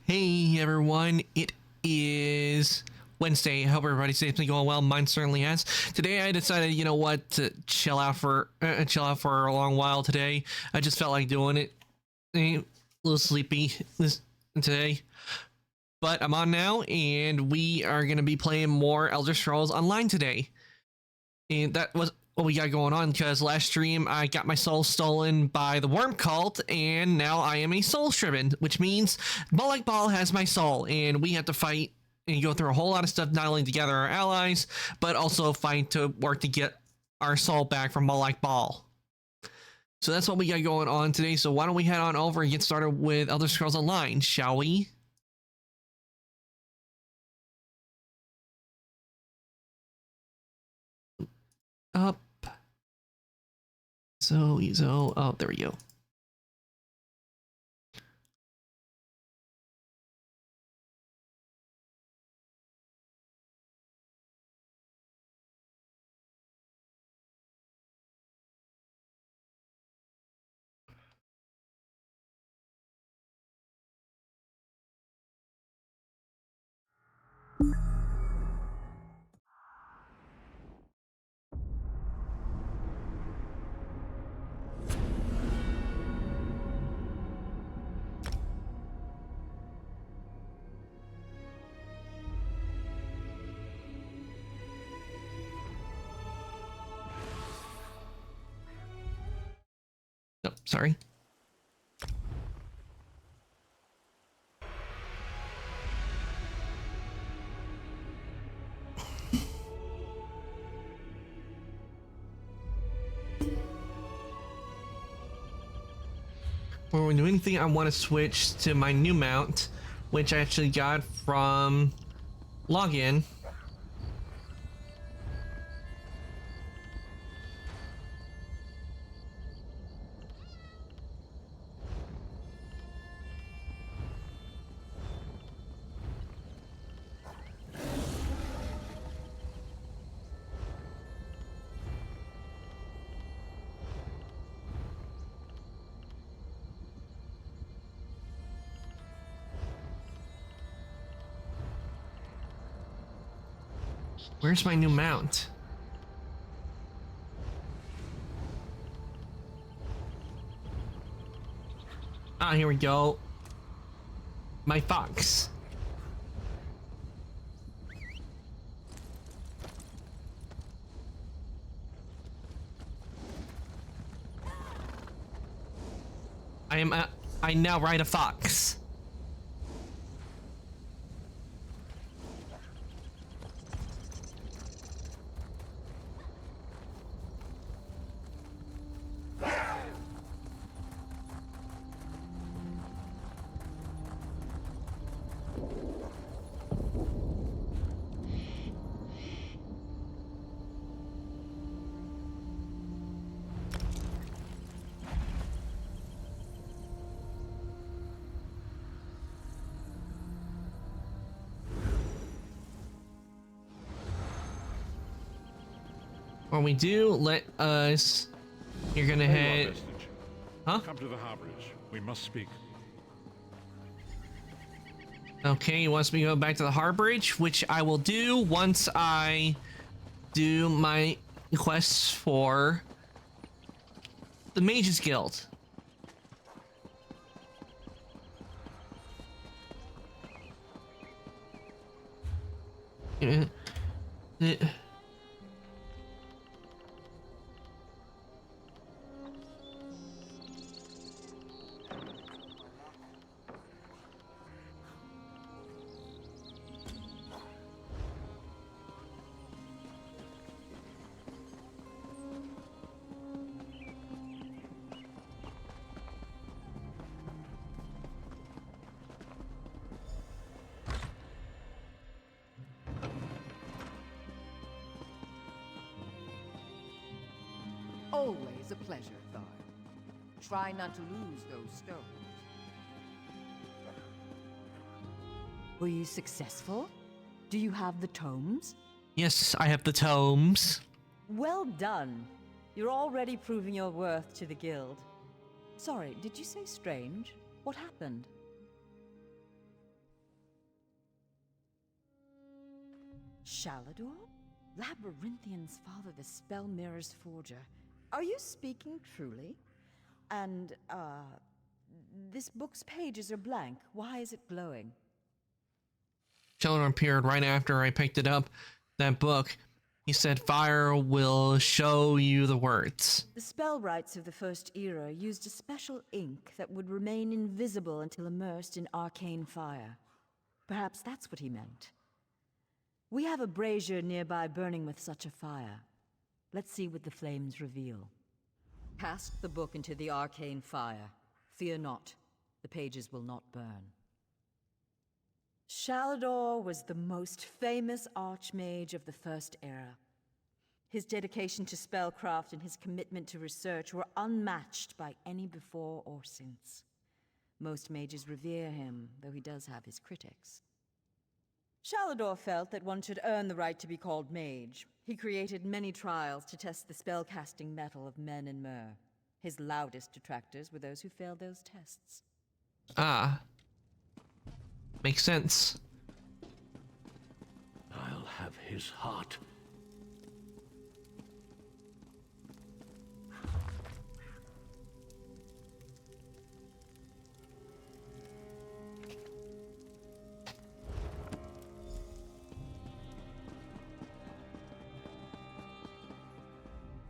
Hey everyone, it is Wednesday. I hope everybody's safe and going well. Mine certainly has. Today I decided, you know what, to chill out for a long while today. I just felt like doing it. A little sleepy today. But I'm on now and we are going to be playing more Elder Scrolls Online today. And that was what we got going on, because last stream I got my soul stolen by the worm cult, and now I am a soul shriven, which means Malak Bal has my soul, and we have to fight and go through a whole lot of stuff, not only to gather our allies, but also fight to work to get our soul back from Malak Bal. So that's what we got going on today. So why don't we head on over and get started with Elder Scrolls Online, shall we? Up. So, oh, there we go. Oh, sorry. Before we do anything, I want to switch to my new mount, which I actually got from login. Where's my new mount? Ah, here we go. My fox. I now ride a fox. When we do, let us. You're gonna head. Huh? Come to the harborage. We must speak. Okay, he wants me to go back to the harborage, which I will do once I do my quests for the Mages Guild. Always a pleasure, Thar. Try not to lose those stones. Were you successful? Do you have the tomes? Yes, I have the tomes. Well done. You're already proving your worth to the guild. Sorry, did you say strange? What happened? Shalador? Labyrinthian's father, the Spell Mirror's forger. Are you speaking truly? And, this book's pages are blank. Why is it glowing? Sheldon appeared right after I picked it up, that book. He said fire will show you the words. The spellwrights of the First Era used a special ink that would remain invisible until immersed in arcane fire. Perhaps that's what he meant. We have a brazier nearby burning with such a fire. Let's see what the flames reveal. Cast the book into the arcane fire. Fear not, the pages will not burn. Shalador was the most famous archmage of the First Era. His dedication to spellcraft and his commitment to research were unmatched by any before or since. Most mages revere him, though he does have his critics. Shalador felt that one should earn the right to be called mage. He created many trials to test the spellcasting mettle of men in Myr. His loudest detractors were those who failed those tests. Ah. Makes sense. I'll have his heart.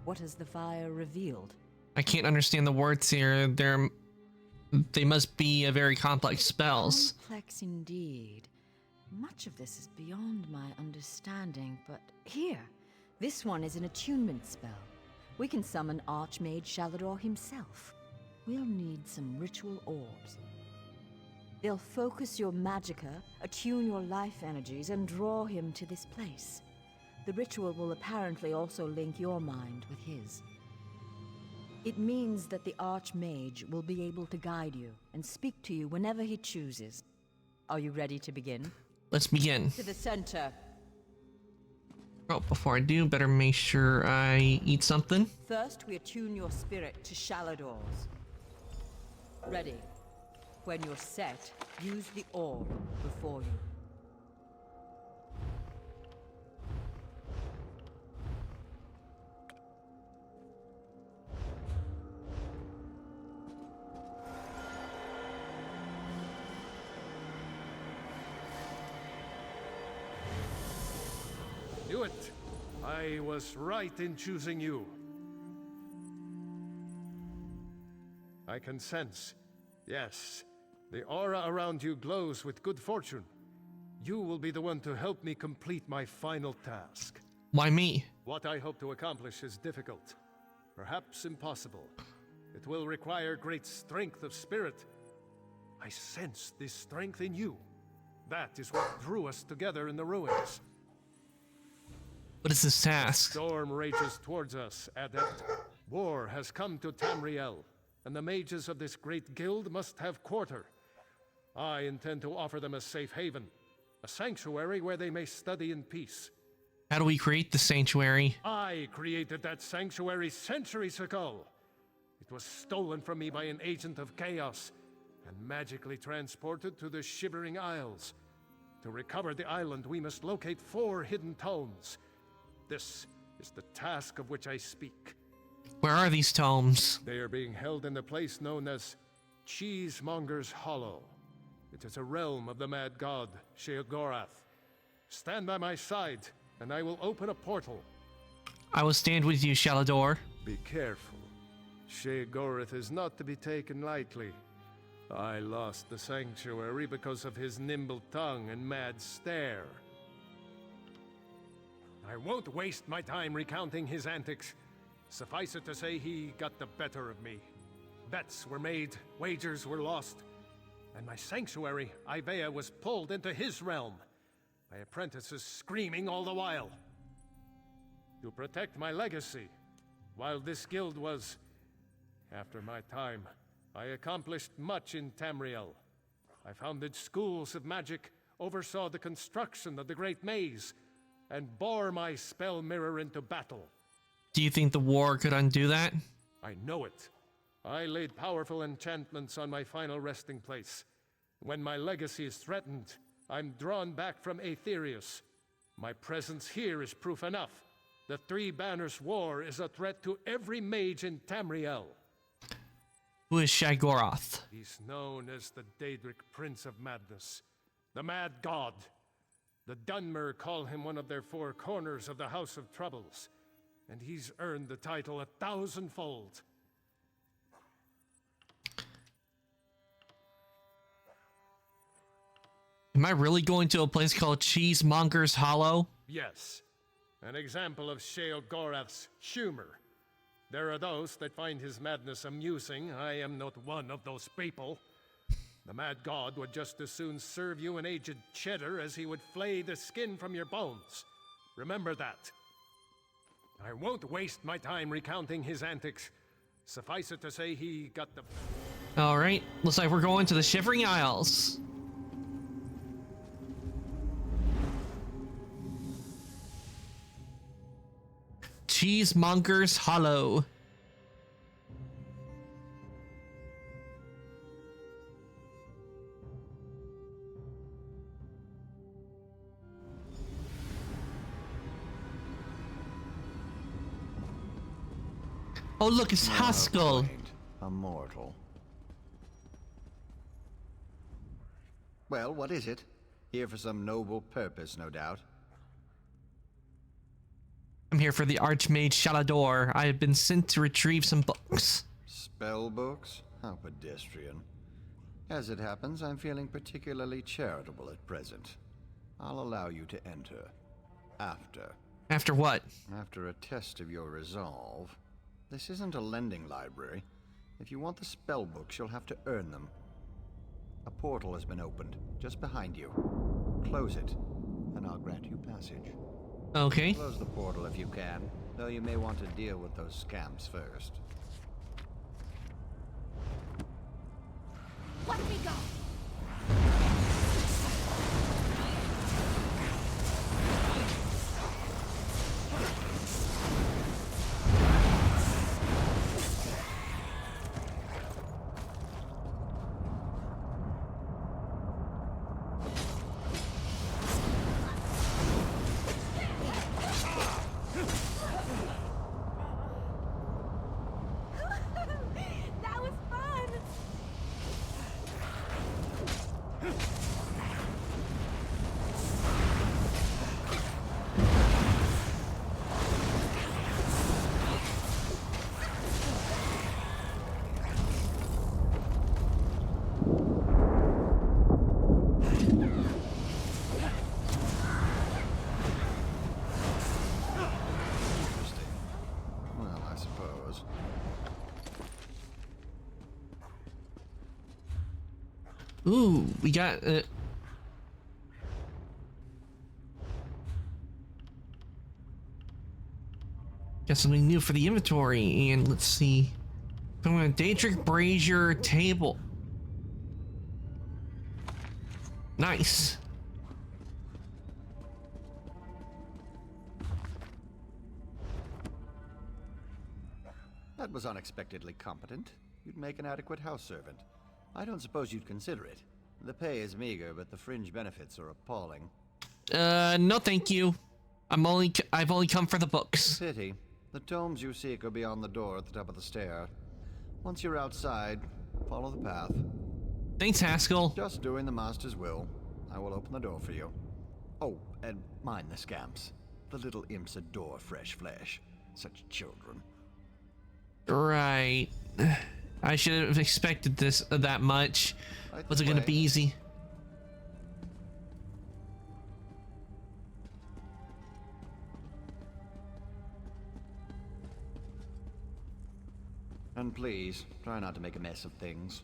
What has the fire revealed? I can't understand the words here. They must be a very complex spells. Complex indeed. Much of this is beyond my understanding, but here, this one is an attunement spell. We can summon Archmage Shalador himself. We'll need some ritual orbs. They'll focus your magicka, attune your life energies, and draw him to this place. The ritual will apparently also link your mind with his. It means that the Archmage will be able to guide you and speak to you whenever he chooses. Are you ready to begin? Let's begin. To the center. Oh, before I do, better make sure I eat something. First, we attune your spirit to Shalador's. Ready. When you're set, use the orb before you. Knew it. I was right in choosing you. I can sense. Yes, the aura around you glows with good fortune. You will be the one to help me complete my final task. Why me? What I hope to accomplish is difficult, perhaps impossible. It will require great strength of spirit. I sense this strength in you. That is what drew us together in the ruins. What is this task? Storm rages towards us, Adept. War has come to Tamriel, and the mages of this great guild must have quarter. I intend to offer them a safe haven, a sanctuary where they may study in peace. How do we create the sanctuary? I created that sanctuary centuries ago. It was stolen from me by an agent of chaos and magically transported to the Shivering Isles. To recover the island, we must locate 4 hidden tomes. This is the task of which I speak. Where are these tomes? They are being held in a place known as Cheesemonger's Hollow. It is a realm of the mad god, Sheogorath. Stand by my side, and I will open a portal. I will stand with you, Shalador. Be careful. Sheogorath is not to be taken lightly. I lost the sanctuary because of his nimble tongue and mad stare. I won't waste my time recounting his antics. Suffice it to say, he got the better of me. Bets were made, wagers were lost, and my sanctuary, Ivea, was pulled into his realm. My apprentices screaming all the while. To protect my legacy, while this guild was, after my time, I accomplished much in Tamriel. I founded schools of magic, oversaw the construction of the Great Maze, and bore my spell mirror into battle. Do you think the war could undo that? I know it. I laid powerful enchantments on my final resting place. When my legacy is threatened, I'm drawn back from Aetherius. My presence here is proof enough. The Three Banners War is a threat to every mage in Tamriel. Who is Shagoroth? He's known as the Daedric Prince of Madness, the Mad God. The Dunmer call him one of their four corners of the House of Troubles, and he's earned the title 1,000-fold. Am I really going to a place called Cheesemonger's Hollow? Yes, an example of Sheogorath's humor. There are those that find his madness amusing. I am not one of those people. The Mad God would just as soon serve you an aged cheddar as he would flay the skin from your bones. Remember that. I won't waste my time recounting his antics. Suffice it to say he got the... All right, looks like we're going to the Shivering Isles. Cheesemonger's Hollow. Oh, look, it's Haskell. A mortal. Well, what is it? Here for some noble purpose, no doubt. I'm here for the Archmage Shalador. I have been sent to retrieve some books. Spell books? How pedestrian. As it happens, I'm feeling particularly charitable at present. I'll allow you to enter. After. After what? After a test of your resolve. This isn't a lending library. If you want the spell books, you'll have to earn them. A portal has been opened, just behind you. Close it, and I'll grant you passage. Okay. Close the portal if you can, though you may want to deal with those scamps first. Let me go! That was fun! Interesting. Well, I suppose. Ooh, we got got something new for the inventory, and let's see. From a Daedric Brazier table. Nice. That was unexpectedly competent. You'd make an adequate house servant. I don't suppose you'd consider it. The pay is meager, but the fringe benefits are appalling. No thank you. I've only come for the books. Pity. The tomes you seek are beyond the door at the top of the stair. Once you're outside, follow the path. Thanks, Haskell. Just doing the master's will. I will open the door for you. Oh, and mind the scamps. The little imps adore fresh flesh. Such children. Right. I should have expected this that much. Right Was it this gonna way. be easy? And please, try not to make a mess of things.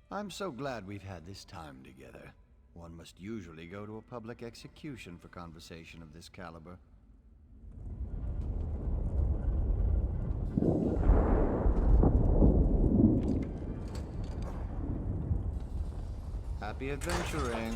I'm so glad we've had this time together. One must usually go to a public execution for conversation of this caliber. Happy adventuring.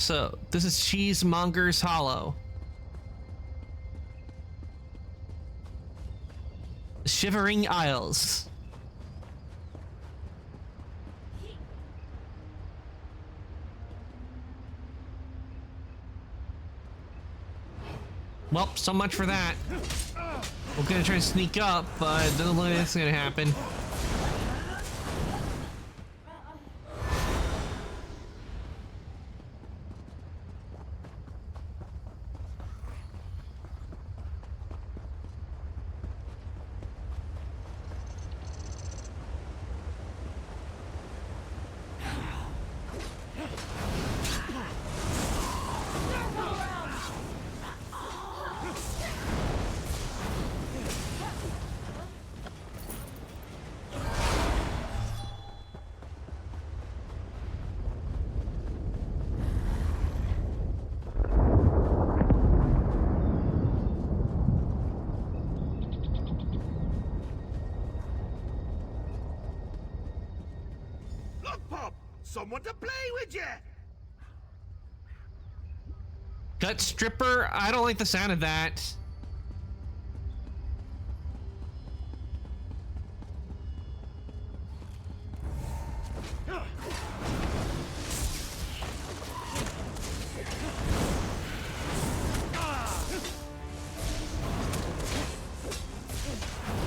So, this is Cheesemonger's Hollow. Shivering Isles. Well, so much for that. We're gonna try to sneak up, but it doesn't look like that's gonna happen. Look, Pop! Someone to play with you! Gut stripper? I don't like the sound of that.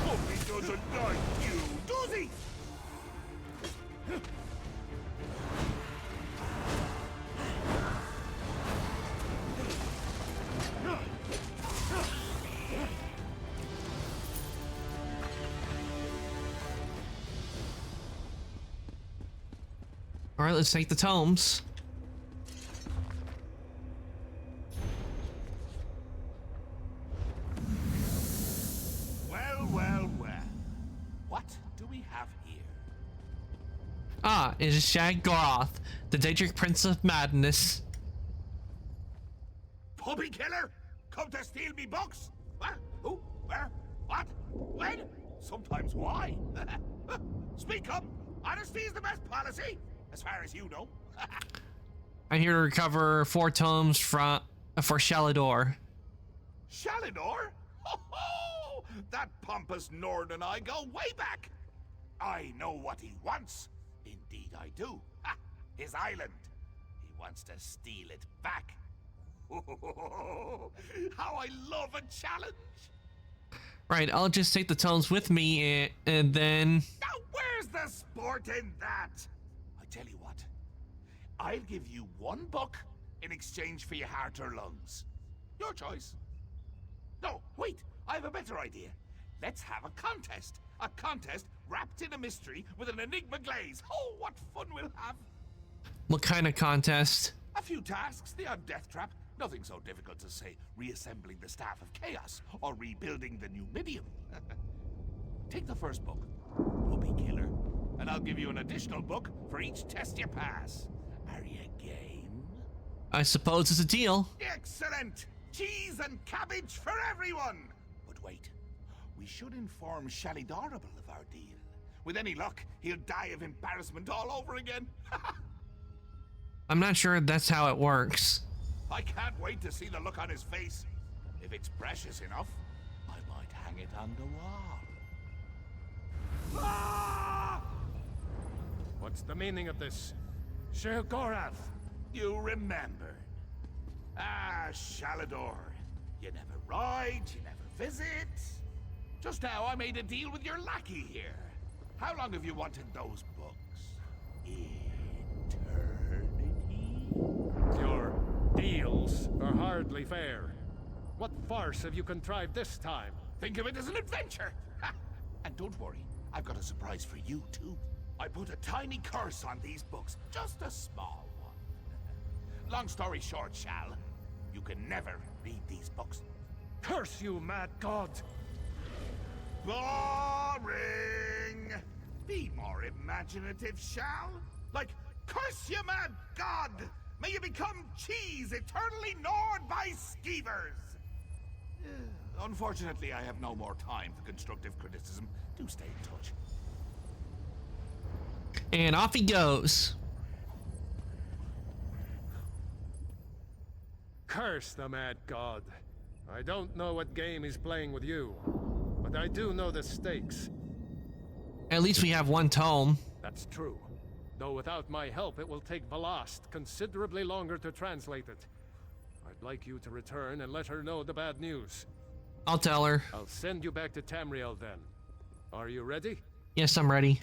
Hope he doesn't like you, does he? All right, let's take the tomes. Well, well, well. What do we have here? Ah, it is Shag-Gorath, the Daedric Prince of Madness. Puppy killer? Come to steal me books? What? Who? Where? What? When? Sometimes why? Speak up! Honesty is the best policy, as far as you know. I'm here to recover 4 tomes for Shalador. Shalinor? Ho ho! That pompous Nord and I go way back. I know what he wants. Indeed I do. Ha! His island. He wants to steal it back. How I love a challenge! Right, I'll just take the tomes with me and then... Now where's the sport in that? I tell you what. I'll give you 1 book in exchange for your heart or lungs. Your choice. No, wait, I have a better idea. Let's have a contest. A contest wrapped in a mystery with an enigma glaze. Oh, what fun we'll have. What kind of contest? A few tasks, the odd death trap. Nothing so difficult as, say, reassembling the Staff of Chaos or rebuilding the Numidium. Take the first book, Puppy Killer, and I'll give you an additional book for each test you pass. Are you game? I suppose it's a deal. Excellent! Cheese and cabbage for everyone! But wait, we should inform Shalidorable of our deal. With any luck, he'll die of embarrassment all over again. I'm not sure that's how it works. I can't wait to see the look on his face. If it's precious enough, I might hang it on the wall. Ah! What's the meaning of this? Shag-Gorath! You remember. Ah, Shalador. You never ride, you never visit. Just now I made a deal with your lackey here. How long have you wanted those books? Eternity? Your deals are hardly fair. What farce have you contrived this time? Think of it as an adventure. Ha! And don't worry, I've got a surprise for you too. I put a tiny curse on these books, just a small one. Long story short, Shal, you can never read these books. Curse you, mad god! Boring! Be more imaginative, Shal. Like, curse you, mad god! May you become cheese eternally gnawed by skeevers! Unfortunately, I have no more time for constructive criticism. Do stay in touch. And off he goes. Curse the mad god. I don't know what game he's playing with you, but I do know the stakes. At least we have one tome. That's true. Though without my help, it will take Velast considerably longer to translate it. I'd like you to return and let her know the bad news. I'll tell her. I'll send you back to Tamriel then. Are you ready? Yes, I'm ready.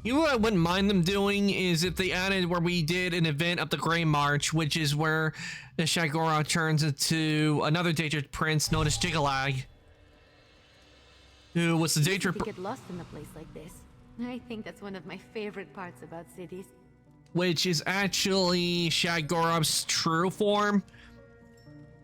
You know what I wouldn't mind them doing is if they added where we did an event of the Grey March, which is where the Shagora turns into another Daedric prince known as Jigalag, who was the Daedric To get lost in a place like this. I think that's one of my favorite parts about cities. which is actually Shag-Gorath's true form.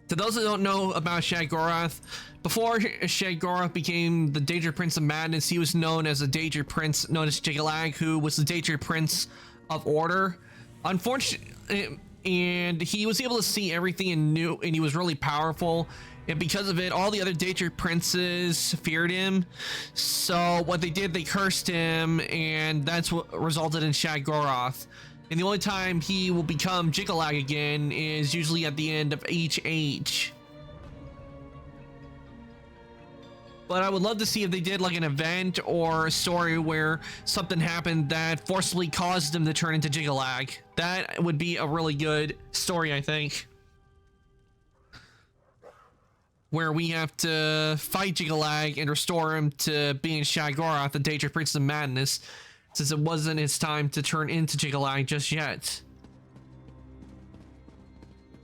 To those that don't know about Shag-Gorath, before Shag-Gorath became the Daedric Prince of Madness, he was known as a Daedric Prince known as Jigalag, who was the Daedric Prince of Order. Unfortunately, and he was able to see everything and knew, and he was really powerful. And because of it, all the other Daedric princes feared him. So what they did, they cursed him, and that's what resulted in Shag-Gorath. And the only time he will become Jigalag again is usually at the end of each age. But I would love to see if they did like an event or a story where something happened that forcibly caused him to turn into Jigalag. That would be a really good story, I think. Where we have to fight Jigalag and restore him to being Shag-Gorath, the Daedric Prince of Madness, since it wasn't his time to turn into Jigalag just yet.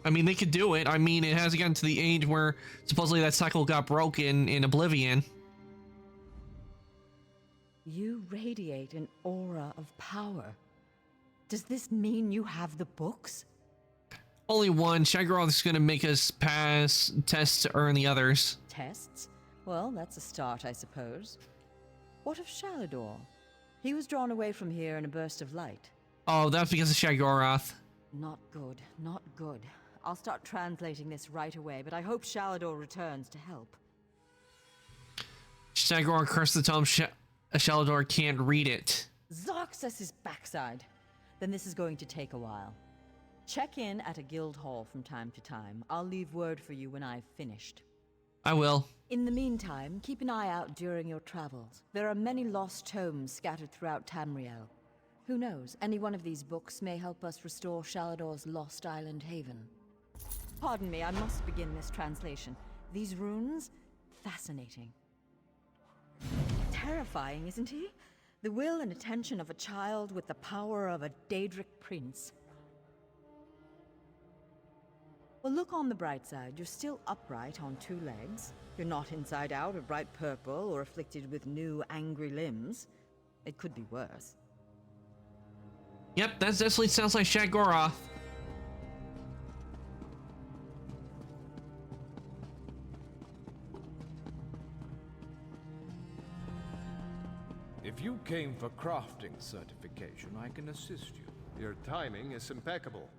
I mean, they could do it. I mean, it hasn't gotten to the age where supposedly that cycle got broken in Oblivion. You radiate an aura of power. Does this mean you have the books? Only one. Shag-Gorath is going to make us pass tests to earn the others. Tests? Well, that's a start, I suppose. What of Shalador? He was drawn away from here in a burst of light. Oh, that's because of Shag-Gorath. Not good, not good. I'll start translating this right away, but I hope Shalador returns to help. Shag-Gorath cursed the tome. Shalador can't read it. Zarxus' backside. Then this is going to take a while. Check in at a guild hall from time to time. I'll leave word for you when I've finished. I will. In the meantime, keep an eye out during your travels. There are many lost tomes scattered throughout Tamriel. Who knows, any one of these books may help us restore Shalador's lost island haven. Pardon me, I must begin this translation. These runes? Fascinating. Terrifying, isn't he? The will and attention of a child with the power of a Daedric prince. Well, look on the bright side. You're still upright on two legs. You're not inside out or bright purple or afflicted with new angry limbs. It could be worse. Yep, that definitely sounds like Shag-Gorath. If you came for crafting certification, I can assist you. Your timing is impeccable.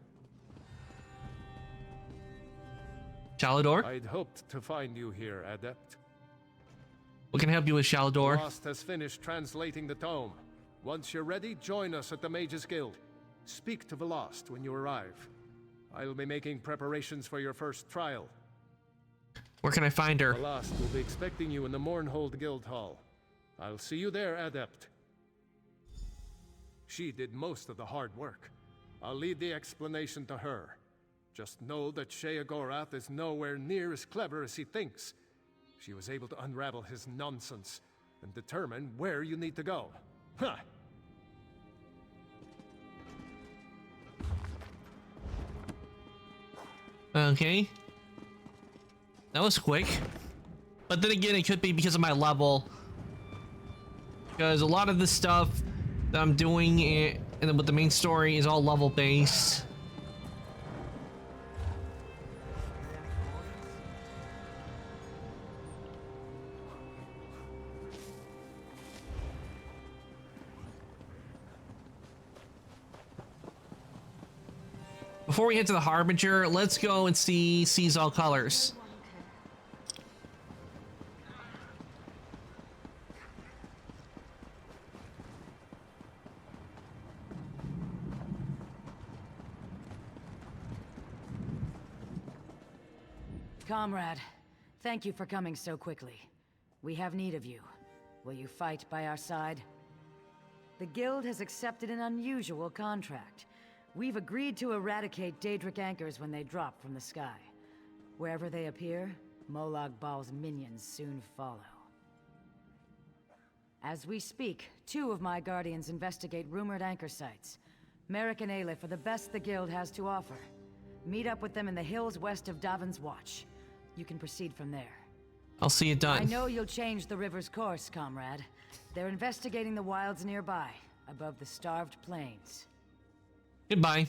Shalador? I'd hoped to find you here, Adept. What can I help you with, Shalador? Lost has finished translating the tome. Once you're ready, join us at the Mages Guild. Speak to Velast when you arrive. I'll be making preparations for your first trial. Where can I find her? Velast will be expecting you in the Mournhold Guild Hall. I'll see you there, Adept. She did most of the hard work. I'll leave the explanation to her. Just know that Shag-Gorath is nowhere near as clever as he thinks. She was able to unravel his nonsense and determine where you need to go. Huh! Okay. That was quick. But then again, it could be because of my level. Because a lot of the stuff that I'm doing and with the main story is all level based. Before we head to the Harbinger, let's go and see Sees All Colors. Comrade, thank you for coming so quickly. We have need of you. Will you fight by our side? The Guild has accepted an unusual contract. We've agreed to eradicate Daedric anchors when they drop from the sky. Wherever they appear, Molag Bal's minions soon follow. As we speak, 2 of my Guardians investigate rumored anchor sites. Merrick and Aleph are the best the Guild has to offer. Meet up with them in the hills west of Davin's Watch. You can proceed from there. I'll see it done. I know you'll change the river's course, comrade. They're investigating the wilds nearby, above the starved plains. Goodbye.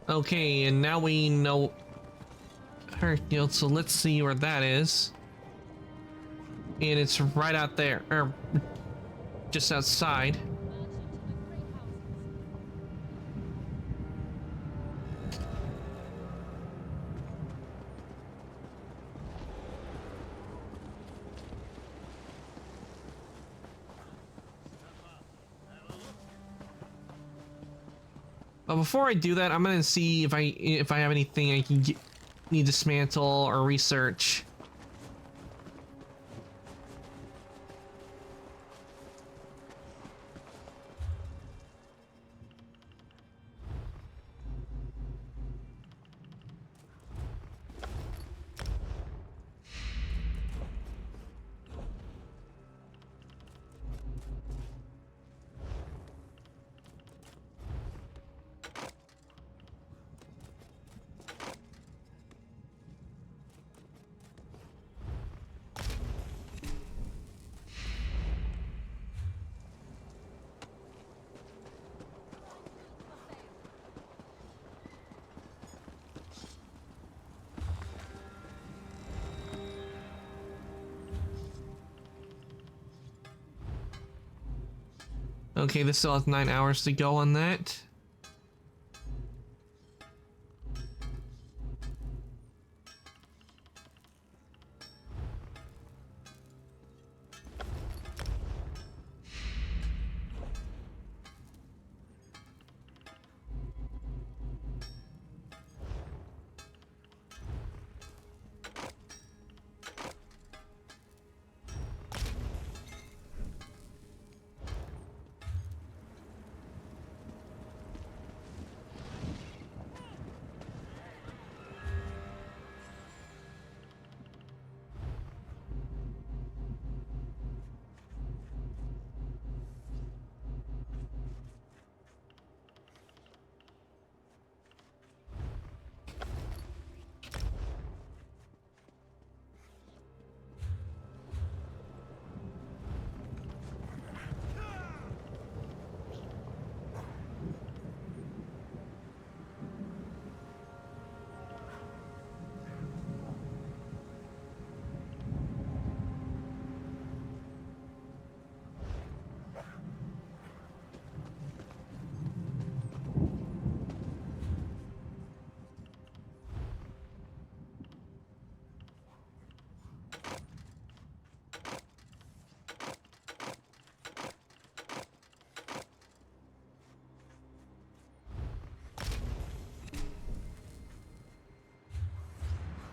Okay, and now we know her guild, so let's see where that is. And it's right out there, or just outside. But before I do that, I'm gonna see if I have anything I can need to dismantle or research. Okay, this still has 9 hours to go on that.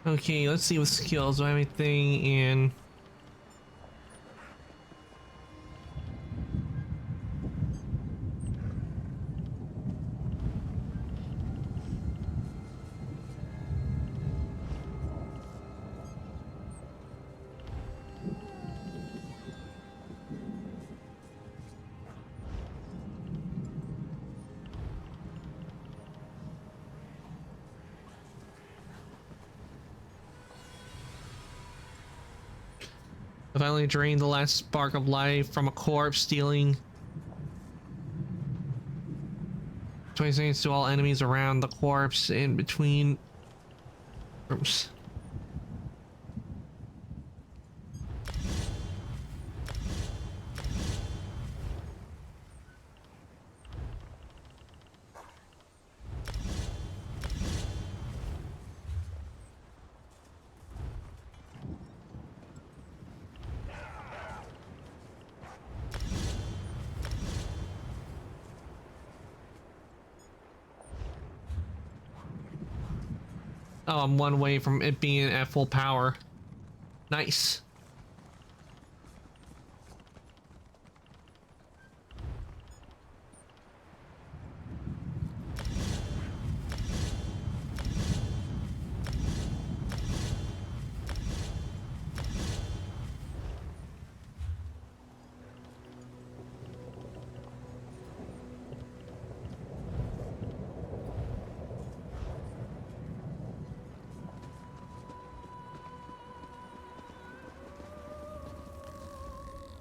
Okay, let's see what skills. Do I have anything in? I finally drained the last spark of life from a corpse, stealing 20 seconds to all enemies around the corpse in between rooms. Oh, I'm one away from it being at full power. Nice.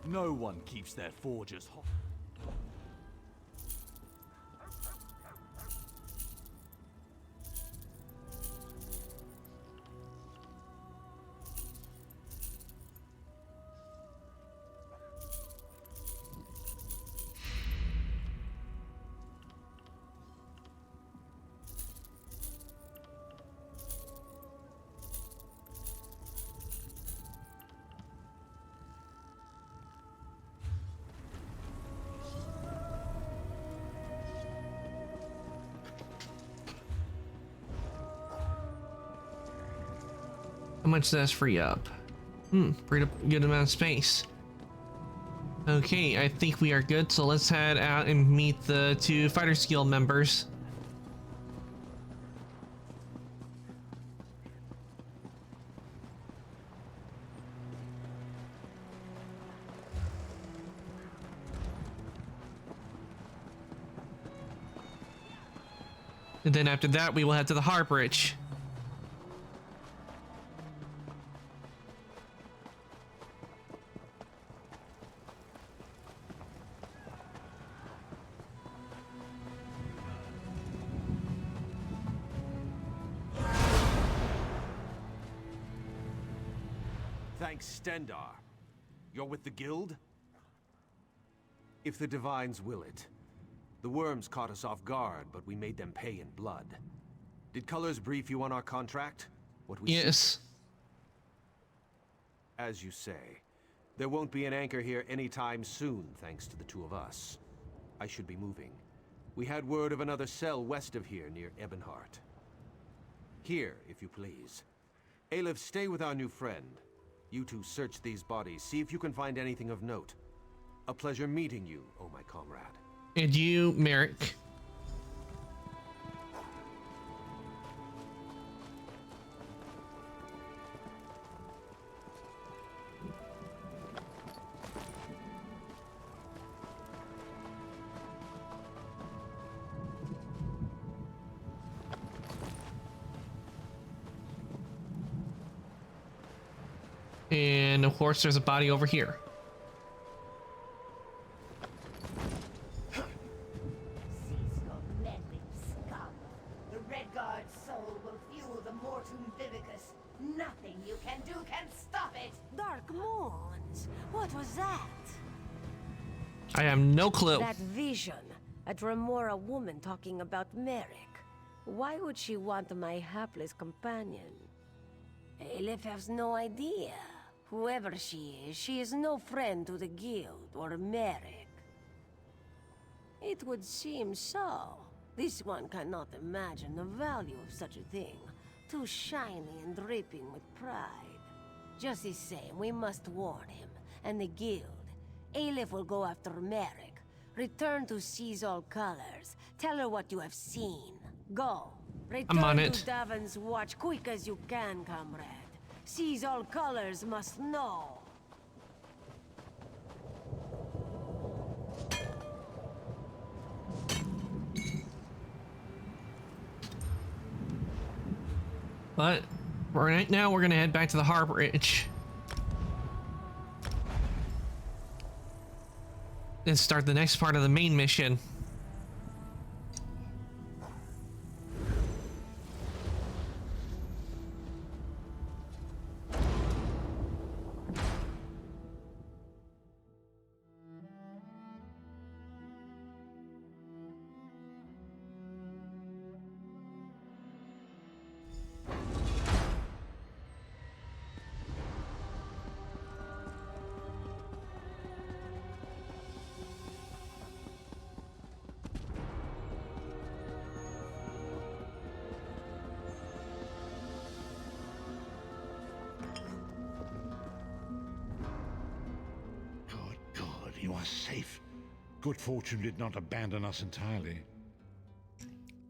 No one keeps their forges hot. How much does that free up? Freed up a good amount of space. Okay, I think we are good, so let's head out and meet the 2 Fighters Guild members. And then after that, we will head to the Harborage. Thanks, Stendarr. You're with the guild? If the Divines will it. The worms caught us off guard, but we made them pay in blood. Did Colors brief you on our contract? What we Yes. As you say, there won't be an anchor here anytime soon, thanks to the 2 of us. I should be moving. We had word of another cell west of here, near Ebonheart. Here, if you please. Aelif, stay with our new friend. You 2 search these bodies, see if you can find anything of note. A pleasure meeting you, oh my comrade. And you, Merrick. And of course, there's a body over here. The Redguard's soul will fuel the Mortum Vivicus. Nothing you can do can stop it. Dark Moons. What was that? I have no clue. That vision. A Dremora woman talking about Merrick. Why would she want my hapless companion? Aelif has no idea. Whoever she is no friend to the guild or Merrick. It would seem so. This one cannot imagine the value of such a thing. Too shiny and dripping with pride. Just the same, we must warn him, and the guild. Aelif will go after Merrick. Return to Seize All Colors. Tell her what you have seen. Go. I'm on Return it. to Davon's Watch quick as you can, comrade. Seize All Colors must know. But right now, we're gonna head back to the Harborage and start the next part of the main mission. safe. Good fortune did not abandon us entirely.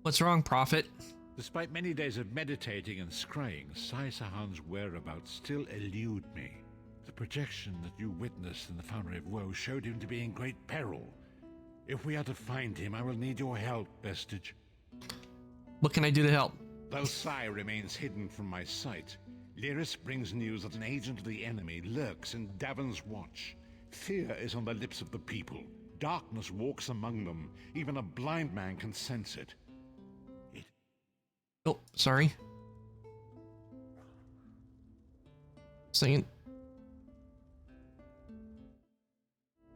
What's wrong, Prophet? Despite many days of meditating and scrying, Sai Sahan's whereabouts still elude me. The projection that you witnessed in the Foundry of Woe showed him to be in great peril. If we are to find him, I will need your help, Vestige. What can I do to help? Though Sai remains hidden from my sight, Lyris brings news that an agent of the enemy lurks in Davon's Watch. Fear is on the lips of the people. Darkness walks among them. Even a blind man can sense it. Oh, sorry. Saying.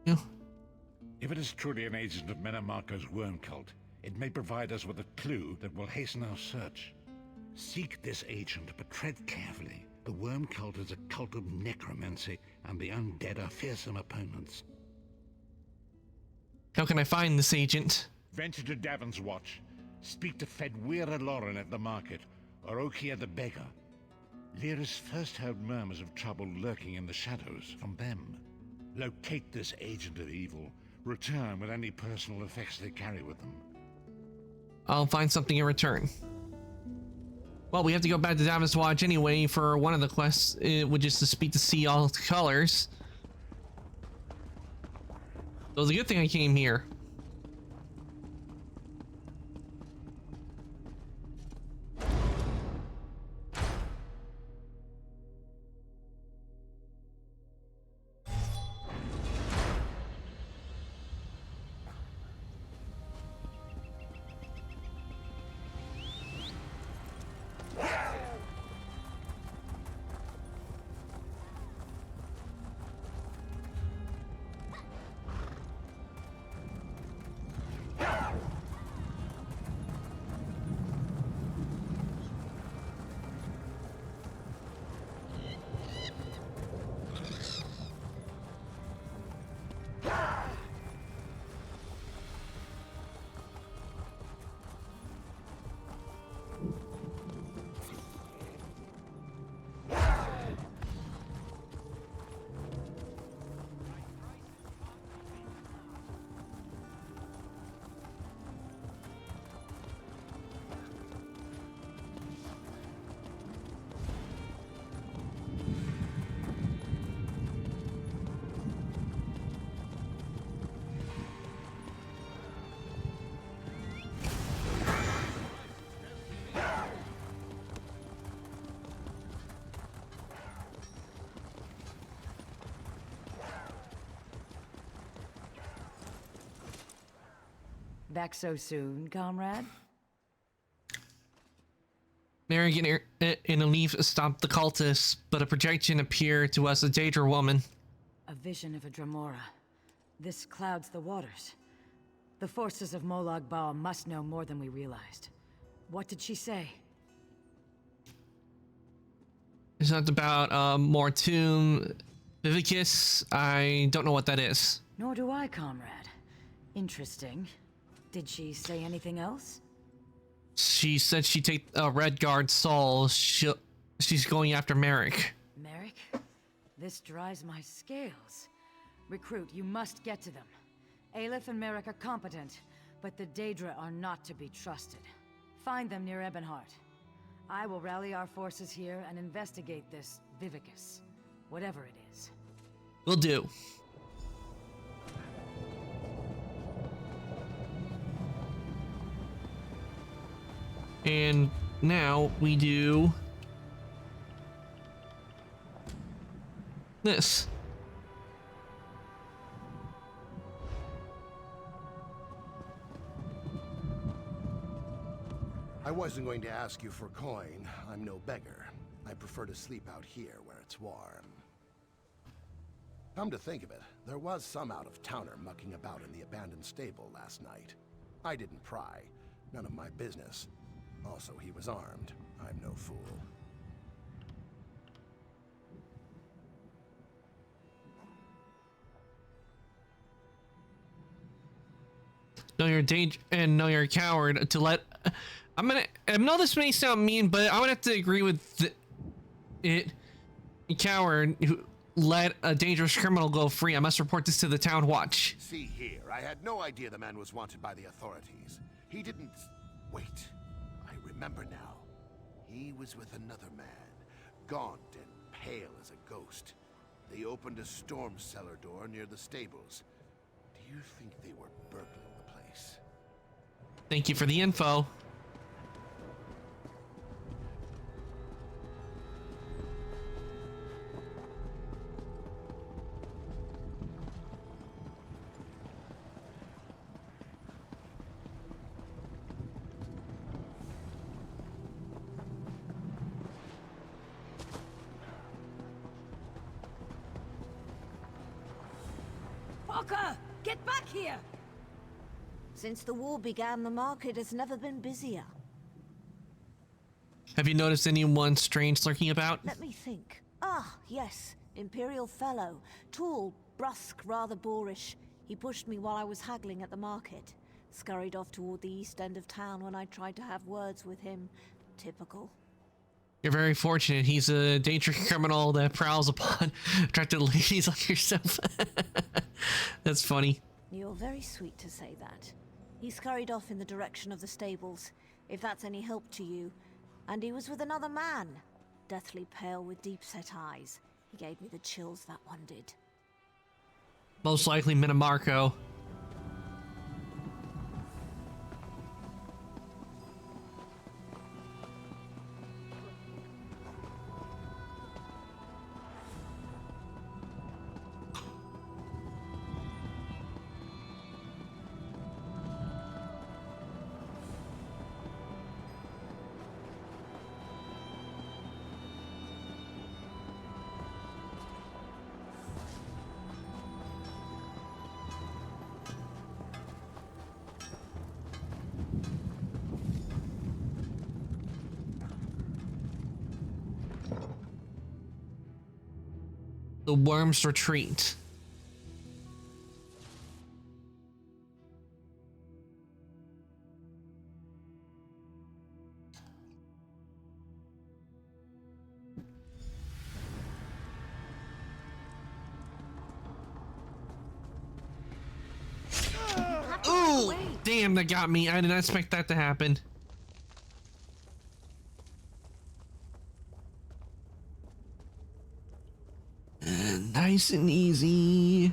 Yeah. If it is truly an agent of Menamarco's worm cult, it may provide us with a clue that will hasten our search. Seek this agent, but tread carefully. The worm cult is a cult of necromancy, and the undead are fearsome opponents. How can I find this agent? Venture to Davon's Watch. Speak to Fedwira Lauren at the market, or Okia the beggar. Lyris first heard murmurs of trouble lurking in the shadows from them. Locate this agent of evil. Return with any personal effects they carry with them. I'll find something in return. Well, we have to go back to Davon's Watch anyway for one of the quests, which is to speak to see all colors. So it's a good thing I came here. Back so soon, comrade? Merrick and Elif stopped the cultists, but a projection appeared to us, a Daedra woman. A vision of a Dremora. This clouds the waters. The forces of Molag Bal must know more than we realized. What did she say? It's not about Mortum Vivicus. I don't know what that is. Nor do I, comrade. Interesting. Did she say anything else? She said she'd take Redguard's soul. She's going after Merrick. Merrick? This drives my scales. Recruit, you must get to them. Aelith and Merrick are competent, but the Daedra are not to be trusted. Find them near Ebonheart. I will rally our forces here and investigate this Vivicus. Whatever it is. Will do. And now we do this. I wasn't going to ask you for coin. I'm no beggar. I prefer to sleep out here where it's warm. Come to think of it, there was some out-of-towner mucking about in the abandoned stable last night. I didn't pry. None of my business. Also, he was armed. I'm no fool. Know you're and know you're a coward to let. I know this may sound mean, but I'm gonna have to agree with it. A coward let a dangerous criminal go free. I must report this to the town watch. See here, I had no idea the man was wanted by the authorities. He didn't... Wait, I remember now. He was with another man, gaunt and pale as a ghost. They opened a storm cellar door near the stables. Do you think they were burgling the place? Thank you for the info. Walker, get back here! Since the war began, the market has never been busier. Have you noticed anyone strange lurking about? Let me think. Ah, yes. Imperial fellow. Tall, brusque, rather boorish. He pushed me while I was haggling at the market. Scurried off toward the east end of town when I tried to have words with him. Typical. You're very fortunate. He's a dangerous criminal that prowls upon attractive ladies like yourself. That's funny. You're very sweet to say that. He scurried off in the direction of the stables, if that's any help to you. And he was with another man, deathly pale with deep-set eyes. He gave me the chills, that one did. Most likely Minimarco. The worms retreat. Ooh, damn, that got me. I did not expect that to happen. Nice and easy.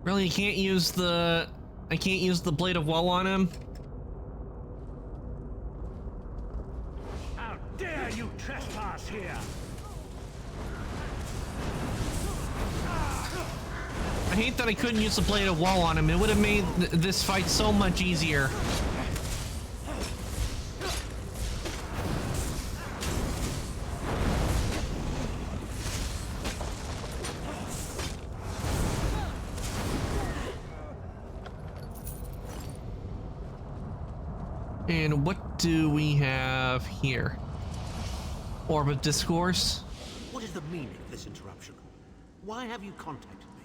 Really, I can't use the blade of woe on him. How dare you trespass here! I hate that I couldn't use the blade of woe on him. It would have made this fight so much easier. And what do we have here? Orb of Discourse. What is the meaning of this interruption? Why have you contacted me?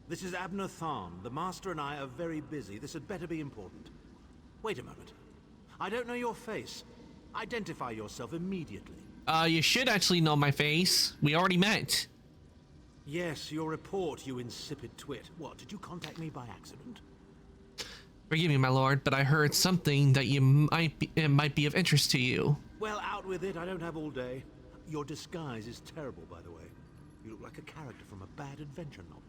This is Abner Tharn. The Master and I are very busy. This had better be important. Wait a moment. I don't know your face. Identify yourself immediately. You should actually know my face. We already met. Yes, your report, you insipid twit. What, did you contact me by accident? Forgive me, my lord, but I heard something that it might be of interest to you. Well, out with it. I don't have all day. Your disguise is terrible, by the way. You look like a character from a bad adventure novel.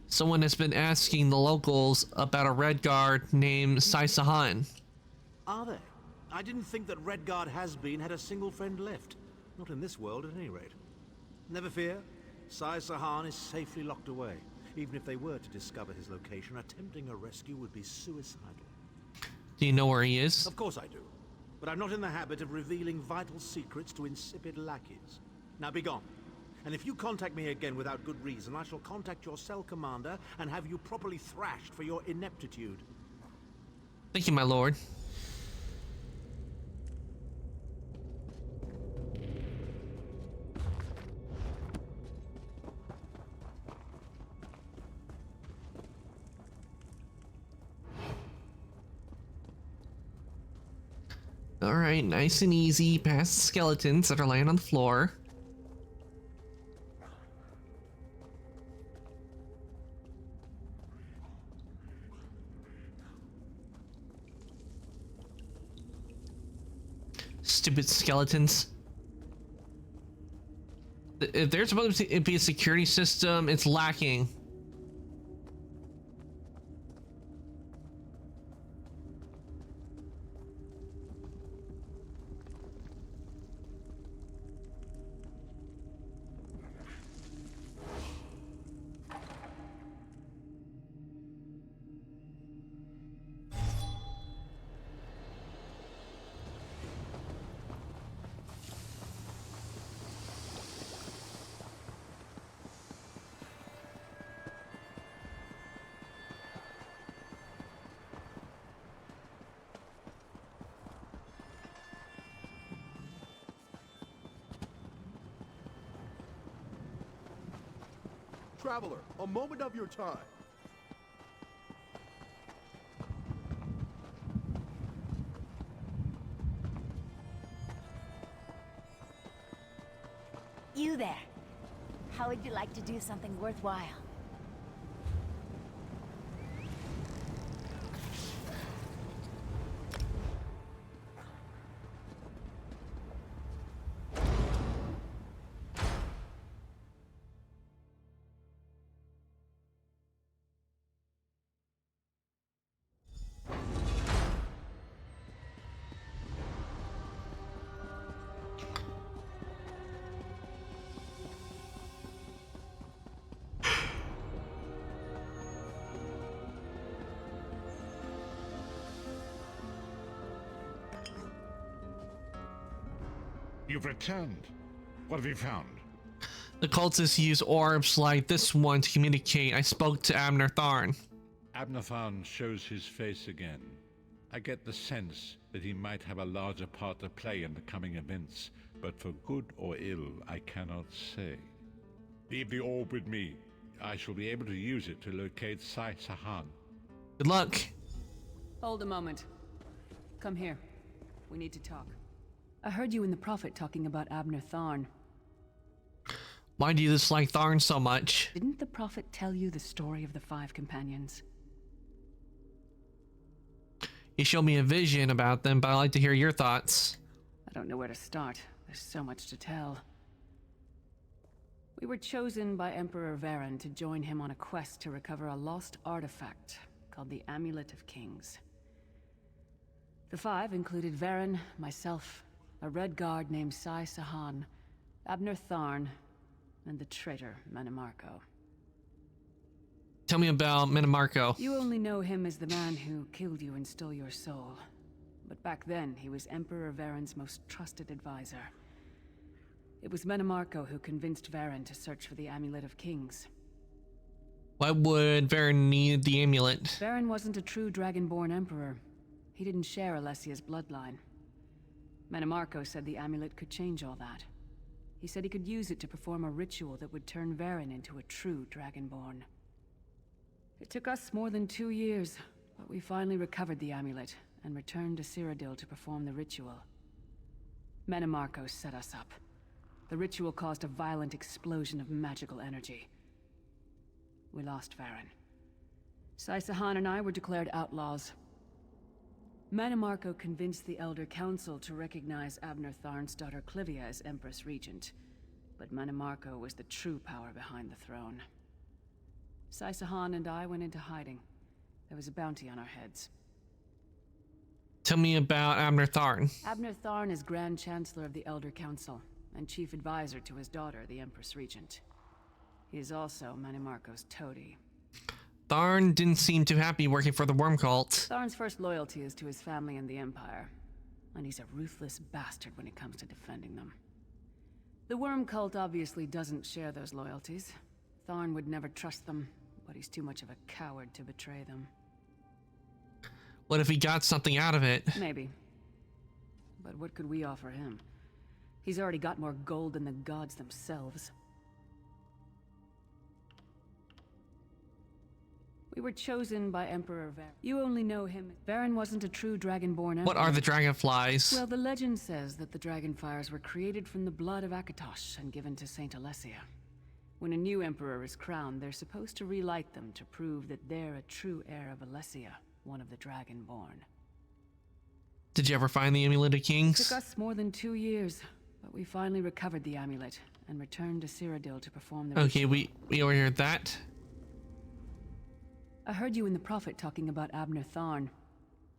Someone has been asking the locals about a Redguard named Sai Sahan. Are they? I didn't think that Redguard has-been had a single friend left. Not in this world, at any rate. Never fear. Sai Sahan is safely locked away. Even if they were to discover his location, attempting a rescue would be suicidal. Do you know where he is? Of course I do. But I'm not in the habit of revealing vital secrets to insipid lackeys. Now be gone. And if you contact me again without good reason, I shall contact your cell commander and have you properly thrashed for your ineptitude. Thank you, my lord. Alright, nice and easy past the skeletons that are laying on the floor. Stupid skeletons. If there's supposed to be a security system, it's lacking. Traveler, a moment of your time. You there. How would you like to do something worthwhile? You've returned. What have you found? The cultists use orbs like this one to communicate. I spoke to Abner Tharn. Abner Tharn shows his face again. I get the sense that he might have a larger part to play in the coming events, but for good or ill, I cannot say. Leave the orb with me. I shall be able to use it to locate Sai Sahan. Good luck. Hold a moment. Come here. We need to talk. I heard you and the Prophet talking about Abner Tharn. Why do you dislike Tharn so much? Didn't the Prophet tell you the story of the 5 companions? He showed me a vision about them, but I'd like to hear your thoughts. I don't know where to start. There's so much to tell. We were chosen by Emperor Varen to join him on a quest to recover a lost artifact called the Amulet of Kings. The 5 included Varen, myself, a Redguard named Sai Sahan, Abner Tharn, and the traitor Mannimarco. Tell me about Mannimarco. You only know him as the man who killed you and stole your soul. But back then, he was Emperor Varen's most trusted advisor. It was Mannimarco who convinced Varen to search for the Amulet of Kings. Why would Varen need the amulet? Varen wasn't a true Dragonborn Emperor. He didn't share Alessia's bloodline. Mannimarco said the amulet could change all that. He said he could use it to perform a ritual that would turn Varen into a true Dragonborn. It took us more than 2 years, but we finally recovered the amulet and returned to Cyrodiil to perform the ritual. Mannimarco set us up. The ritual caused a violent explosion of magical energy. We lost Varen. Sai-Sahan and I were declared outlaws. Mannimarco convinced the Elder Council to recognize Abner Tharn's daughter Clivia as Empress Regent. But Mannimarco was the true power behind the throne. Sai-Sahan and I went into hiding. There was a bounty on our heads. Tell me about Abner Tharn. Abner Tharn is Grand Chancellor of the Elder Council, and Chief Advisor to his daughter, the Empress Regent. He is also Mannimarco's toady. Tharn didn't seem too happy working for the Worm Cult. Tharn's first loyalty is to his family and the Empire, and he's a ruthless bastard when it comes to defending them. The Worm Cult obviously doesn't share those loyalties. Tharn would never trust them, but he's too much of a coward to betray them. What if he got something out of it? Maybe. But what could we offer him? He's already got more gold than the gods themselves. We were chosen by Emperor Varen. You only know him. Varen wasn't a true Dragonborn emperor. What are the Dragonflies? Well, the legend says that the Dragonfires were created from the blood of Akatosh and given to Saint Alessia. When a new emperor is crowned, they're supposed to relight them to prove that they're a true heir of Alessia, one of the Dragonborn. Did you ever find the Amulet of Kings? It took us more than 2 years, but we finally recovered the amulet and returned to Cyrodiil to perform the Okay, ritual. we ordered that. I heard you and the Prophet talking about Abner Tharn.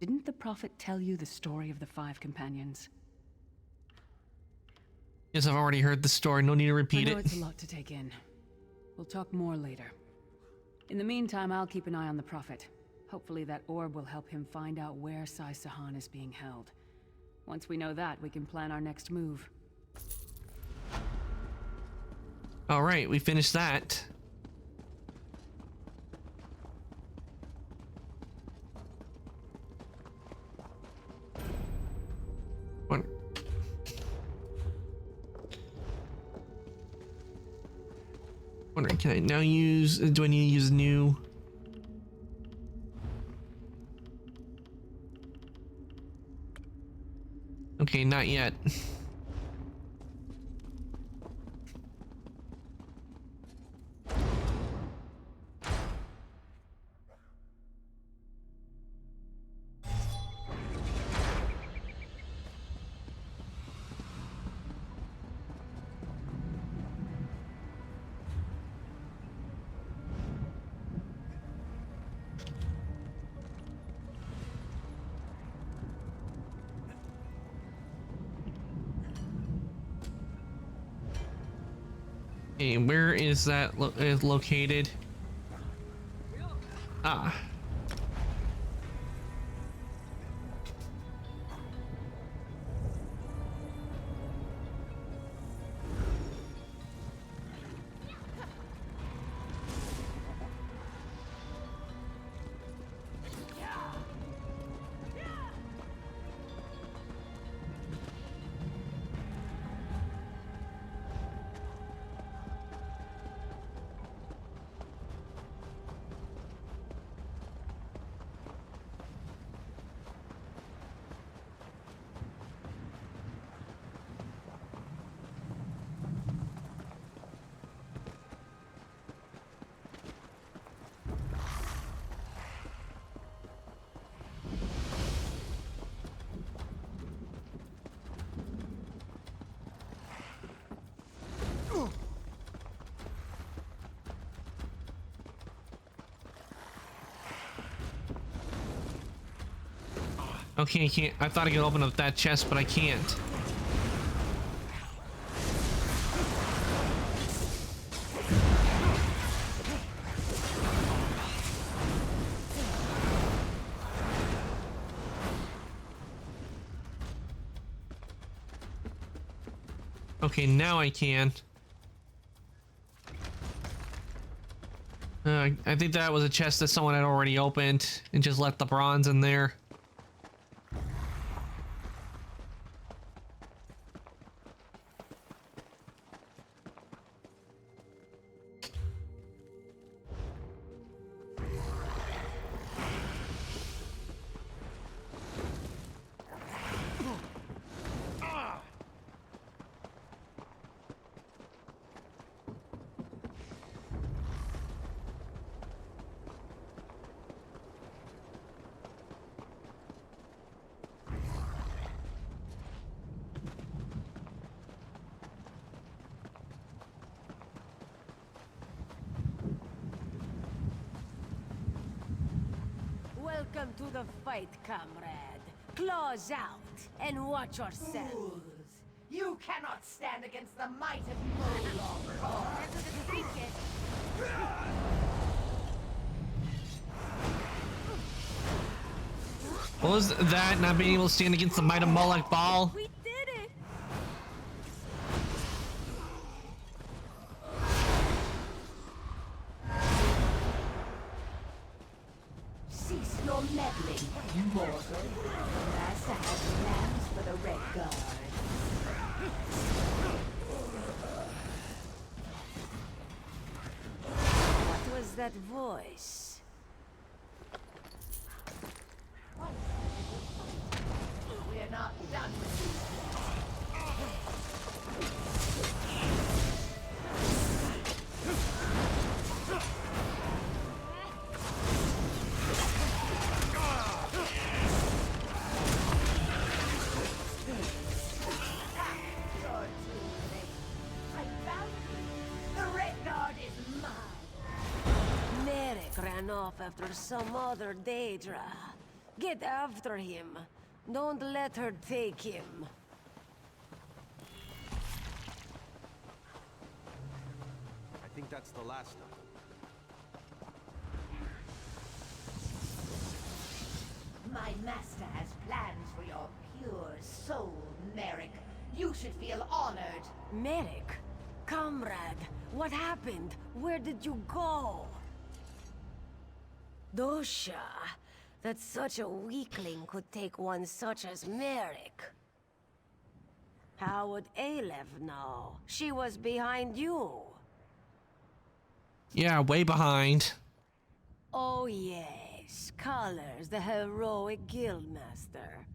Didn't the Prophet tell you the story of the 5 companions? Yes, I've already heard the story. No need to repeat I know it. it's a lot to take in. We'll talk more later. In the meantime, I'll keep an eye on the Prophet. Hopefully that orb will help him find out where Sai-Sahan is being held. Once we know that, we can plan our next move. All right, we finished that. Wondering, can I now use, do I need to use new? Okay, not yet. Okay, where is that is located? Ah. Okay, I can't. I thought I could open up that chest, but I can't. Okay, now I can. I think that was a chest that someone had already opened and just left the bronze in there. Welcome to the fight, comrade. Claws out, and watch yourself. Fools! You cannot stand against the might of Moloch. What was that? Not being able to stand against the might of Moloch Ball? We did it! Cease your meddling, mortal. Master has plans for the Red Guard. What was that voice? We're not done with you. Ran off after some other Daedra. Get after him. Don't let her take him. I think that's the last of them. My master has plans for your pure soul, Merrick. You should feel honored. Merrick? Comrade, what happened? Where did you go? Dosha, that such a weakling could take one such as Merrick. How would Aleph know? She was behind you. Yeah, way behind. Oh yes, Colors, the heroic guildmaster.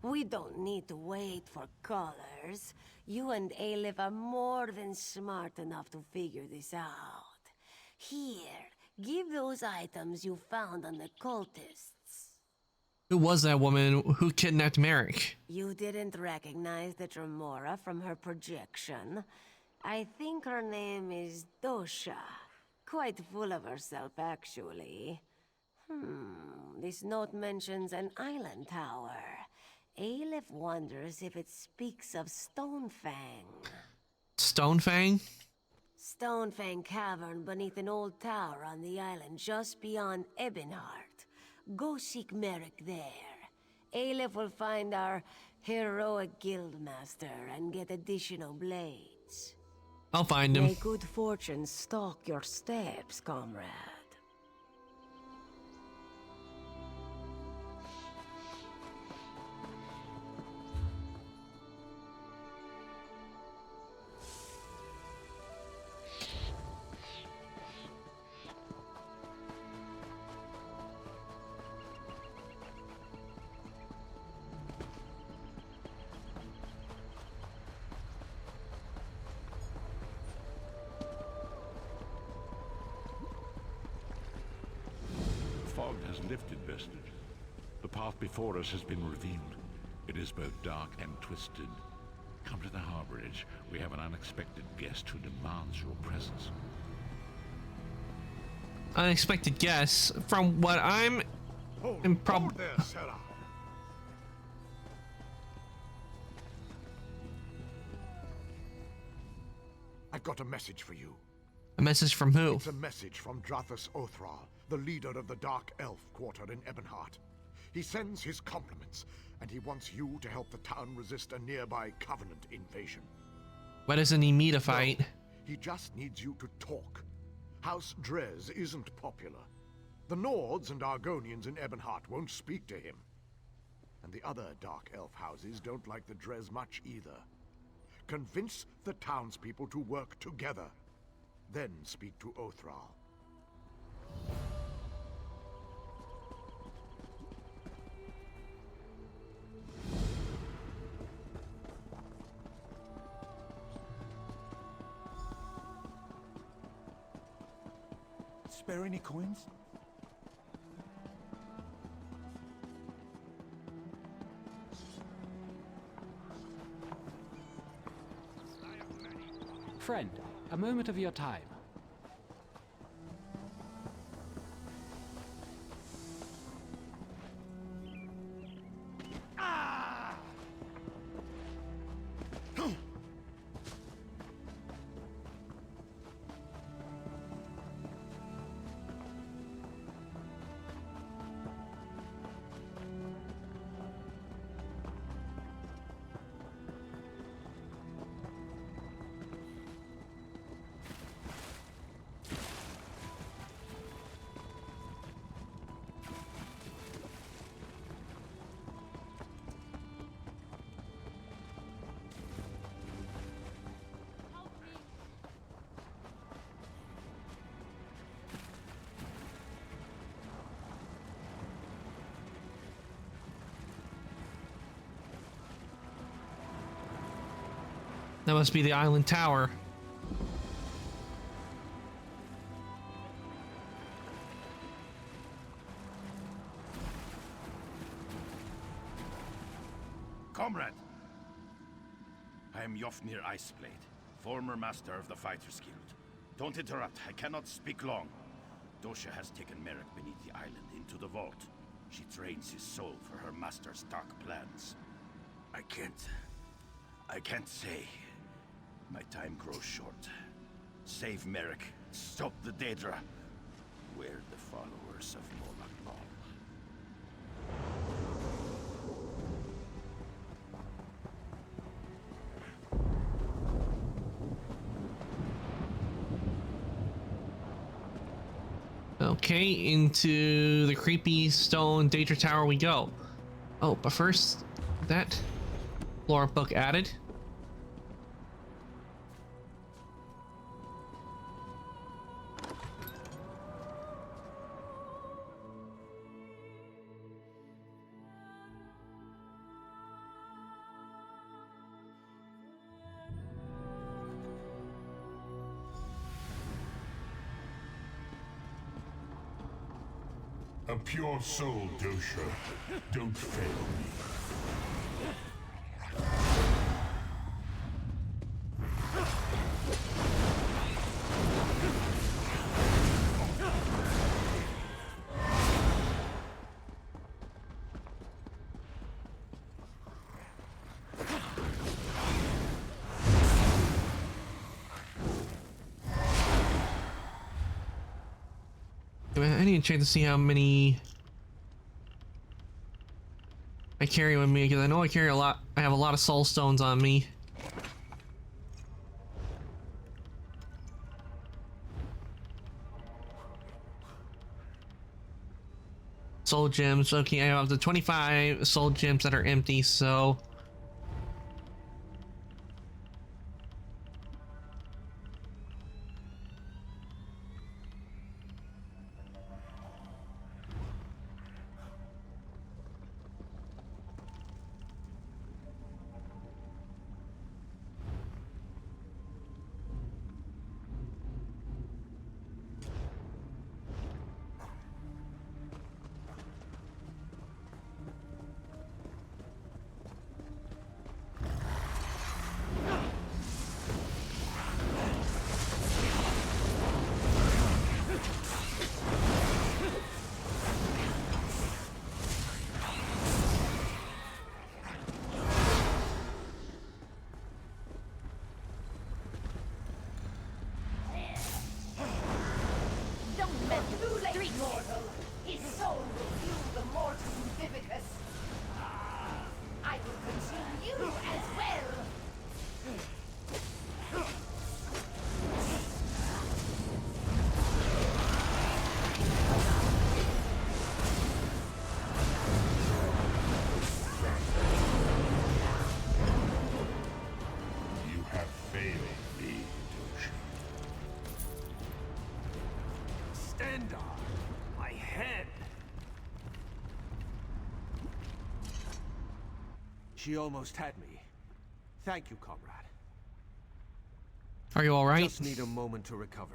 We don't need to wait for Colors. You and Aleph are more than smart enough to figure this out. Here. Give those items you found on the cultists. Who was that woman who kidnapped Merrick? You didn't recognize the Dremora from her projection. I think her name is Dosha. Quite full of herself, actually. This note mentions an island tower. Aleph wonders if it speaks of Stonefang. Stonefang? Stonefang Cavern beneath an old tower on the island just beyond Ebonheart. Go seek Merrick there. Aleph will find our heroic guildmaster and get additional blades. I'll find him. May good fortune stalk your steps, comrade. Fog has lifted, Vestige. The path before us has been revealed. It is both dark and twisted. Come to the harborage. We have an unexpected guest who demands your presence. Unexpected guess. From what I'm Hold there, Sarah. I've got a message for you. A message from who? It's a message from Drathus Othral, the leader of the Dark Elf Quarter in Ebonheart. He sends his compliments, and he wants you to help the town resist a nearby Covenant invasion. Why doesn't he meet a fight? No, he just needs you to talk. House Drez isn't popular. The Nords and Argonians in Ebonheart won't speak to him. And the other Dark Elf houses don't like the Drez much either. Convince the townspeople to work together. Then speak to Othral. Spare any coins? Friend, a moment of your time. That must be the island tower. Comrade! I am Yofnir Iceblade, former master of the Fighters Guild. Don't interrupt, I cannot speak long. Dosha has taken Merrick beneath the island into the vault. She trains his soul for her master's dark plans. I can't say. My time grows short. Save Merrick, stop the Daedra. We're the followers of Molag Bal. Okay, into the creepy stone Daedra Tower we go. Oh, but first, that lore book added. A pure soul, Dosha. Don't fail me. I need to check to see how many I carry with me, because I know I carry a lot. I have a lot of soul stones on me. Soul gems. Okay, I have the 25 soul gems that are empty, so My head! She almost had me. Thank you, comrade. Are you all right? Just need a moment to recover.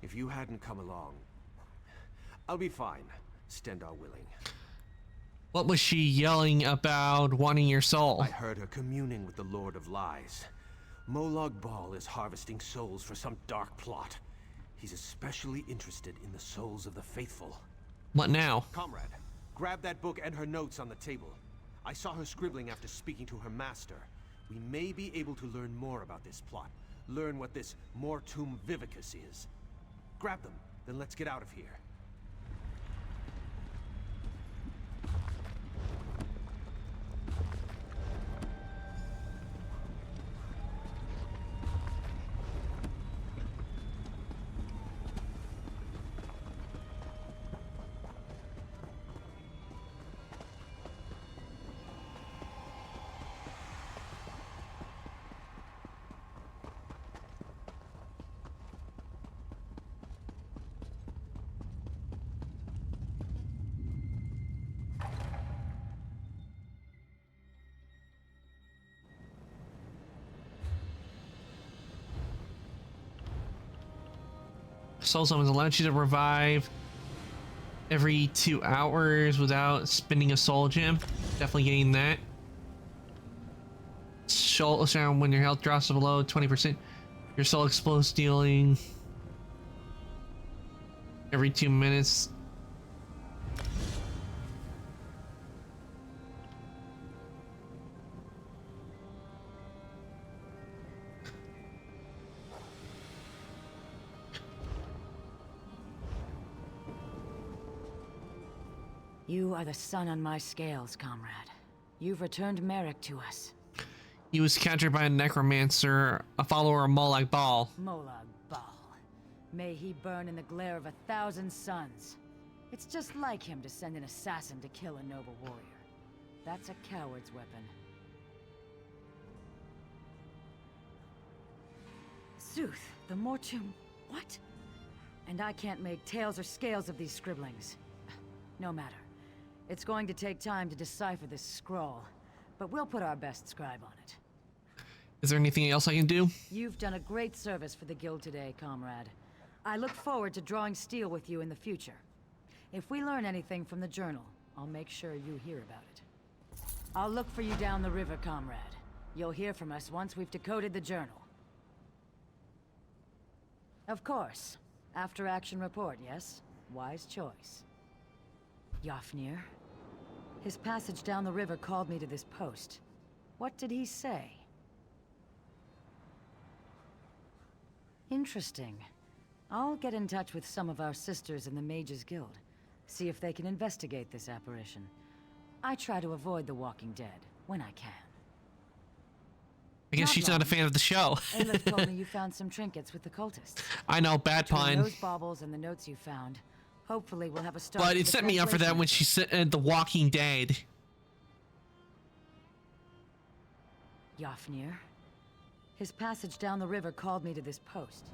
If you hadn't come along, I'll be fine. Stendarr willing. What was she yelling about wanting your soul? I heard her communing with the Lord of Lies. Molag Bal is harvesting souls for some dark plot. He's especially interested in the souls of the faithful. What now? Comrade, grab that book and her notes on the table. I saw her scribbling after speaking to her master. We may be able to learn more about this plot. Learn what this Mortum Vivicus is. Grab them, then let's get out of here. soul summons allows you to revive every 2 hours without spending a soul gem. Definitely getting that. Soul sound when your health drops to below 20%. Your soul explodes, dealing every 2 minutes. You are the sun on my scales, comrade. You've returned Merrick to us. He was captured by a necromancer, a follower of Molag Bal. Molag Bal. May he burn in the glare of 1,000 suns. It's just like him to send an assassin to kill a noble warrior. That's a coward's weapon. Sooth, the Mortum... what? And I can't make tails or scales of these scribblings. No matter. It's going to take time to decipher this scroll, but we'll put our best scribe on it. Is there anything else I can do? You've done a great service for the guild today, comrade. I look forward to drawing steel with you in the future. If we learn anything from the journal, I'll make sure you hear about it. I'll look for you down the river, comrade. You'll hear from us once we've decoded the journal. Of course. After-action report, yes? Wise choice. Yafnir. His passage down the river called me to this post. What did he say? Interesting. I'll get in touch with some of our sisters in the Mages Guild. See if they can investigate this apparition. I try to avoid the Walking Dead, when I can. I guess she's not a fan of the show. Aelith told me you found some trinkets with the cultists. I know, bad Between pun. those baubles and the notes you found, hopefully we'll have a start. But to it the set me up for that when she said The Walking Dead. Yafnir. His passage down the river called me to this post.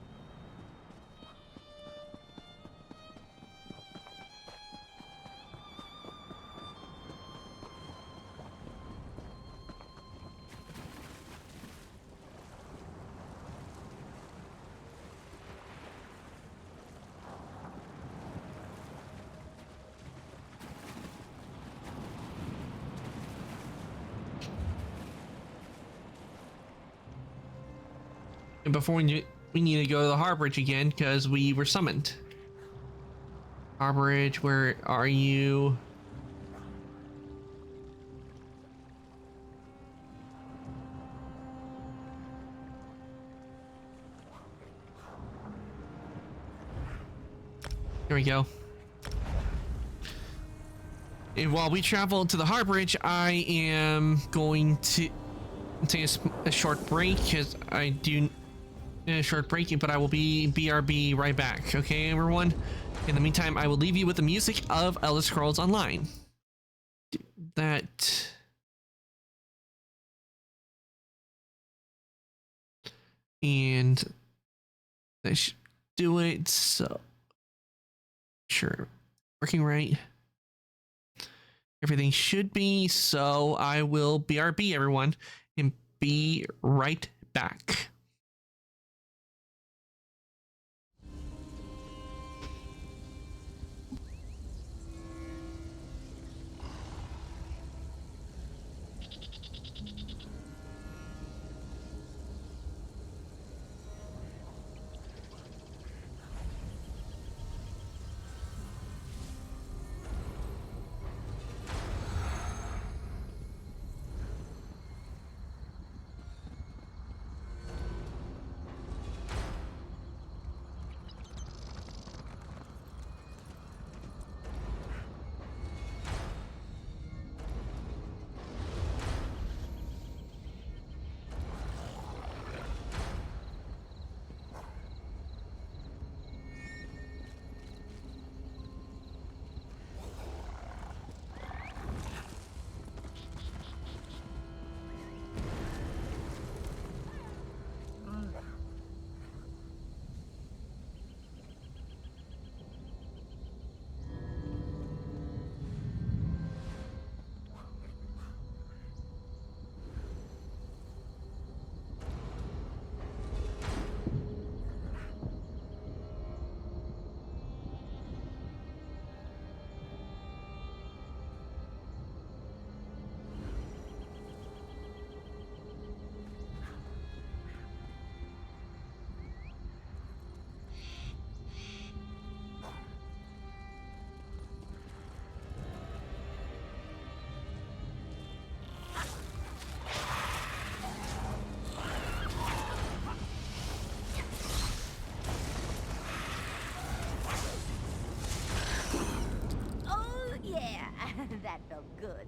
And before we need to go to the Harbridge again because we were summoned. Harbridge, where are you? Here we go. And while we travel to the Harbridge, I am going to take a short break because I do a short break, but I will be BRB right back. Okay, everyone? In the meantime, I will leave you with the music of Elder Scrolls Online. That... And... I should do it, so... Sure. Working right. Everything should be, so I will BRB, everyone, and be right back. That felt good.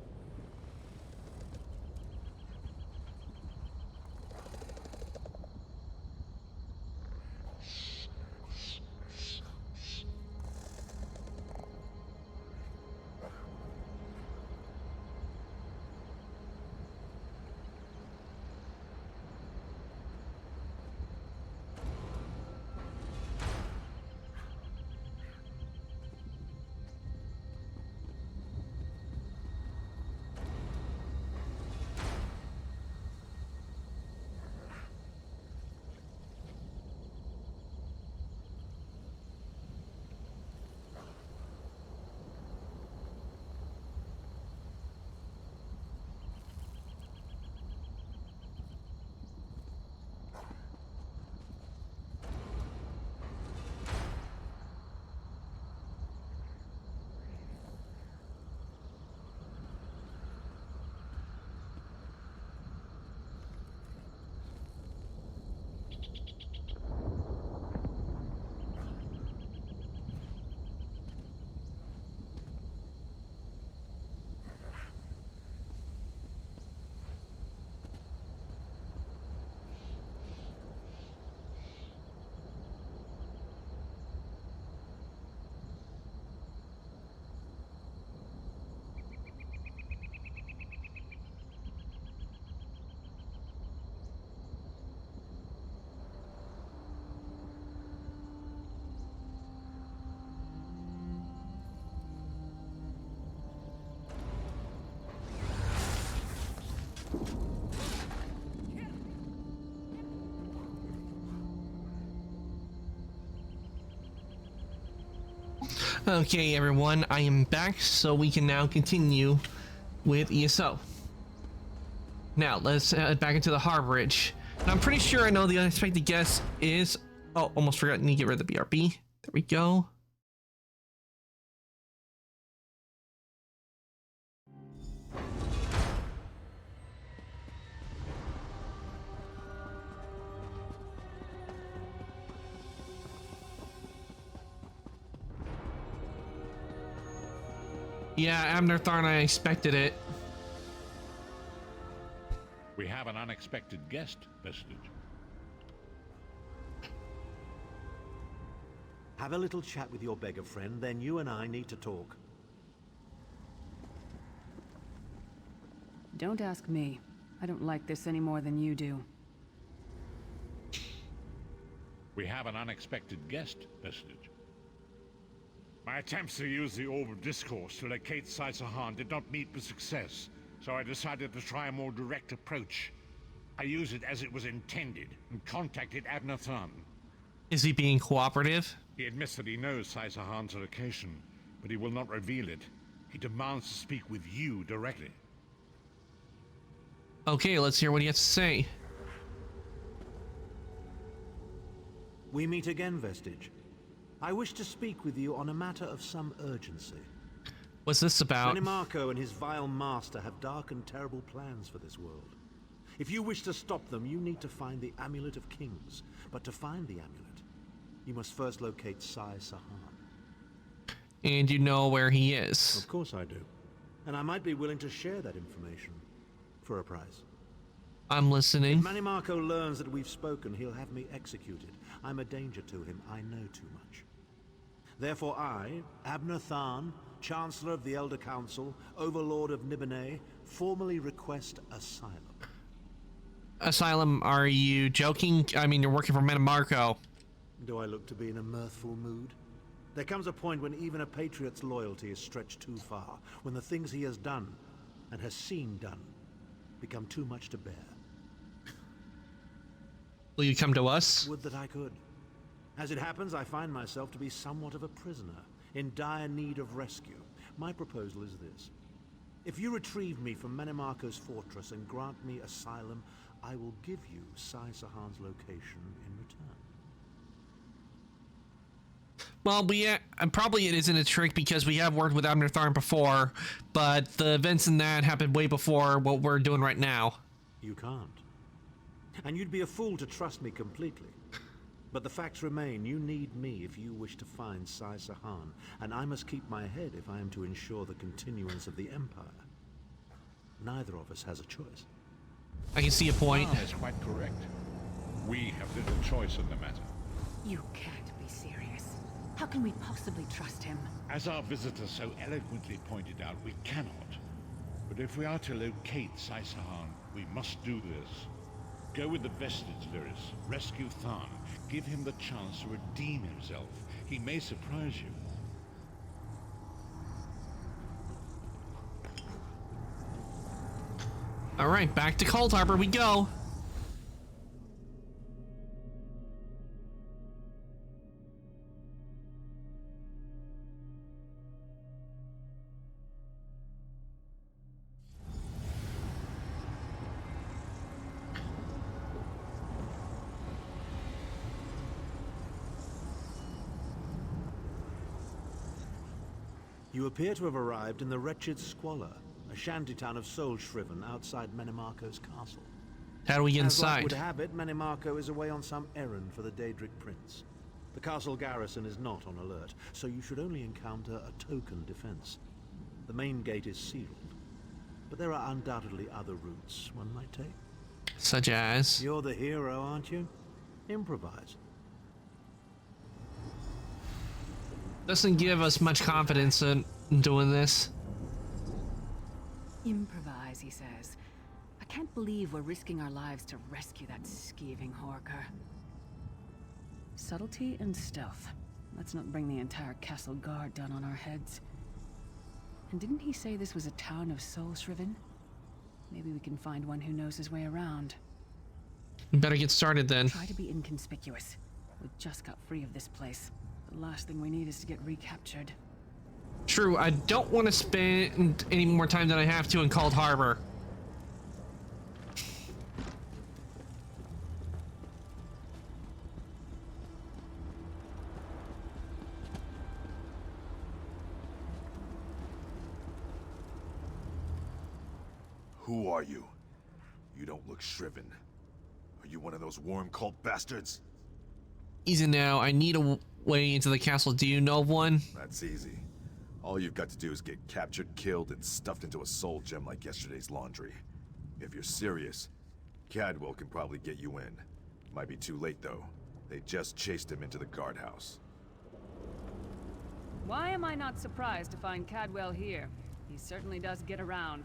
Okay, everyone, I am back, so we can now continue with ESO. Now, let's head back into the Harborage. And I'm pretty sure I know the unexpected guest is... Oh, almost forgot, need to get rid of the BRB. There we go. Yeah, Abner Tharn, I expected it. We have an unexpected guest, Vestige. Have a little chat with your beggar friend, then you and I need to talk. Don't ask me. I don't like this any more than you do. We have an unexpected guest, Vestige. My attempts to use the Orb of Discourse to locate Sai Sahan did not meet with success, so I decided to try a more direct approach. I used it as it was intended and contacted Abner Tharn. Is he being cooperative? He admits that he knows Sai Sahan's location, but he will not reveal it. He demands to speak with you directly. Okay, let's hear what he has to say. We meet again, Vestige. I wish to speak with you on a matter of some urgency. What's this about? Manimarco and his vile master have dark and terrible plans for this world. If you wish to stop them, you need to find the Amulet of Kings. But to find the amulet, you must first locate Sai Sahan. And you know where he is? Of course I do. And I might be willing to share that information for a price. I'm listening. If Manimarco learns that we've spoken, he'll have me executed. I'm a danger to him. I know too much. Therefore I, Abner Tharn, Chancellor of the Elder Council, Overlord of Nibene, formally request asylum. Asylum, are you joking? I mean, you're working for Manimarco. Do I look to be in a mirthful mood? There comes a point when even a patriot's loyalty is stretched too far, when the things he has done, and has seen done, become too much to bear. Will you come to us? Would that I could. As it happens, I find myself to be somewhat of a prisoner, in dire need of rescue. My proposal is this. If you retrieve me from Manimarco's fortress and grant me asylum, I will give you Sai Sahan's location in return. Well, probably it isn't a trick because we have worked with Abner Tharn before, but the events in that happened way before what we're doing right now. You can't. And you'd be a fool to trust me completely. But the facts remain, you need me if you wish to find Sai Sahan, and I must keep my head if I am to ensure the continuance of the Empire. Neither of us has a choice. I can see a point. That's quite correct. We have little choice in the matter. You can't be serious. How can we possibly trust him? As our visitor so eloquently pointed out, we cannot. But if we are to locate Sai Sahan, we must do this. Go with the Vestige, Lyris. Rescue Tharn. Give him the chance to redeem himself. He may surprise you. All right, back to Cold Harbor we go. You appear to have arrived in the wretched Squalor, a shantytown of Soulshriven outside Menimarco's castle. How do we get As luck inside? would have it, Menimarco is away on some errand for the Daedric Prince. The castle garrison is not on alert, so you should only encounter a token defense. The main gate is sealed, but there are undoubtedly other routes one might take. Such as? You're the hero, aren't you? Improvise. Doesn't give us much confidence in doing this. Improvise, he says. I can't believe we're risking our lives to rescue that skeeving Horker. Subtlety and stealth. Let's not bring the entire castle guard down on our heads. And didn't he say this was a town of Soulshriven? Maybe we can find one who knows his way around. Better get started then. Try to be inconspicuous. We just got free of this place. The last thing we need is to get recaptured. True, I don't want to spend any more time than I have to in Cold Harbor. Who are you? You don't look shriven. Are you one of those worm cult bastards? Easy now, I need a way into the castle. Do you know of one? That's easy. All you've got to do is get captured, killed, and stuffed into a soul gem like yesterday's laundry. If you're serious, Cadwell can probably get you in. Might be too late, though. They just chased him into the guardhouse. Why am I not surprised to find Cadwell here? He certainly does get around.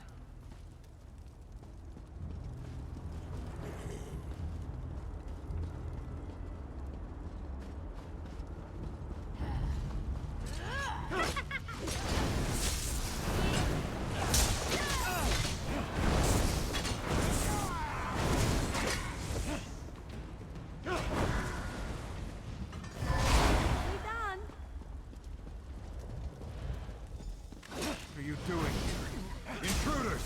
What are you doing here? Intruders!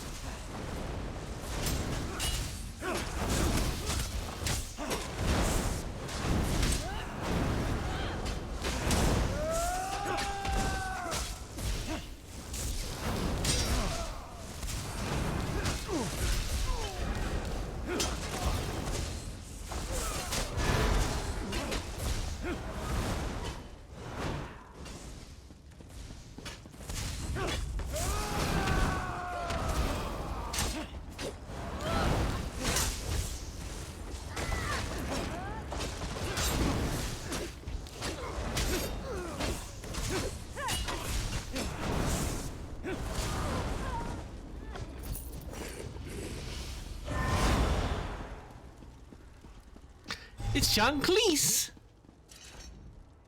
It's John Cleese!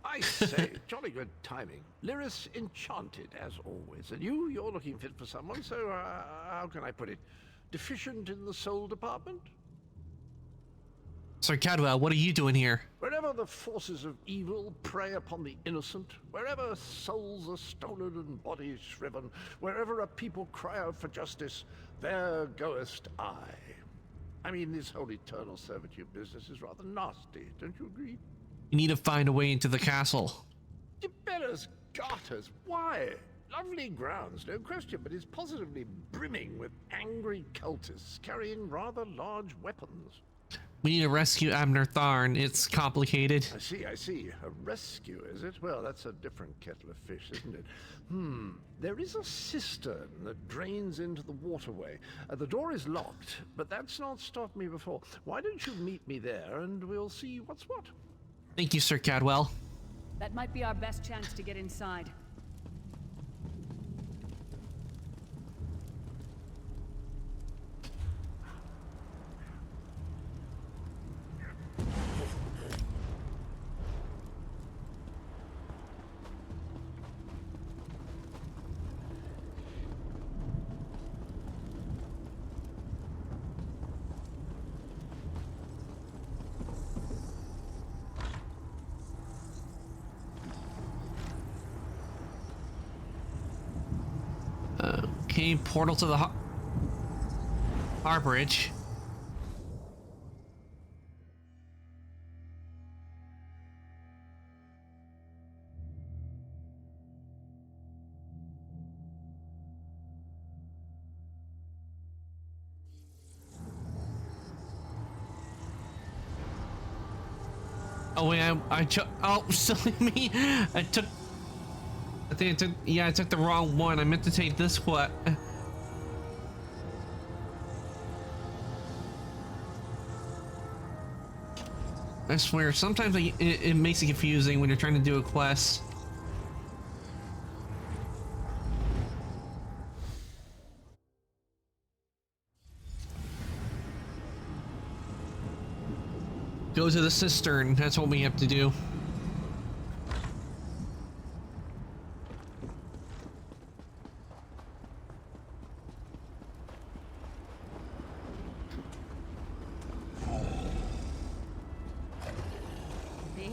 I say, jolly good timing. Lyris enchanted, as always. And you're looking fit for someone, so, how can I put it? Deficient in the soul department? Sir Cadwell, what are you doing here? Wherever the forces of evil prey upon the innocent, wherever souls are stolen and bodies shriven, wherever a people cry out for justice, there goest I. I mean, this whole eternal servitude business is rather nasty, don't you agree? You need to find a way into the castle. Tiberius Garters, why? Lovely grounds, no question, but it's positively brimming with angry cultists carrying rather large weapons. We need to rescue Abner Tharn. It's complicated. I see, I see. A rescue, is it? Well, that's a different kettle of fish, isn't it? There is a cistern that drains into the waterway. The door is locked, but that's not stopped me before. Why don't you meet me there, and we'll see what's what. Thank you, Sir Cadwell. That might be our best chance to get inside. Okay, portal to the Harbridge. Oh wait, I took. Oh, silly me! I think I took. Yeah, I took the wrong one. I meant to take this one. I swear, sometimes it makes it confusing when you're trying to do a quest. Go to the cistern. That's what we have to do.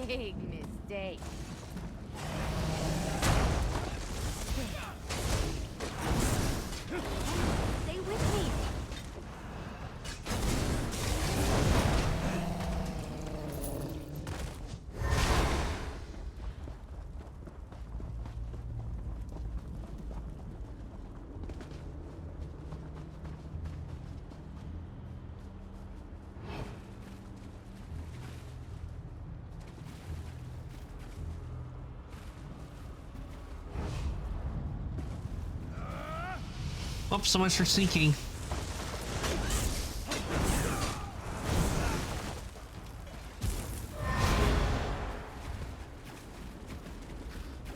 Big mistake. Stay with me. Oh, so much for sinking.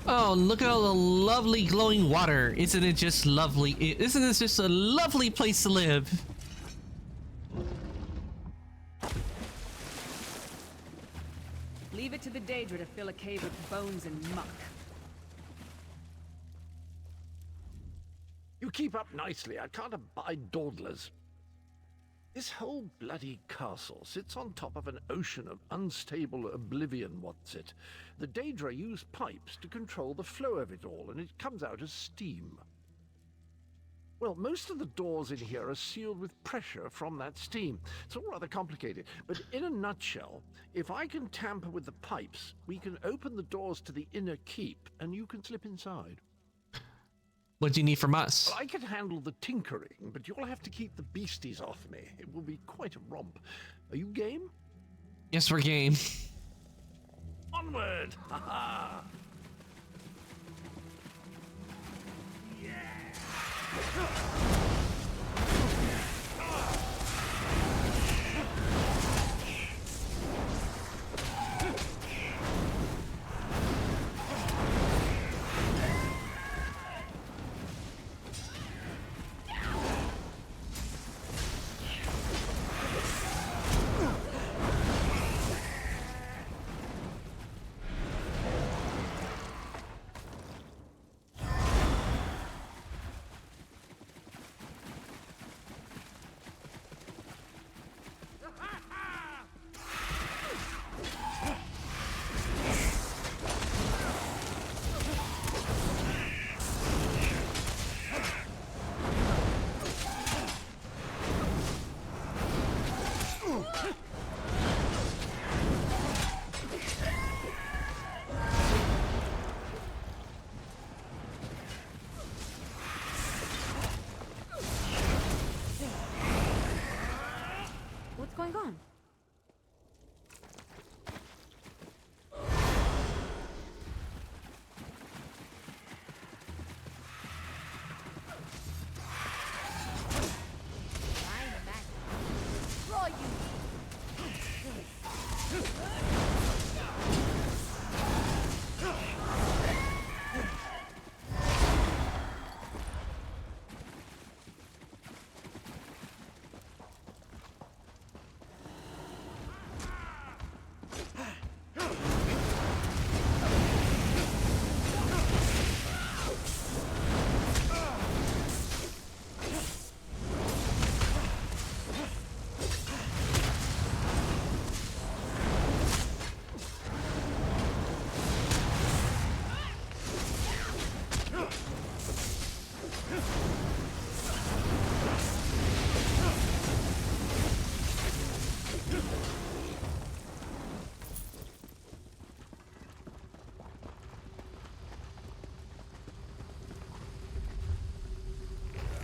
Oh, look at all the lovely glowing water. Isn't it just lovely? Isn't this just a lovely place to live? Leave it to the Daedra to fill a cave with bones and muck. You keep up nicely. I can't abide dawdlers. This whole bloody castle sits on top of an ocean of unstable oblivion, what's it? The Daedra use pipes to control the flow of it all, and it comes out as steam. Well, most of the doors in here are sealed with pressure from that steam. It's all rather complicated, but in a nutshell, if I can tamper with the pipes, we can open the doors to the inner keep, and you can slip inside. What do you need from us? Well, I can handle the tinkering, but you'll have to keep the beasties off me. It will be quite a romp. Are you game? Yes, we're game. Onward! Ha ha!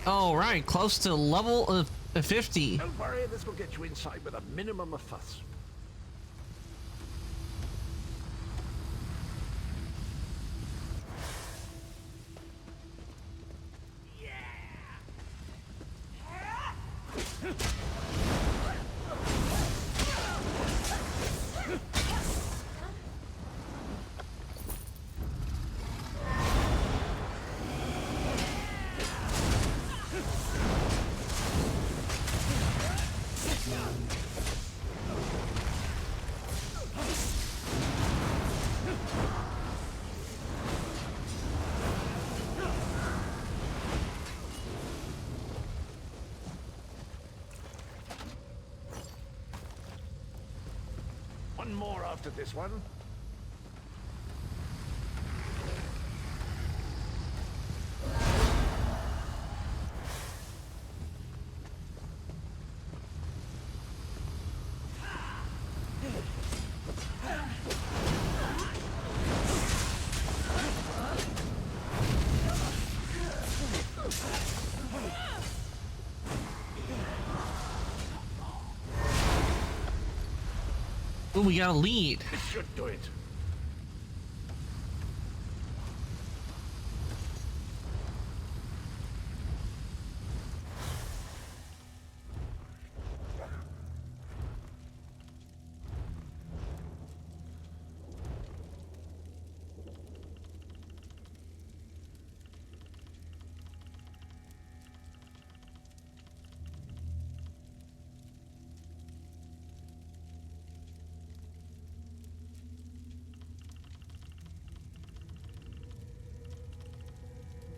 All right, close to level of 50. Don't worry, this will get you inside with a minimum of fuss. One more after this one. Ooh, we got a lead. This should do it.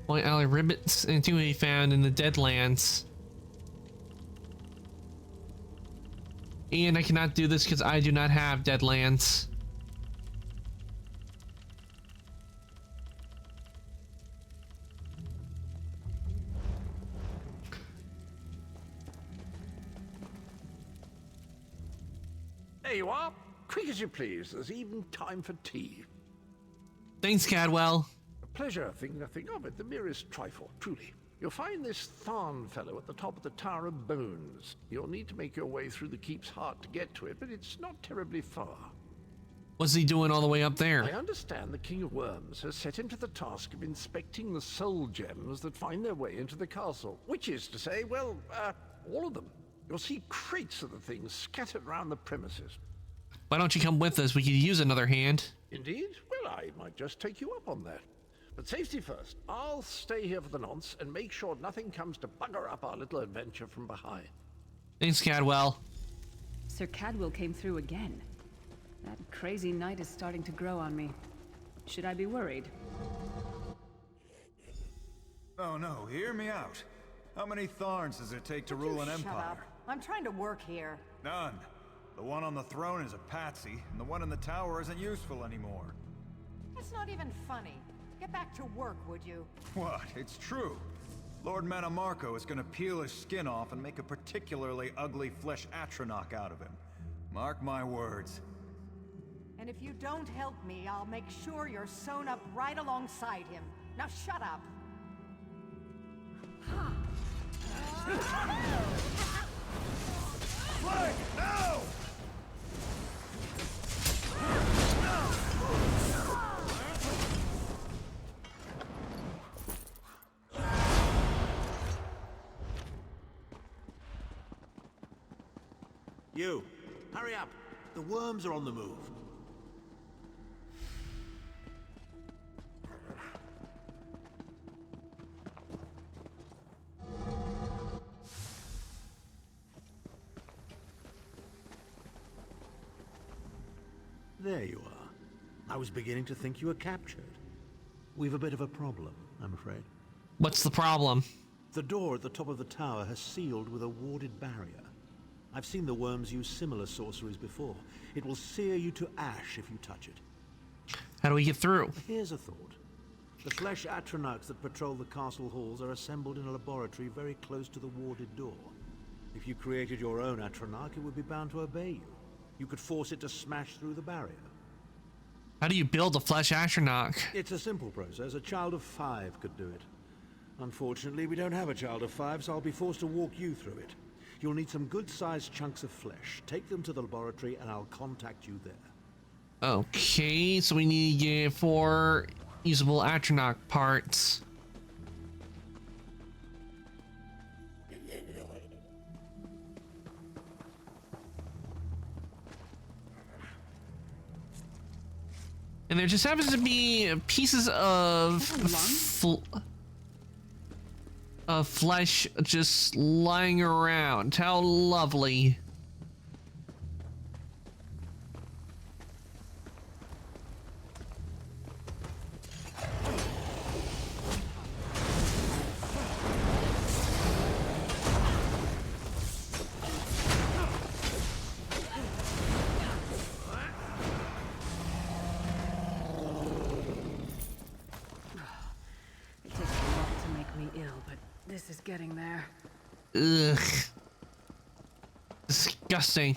Point alley ribbons to be found in the Deadlands. And I cannot do this because I do not have Deadlands. There you are. Quick as you please. There's even time for tea. Thanks, Cadwell. Pleasure, think nothing of it. The merest trifle, truly. You'll find this Tharn fellow at the top of the Tower of Bones. You'll need to make your way through the keep's heart to get to it, but it's not terribly far. What's he doing all the way up there? I understand the King of Worms has set him to the task of inspecting the soul gems that find their way into the castle. Which is to say, well, all of them. You'll see crates of the things scattered around the premises. Why don't you come with us? We could use another hand. Indeed? Well, I might just take you up on that. But safety first. I'll stay here for the nonce and make sure nothing comes to bugger up our little adventure from behind. Thanks, Cadwell. Sir Cadwell came through again. That crazy night is starting to grow on me. Should I be worried? Oh no, hear me out. How many Tharns does it take to rule an empire? Shut up. I'm trying to work here. None. The one on the throne is a patsy, and the one in the tower isn't useful anymore. It's not even funny. Get back to work, would you? What? It's true. Lord Manamarco is gonna peel his skin off and make a particularly ugly flesh Atronach out of him. Mark my words. And if you don't help me, I'll make sure you're sewn up right alongside him. Now shut up! Flank! Now! You, hurry up. The worms are on the move. There you are. I was beginning to think you were captured. We've a bit of a problem, I'm afraid. What's the problem? The door at the top of the tower has sealed with a warded barrier. I've seen the worms use similar sorceries before. It will sear you to ash if you touch it. How do we get through? Here's a thought. The flesh Atronachs that patrol the castle halls are assembled in a laboratory very close to the warded door. If you created your own Atronach, it would be bound to obey you. You could force it to smash through the barrier. How do you build a flesh Atronach? It's a simple process. A child of 5 could do it. Unfortunately, we don't have a child of 5, so I'll be forced to walk you through it. You'll need some good-sized chunks of flesh. Take them to the laboratory and I'll contact you there. Okay, so we need to get 4 usable Atronach parts. And there just happens to be pieces of flesh just lying around. How lovely. This is getting there. Ugh. Disgusting.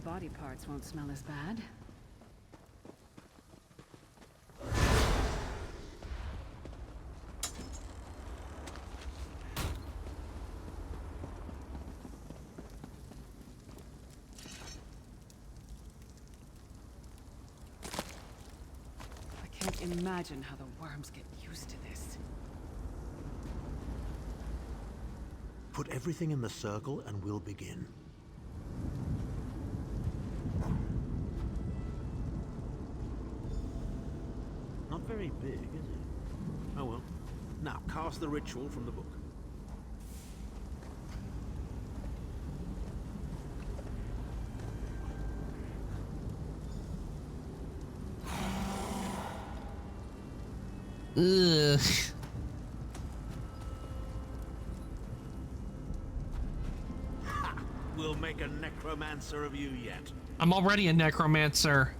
Body parts won't smell as bad. I can't imagine how the worms get used to this. Put everything in the circle and we'll begin. Not very big, is it? Oh well. Now, cast the ritual from the book. Ugh. Ha! We'll make a necromancer of you yet. I'm already a necromancer.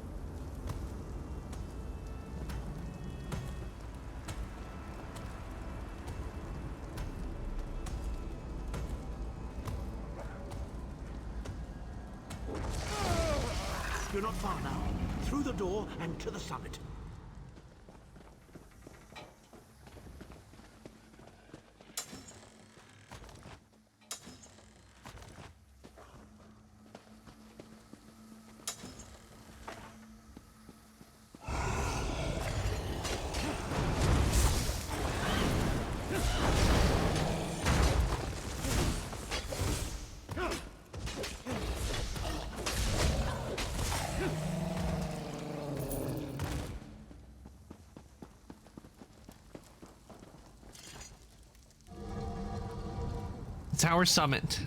You're not far now. Through the door and to the summit. Tower Summit.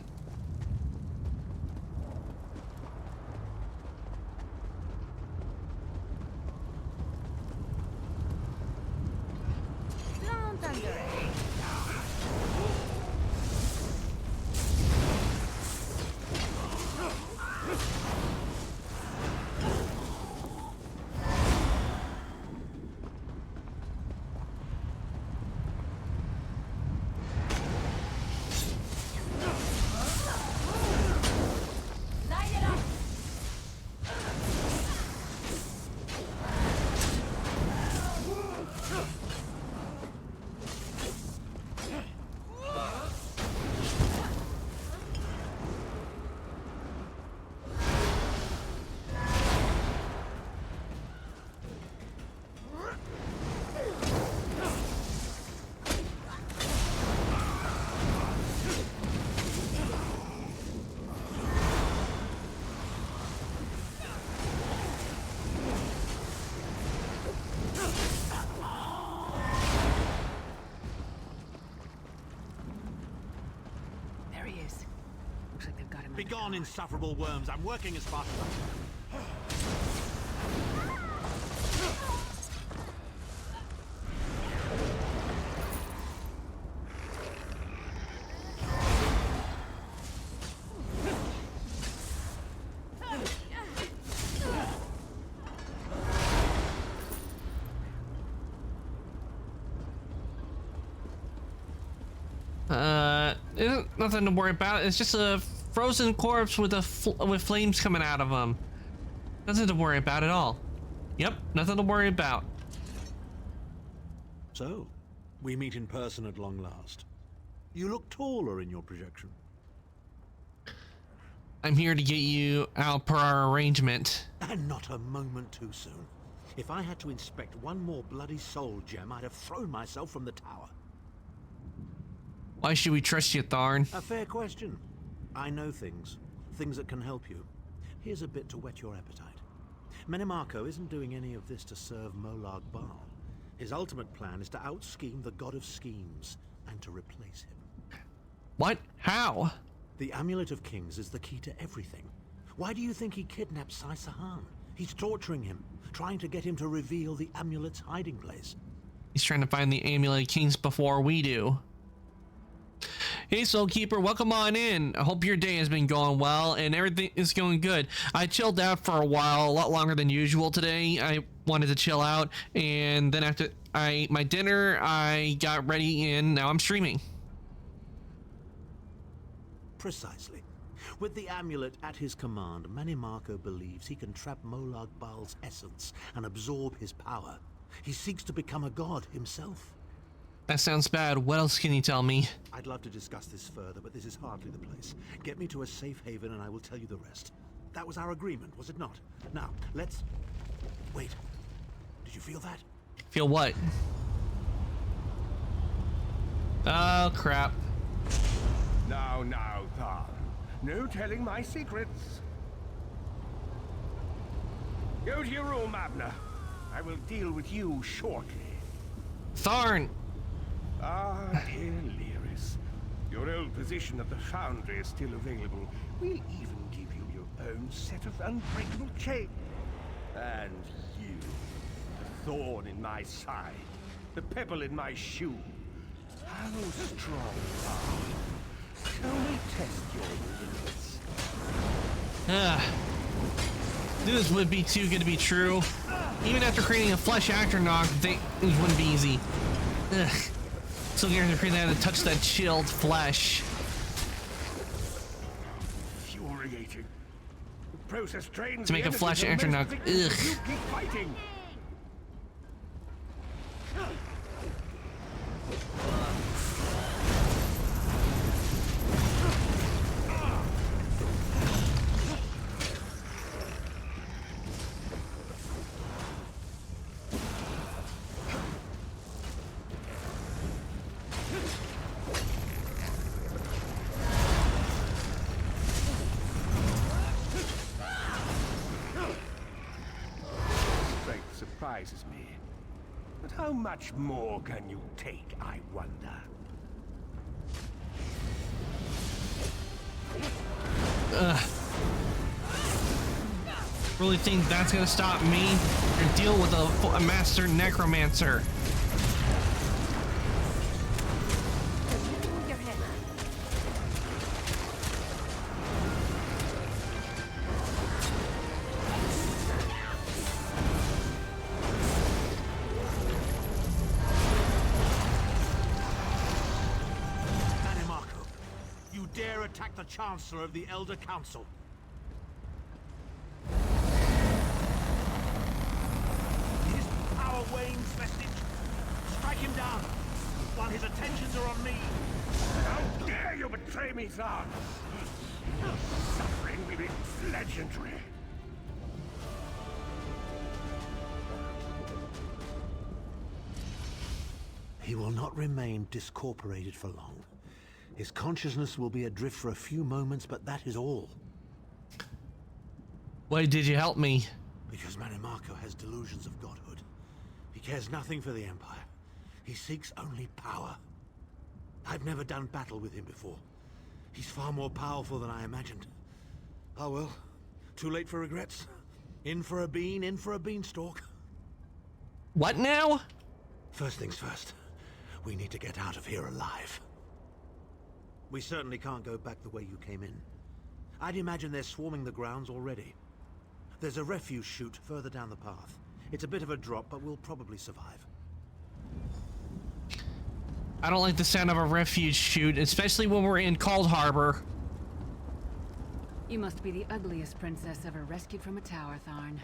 Don't underestimate. Begone, insufferable worms. I'm working as fast as I can. Isn't nothing to worry about. It's just a frozen corpse with with flames coming out of them. Nothing to worry about at all. Yep, nothing to worry about. So, we meet in person at long last. You look taller in your projection. I'm here to get you out per our arrangement. And not a moment too soon. If I had to inspect one more bloody soul gem, I'd have thrown myself from the tower. Why should we trust you, Tharn? A fair question. I know things that can help you. Here's a bit to whet your appetite. Menimarco isn't doing any of this to serve Molag Bal. His ultimate plan is to out-scheme the god of schemes and to replace him. What? How? The Amulet of Kings is the key to everything. Why do you think he kidnapped Sai Sahan? He's torturing him, trying to get him to reveal the amulet's hiding place. He's trying to find the Amulet of Kings before we do. Hey, Soul Keeper, welcome on in. I hope your day has been going well and everything is going good. I chilled out for a while, a lot longer than usual today. I wanted to chill out, and then after I ate my dinner, I got ready and now I'm streaming. Precisely. With the amulet at his command, Menimarco believes he can trap Molag Bal's essence and absorb his power. He seeks to become a god himself. That sounds bad. What else can you tell me? I'd love to discuss this further, but this is hardly the place. Get me to a safe haven and I will tell you the rest. That was our agreement, was it not? Now, let's... Wait. Did you feel that? Feel what? Oh, crap. Now, Tharn. No telling my secrets. Go to your room, Abner. I will deal with you shortly. Tharn! Ah, dear Lyris. Your old position at the Foundry is still available. We'll even give you your own set of unbreakable chains. And you, the thorn in my side, the pebble in my shoe. How strong are you? Shall we test your limits? This would be too good to be true. Even after creating a flesh Atronach, it wouldn't be easy. Ugh. So you're gonna create that to touch that chilled flesh. Infuriating. The process drains To make a flesh Atronach. Ugh. You keep fighting. Surprises me. But how much more can you take, I wonder? Really think that's gonna stop me and deal with a master necromancer? Attack the Chancellor of the Elder Council. His power wanes, Vestige. Strike him down while his attentions are on me. How dare you betray me, Zahn? Your suffering will be legendary. He will not remain discorporated for long. His consciousness will be adrift for a few moments, but that is all. Why did you help me? Because Menimarco has delusions of godhood. He cares nothing for the Empire. He seeks only power. I've never done battle with him before. He's far more powerful than I imagined. Oh well, too late for regrets. In for a bean, in for a beanstalk. What now? First things first. We need to get out of here alive. We certainly can't go back the way you came in. I'd imagine they're swarming the grounds already. There's a refuse chute further down the path. It's a bit of a drop, but we'll probably survive. I don't like the sound of a refuge chute, especially when we're in Cold Harbor. You must be the ugliest princess ever rescued from a tower, Tharn.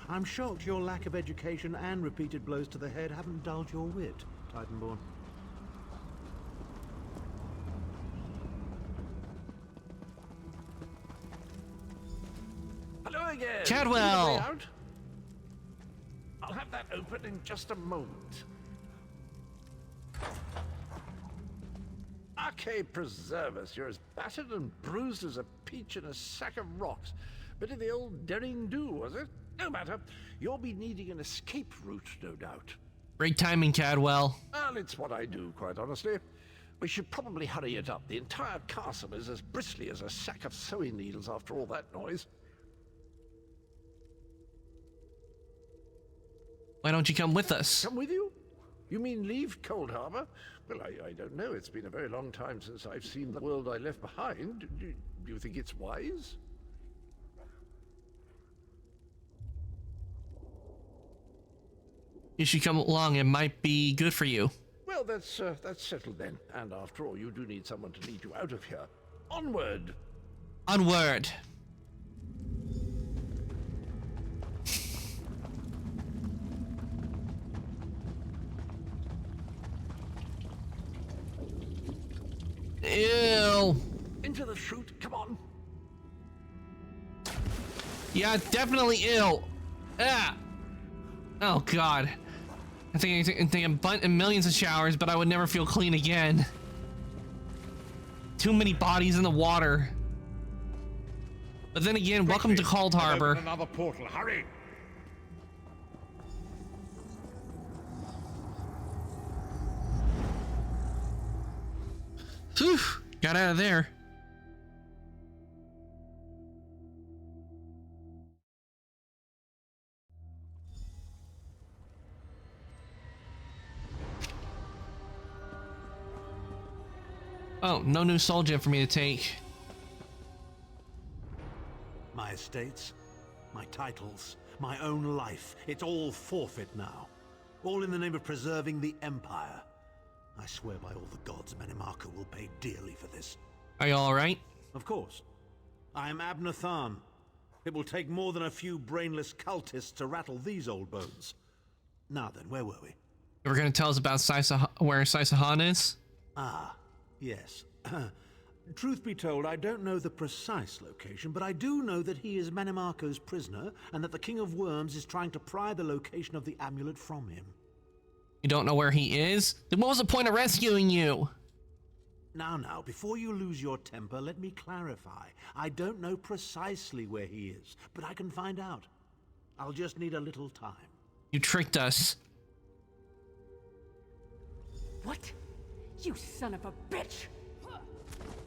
I'm shocked your lack of education and repeated blows to the head haven't dulled your wit, Titanborn. Hello again. Cadwell! Way out? I'll have that open in just a moment. Arcade Preservus, you're as battered and bruised as a peach in a sack of rocks. Bit of the old derring-do, was it? No matter. You'll be needing an escape route, no doubt. Great timing, Cadwell. Well, it's what I do, quite honestly. We should probably hurry it up. The entire castle is as bristly as a sack of sewing needles after all that noise. Why don't you come with us? Come with you? You mean leave Cold Harbor? Well, I don't know. It's been a very long time since I've seen the world I left behind. Do you think it's wise? You should come along. It might be good for you. Well, that's settled then. And after all, you do need someone to lead you out of here. Onward! Onward! Ew! Into the chute, come on! Yeah, definitely ill. Ah! Oh God! I think I'm millions of showers, but I would never feel clean again. Too many bodies in the water. But then again, welcome to Cold Harbor. Another portal, hurry! Whew! Got out of there. Oh, no new soul gem for me to take. My estates, my titles, my own life, it's all forfeit now. All in the name of preserving the Empire. I swear by all the gods, Manimarco will pay dearly for this. Are you alright? Of course. I am Abner Tharn. It will take more than a few brainless cultists to rattle these old bones. Now then, where were we? You were gonna tell us about where Saisahan is? Ah, yes. Truth be told, I don't know the precise location, but I do know that he is Manimarco's prisoner, and that the King of Worms is trying to pry the location of the amulet from him. You don't know where he is? Then what was the point of rescuing you? Now, before you lose your temper, let me clarify. I don't know precisely where he is, but I can find out. I'll just need a little time. You tricked us. What? You son of a bitch!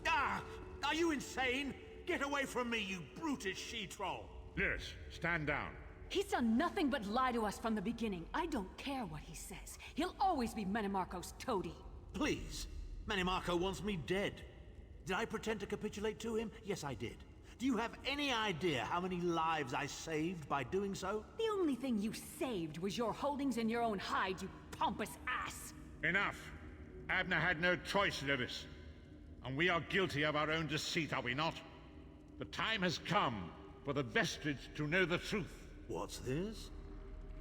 Ah! Are you insane? Get away from me, you brutish she-troll! Lyris, stand down. He's done nothing but lie to us from the beginning. I don't care what he says. He'll always be Manimarco's toady. Please. Manimarco wants me dead. Did I pretend to capitulate to him? Yes, I did. Do you have any idea how many lives I saved by doing so? The only thing you saved was your holdings in your own hide, you pompous ass! Enough. Abner had no choice, Lyris. And we are guilty of our own deceit, are we not? The time has come for the Vestige to know the truth. What's this?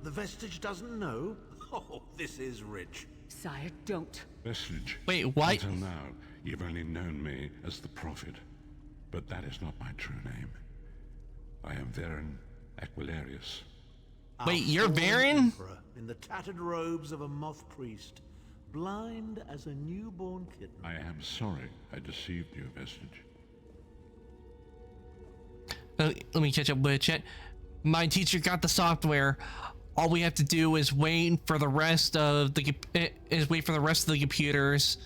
The Vestige doesn't know? Oh, this is rich. Sire, don't. Vestige. Wait, what? Until now, you've only known me as the Prophet. But that is not my true name. I am Varen Aquilarius. Wait, you're Varen? In the tattered robes of a moth priest, blind as a newborn kitten. I am sorry I deceived you, Vestige. Let me catch up with Chet. My teacher got the software. All we have to do is wait for the rest of the computers.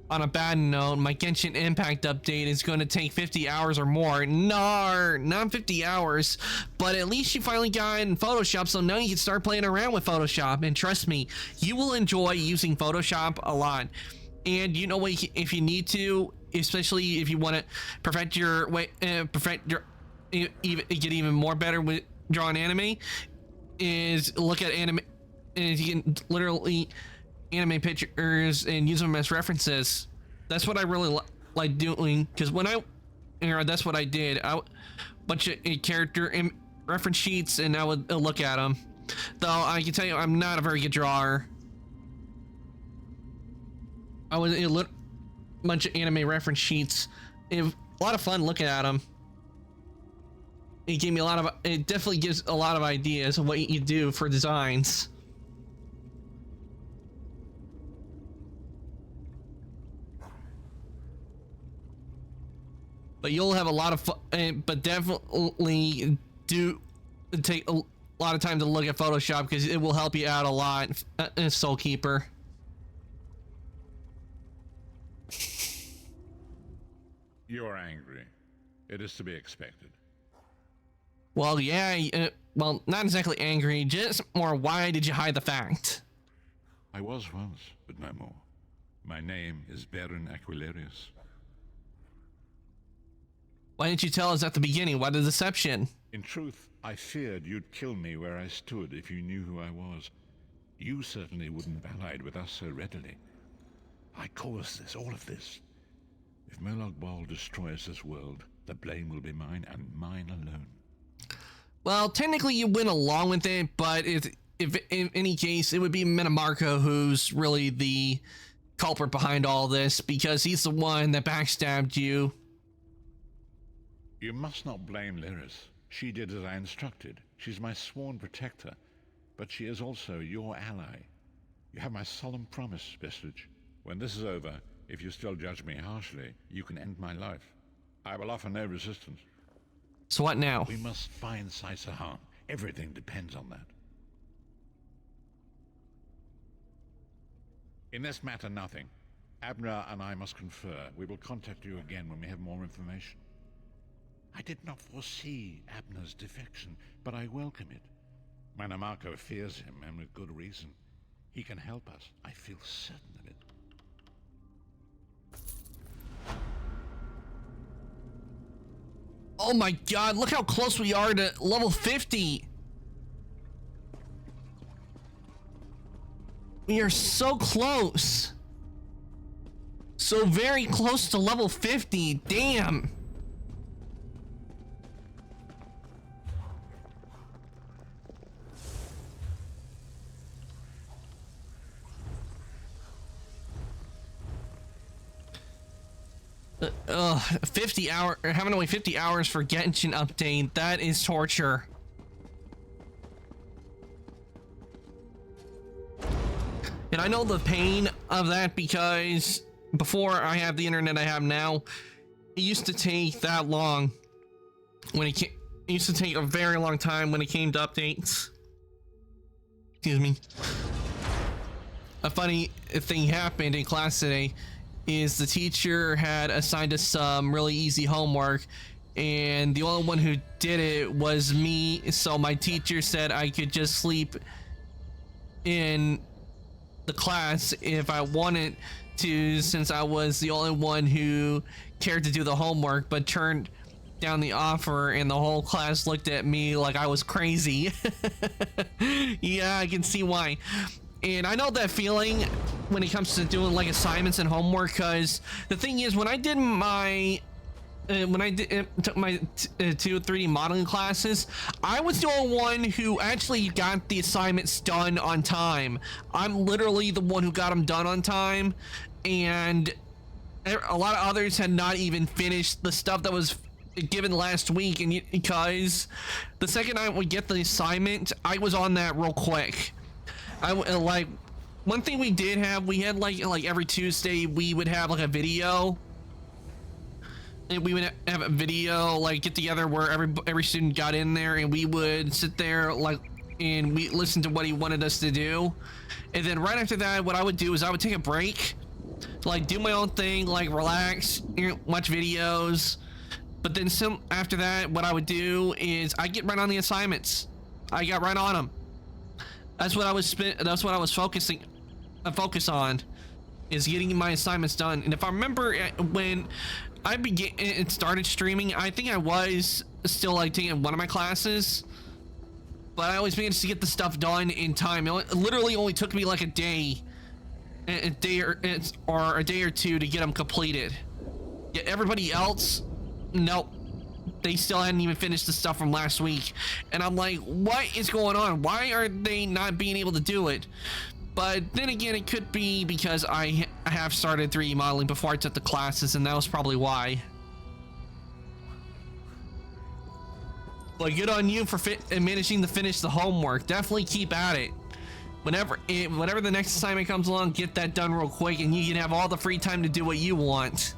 On a bad note, my Genshin Impact update is going to take 50 hours or more. No, not 50 hours, but at least you finally got in Photoshop, so now you can start playing around with Photoshop. And trust me, you will enjoy using Photoshop a lot. And you know what? If you need to, especially if you want to perfect your get even more better with drawing anime, is look at anime, and you can literally anime pictures and use them as references. That's what I really like doing, because when that's what I did. Bunch of character reference sheets, and I would look at them. Though I can tell you, I'm not a very good drawer. I was a bunch of anime reference sheets. It was a lot of fun looking at them. It gave me it definitely gives a lot of ideas of what you do for designs. But you'll have a lot of fun, but definitely do take a lot of time to look at Photoshop, because it will help you out a lot in Soul Keeper. You are angry. It is to be expected. Well, yeah, well, not exactly angry, just more, why did you hide the fact? I was once, but no more. My name is Baron Aquilarius. Why didn't you tell us at the beginning? Why the deception? In truth, I feared you'd kill me where I stood if you knew who I was. You certainly wouldn't have allied with us so readily. I caused this, all of this. If Molag Bal destroys this world, the blame will be mine, and mine alone. Well, technically you went along with it, but if in any case, it would be Metamarco who's really the culprit behind all this, because he's the one that backstabbed you. You must not blame Lyris. She did as I instructed. She's my sworn protector, but she is also your ally. You have my solemn promise, Vestige. When this is over, if you still judge me harshly, you can end my life. I will offer no resistance. So what now? We must find Sai-Sahan. Everything depends on that. In this matter, nothing. Abner and I must confer. We will contact you again when we have more information. I did not foresee Abner's defection, but I welcome it. Manamarco fears him, and with good reason. He can help us. I feel certain of it. Oh my god, look how close we are to level 50! We are so close! So very close to level 50, damn! Having to wait 50 hours for Genshin update, that is torture. And I know the pain of that, because before I have the internet I have now, it used to take that long. It used to take a very long time when it came to updates. Excuse me. A funny thing happened in class today is the teacher had assigned us some really easy homework, and the only one who did it was me, so my teacher said I could just sleep in the class if I wanted to, since I was the only one who cared to do the homework, but turned down the offer, and the whole class looked at me like I was crazy. Yeah, I can see why. And I know that feeling when it comes to doing like assignments and homework, because the thing is, when I did my took my 3D modeling classes, I was the only one who actually got the assignments done on time. I'm literally the one who got them done on time, and a lot of others had not even finished the stuff that was given last week, and because the second I would get the assignment, I was on that real quick. Like, one thing we did have, we had like every Tuesday we would have like a video, and we would have a video like get together where every student got in there, and we would sit there like, and we listened to what he wanted us to do. And then right after that, what I would do is I would take a break, like do my own thing, like relax, watch videos. But then after that, what I would do is I get right on the assignments. I got right on them. That's what I was focus on, is getting my assignments done. And if I remember, when I started streaming, I think I was still like taking one of my classes, but I always managed to get the stuff done in time. It literally only took me like a day a day or a day or two to get them completed. Yeah, everybody else, nope. They still hadn't even finished the stuff from last week. And I'm like, what is going on? Why are they not being able to do it? But then again, it could be because I have started 3D modeling before I took the classes, and that was probably why. But good on you for managing to finish the homework. Definitely keep at it. Whenever the next assignment comes along, get that done real quick, and you can have all the free time to do what you want.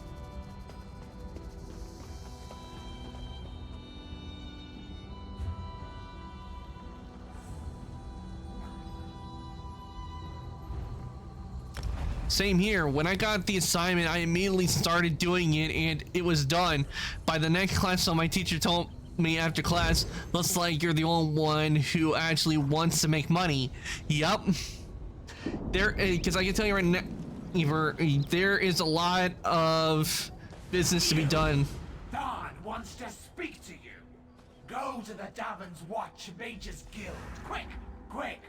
Same here. When I got the assignment, I immediately started doing it, and it was done. By the next class, so my teacher told me after class, looks like you're the only one who actually wants to make money. Yup. Because I can tell you right now, there is a lot of business to be done. Thorn wants to speak to you. Go to the Davon's Watch Mages Guild. Quick, quick.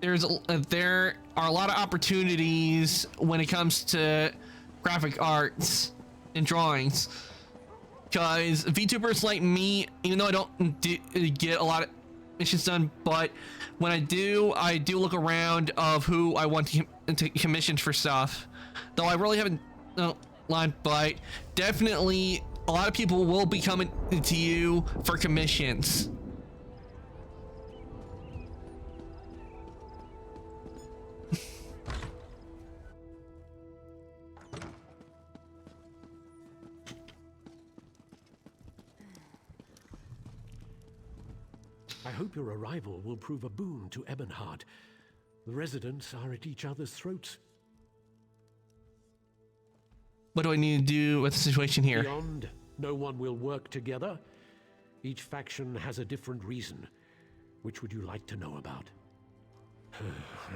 There are a lot of opportunities when it comes to graphic arts and drawings, because VTubers like me, even though I don't get a lot of missions done, but when I do look around of who I want to commission for stuff. Though I really haven't line, but definitely a lot of people will be coming to you for commissions. I hope your arrival will prove a boon to Ebonheart. The residents are at each other's throats. What do I need to do with the situation here? Beyond, no one will work together. Each faction has a different reason. Which would you like to know about?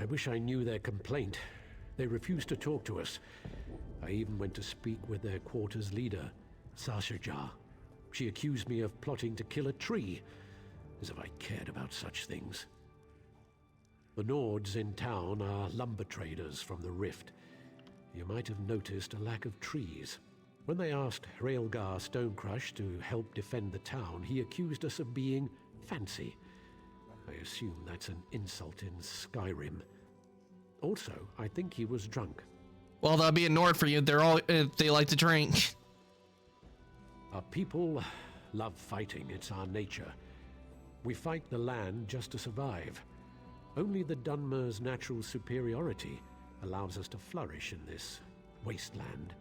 I wish I knew their complaint. They refused to talk to us. I even went to speak with their quarters leader, Sashajar. She accused me of plotting to kill a tree. As if I cared about such things. The Nords in town are lumber traders from the Rift. You might have noticed a lack of trees. When they asked Hraelgar Stonecrush to help defend the town, he accused us of being fancy. I assume that's an insult in Skyrim. Also, I think he was drunk. Well, that'll be a Nord for you. They like to drink. Our people love fighting. It's our nature. We fight the land just to survive. Only the Dunmer's natural superiority allows us to flourish in this wasteland.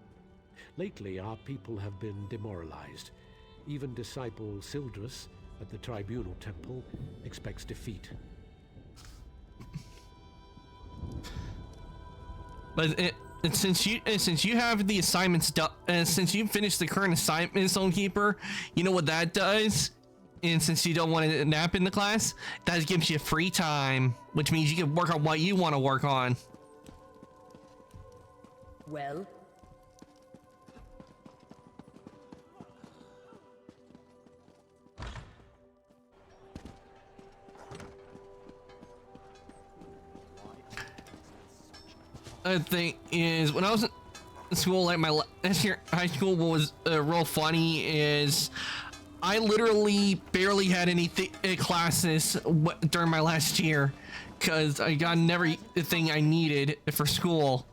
Lately, our people have been demoralized. Even disciple Sildrus at the Tribunal Temple expects defeat. But since you have the assignments done, since you finished the current assignment, Stonekeeper, you know what that does? And since you don't want to nap in the class, that gives you free time, which means you can work on what you want to work on. Well? The thing is, when I was in school, like my last year high school, what was real funny is I literally barely had any classes during my last year because I got everything I needed for school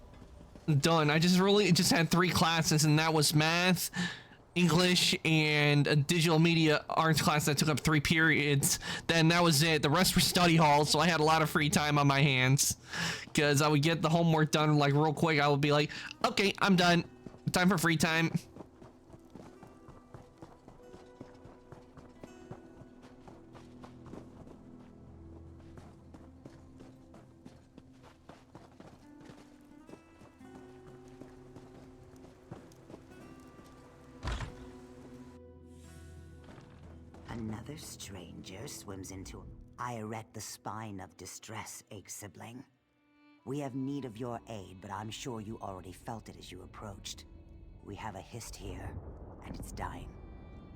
done. I just had 3 classes, and that was math, English, and a digital media arts class that took up 3 periods. Then that was it. The rest were study halls, so I had a lot of free time on my hands because I would get the homework done like real quick. I would be like, okay, I'm done. Time for free time. Another stranger swims into... I erect the spine of distress, egg sibling. We have need of your aid, but I'm sure you already felt it as you approached. We have a hist here, and it's dying.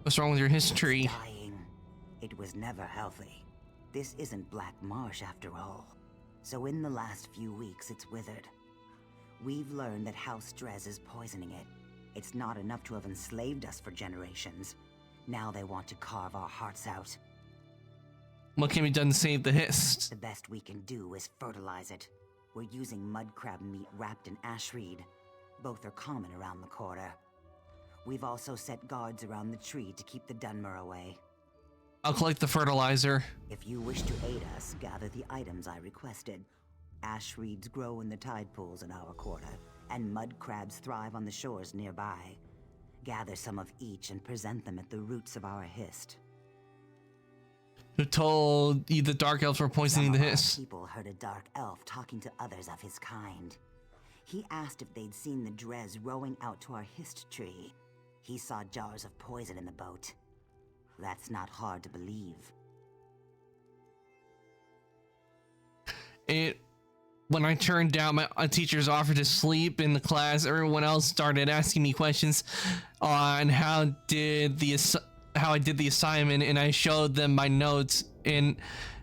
What's wrong with your history? It's dying. It was never healthy. This isn't Black Marsh after all. So in the last few weeks, it's withered. We've learned that House Drez is poisoning it. It's not enough to have enslaved us for generations. Now they want to carve our hearts out. What can be done to save the Hist? The best we can do is fertilize it. We're using mud crab meat wrapped in ash reed. Both are common around the quarter. We've also set guards around the tree to keep the Dunmer away. I'll collect the fertilizer. If you wish to aid us, gather the items I requested. Ash reeds grow in the tide pools in our quarter, and mud crabs thrive on the shores nearby. Gather some of each and present them at the roots of our Hist. Who told you the Dark Elves were poisoning the Hist? People heard a dark elf talking to others of his kind. He asked if they'd seen the Drez rowing out to our Hist tree. He saw jars of poison in the boat. That's not hard to believe. When I turned down my teacher's offer to sleep in the class, everyone else started asking me questions on how I did the assignment, and I showed them my notes and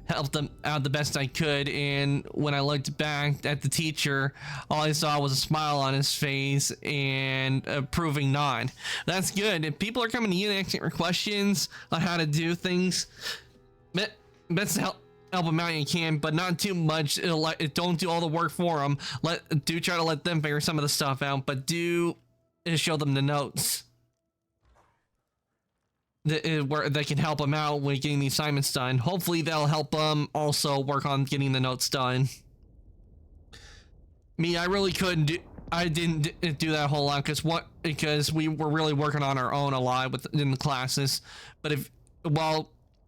helped them out the best I could. And when I looked back at the teacher, all I saw was a smile on his face and a approving nod. That's good. If people are coming to you and asking for questions on how to do things, best to help them out you can, but not too much. Don't do all the work for them. Do try to let them figure some of the stuff out, but do show them the notes that can help them out with getting the assignments done. Hopefully they'll help them also work on getting the notes done. Me, I really couldn't do. I didn't do that a whole lot because we were really working on our own a lot in the classes. But with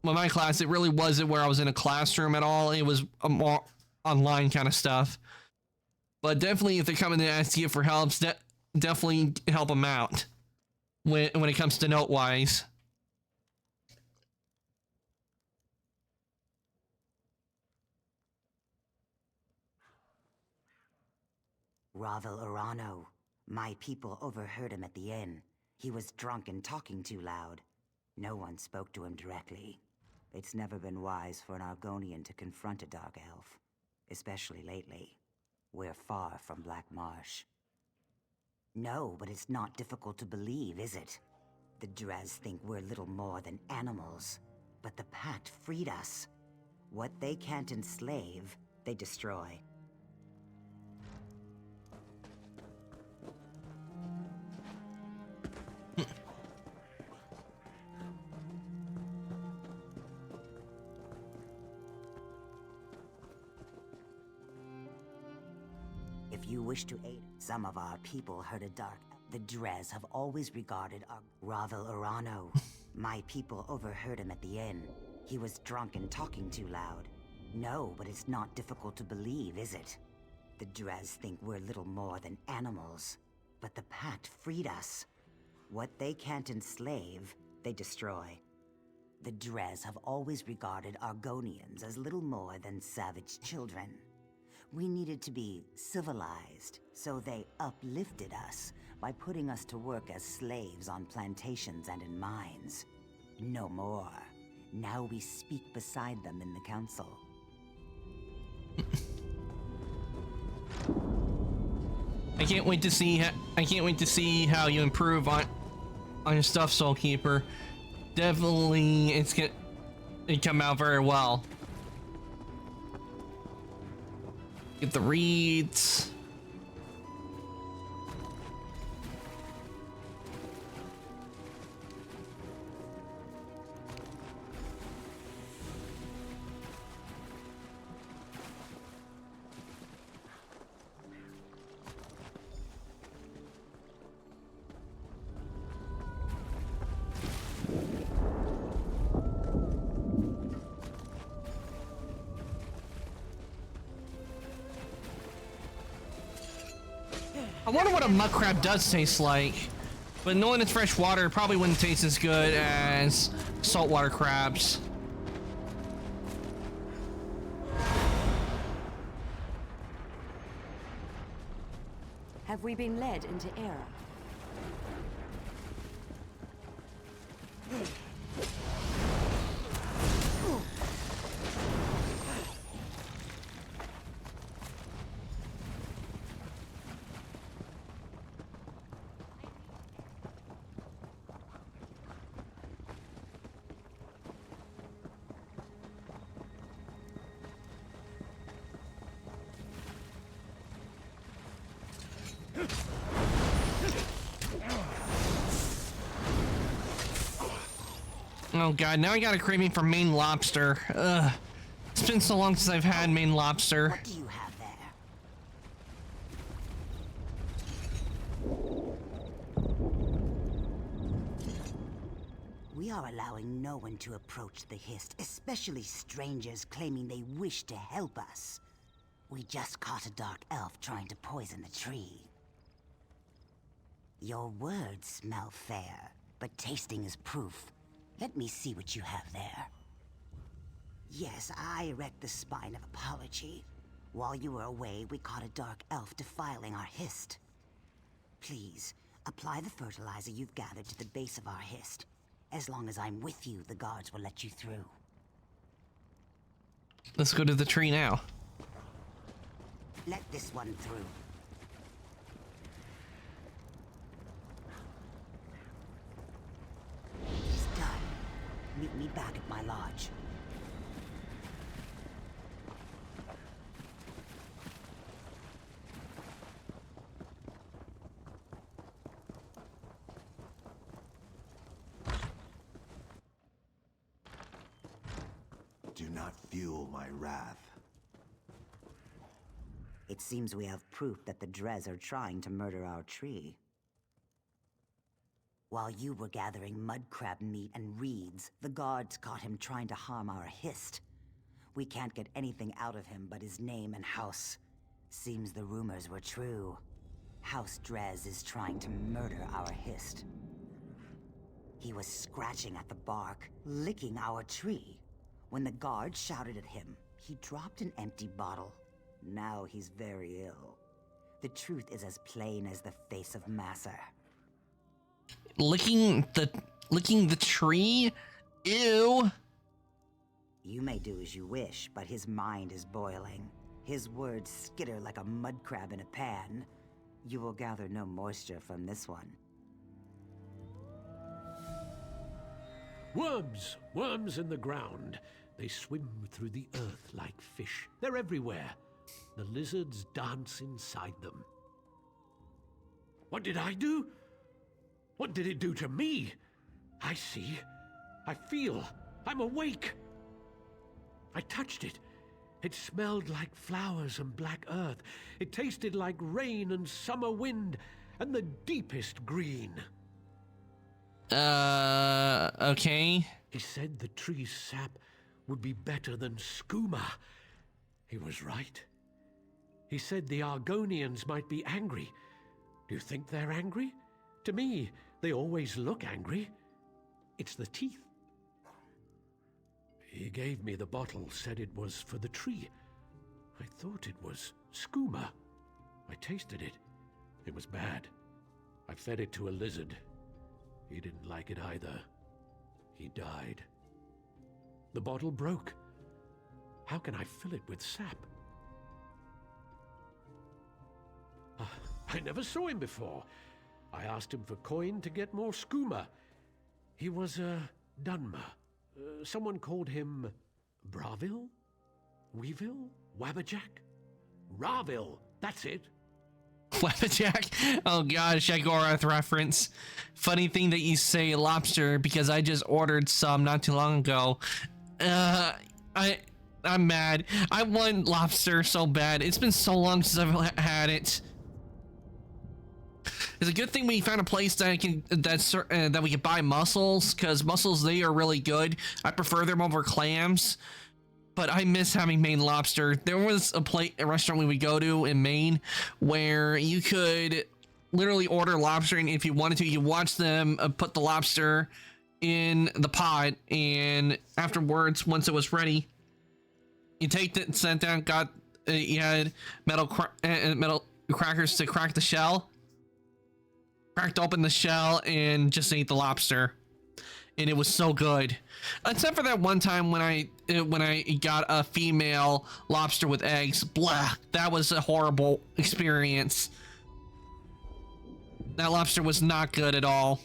my class, it really wasn't where I was in a classroom at all. It was a more online kind of stuff. But definitely, if they're coming to ask you for help, definitely help them out when it comes to note-wise. Ravel Urano. My people overheard him at the inn. He was drunk and talking too loud. No one spoke to him directly. It's never been wise for an Argonian to confront a Dark Elf, especially lately. We're far from Black Marsh. No, but it's not difficult to believe, is it? The Drez think we're little more than animals, but the Pact freed us. What they can't enslave, they destroy. If you wish to aid, some of our people heard a dark. The Drez have always regarded our Ravel Urano. My people overheard him at the inn. He was drunk and talking too loud. No, but it's not difficult to believe, is it? The Drez think we're little more than animals, but the Pact freed us. What they can't enslave, they destroy. The Drez have always regarded Argonians as little more than savage children. We needed to be civilized, so they uplifted us by putting us to work as slaves on plantations and in mines. No more. Now we speak beside them in the council. I can't wait to see how you improve on your stuff, Soulkeeper. Definitely, it's gonna come out very well. Get the reeds. I wonder what a mud crab does taste like, but knowing it's fresh water, it probably wouldn't taste as good as saltwater crabs. Have we been led into error? Oh god, now I got a craving for Maine lobster. Ugh. It's been so long since I've had Maine lobster. What do you have there? We are allowing no one to approach the Hist, especially strangers claiming they wish to help us. We just caught a dark elf trying to poison the tree. Your words smell fair, but tasting is proof. Let me see what you have there. Yes, I erect the spine of apology. While you were away, we caught a dark elf defiling our Hist. Please, apply the fertilizer you've gathered to the base of our Hist. As long as I'm with you, the guards will let you through. Let's go to the tree now. Let this one through. He's done. Meet me back at my lodge. Do not fuel my wrath. It seems we have proof that the Drez are trying to murder our tree. While you were gathering mudcrab meat and reeds, the guards caught him trying to harm our Hist. We can't get anything out of him but his name and house. Seems the rumors were true. House Drez is trying to murder our Hist. He was scratching at the bark, licking our tree. When the guards shouted at him, he dropped an empty bottle. Now he's very ill. The truth is as plain as the face of Masser. Licking the tree? Ew. You may do as you wish, but his mind is boiling. His words skitter like a mud crab in a pan. You will gather no moisture from this one. Worms! Worms in the ground. They swim through the earth like fish. They're everywhere. The lizards dance inside them. What did I do? What did it do to me? I see. I feel. I'm awake. I touched it. It smelled like flowers and black earth. It tasted like rain and summer wind and the deepest green. Okay. He said the tree's sap would be better than skooma. He was right. He said the Argonians might be angry. Do you think they're angry? To me, they always look angry. It's the teeth. He gave me the bottle, said it was for the tree. I thought it was skooma. I tasted it. It was bad. I fed it to a lizard. He didn't like it either. He died. The bottle broke. How can I fill it with sap? I never saw him before. I asked him for coin to get more skooma. He was a Dunmer. Someone called him Bravil? Weevil? Wabberjack? Ravil, that's it. Wabberjack? Oh god, Shaggorath reference. Funny thing that you say lobster because I just ordered some not too long ago. I'm mad. I want lobster so bad. It's been so long since I've had it. It's a good thing we found a place that that we can buy mussels, because mussels, they are really good. I prefer them over clams, but I miss having Maine lobster. There was a restaurant we would go to in Maine where you could literally order lobster, and if you wanted to, you watch them put the lobster in the pot, and afterwards, once it was ready, you take it, sat down, you had metal crackers to crack the shell. Cracked open the shell and just ate the lobster, and it was so good. Except for that one time when I got a female lobster with eggs. Blah, that was a horrible experience. That lobster was not good at all.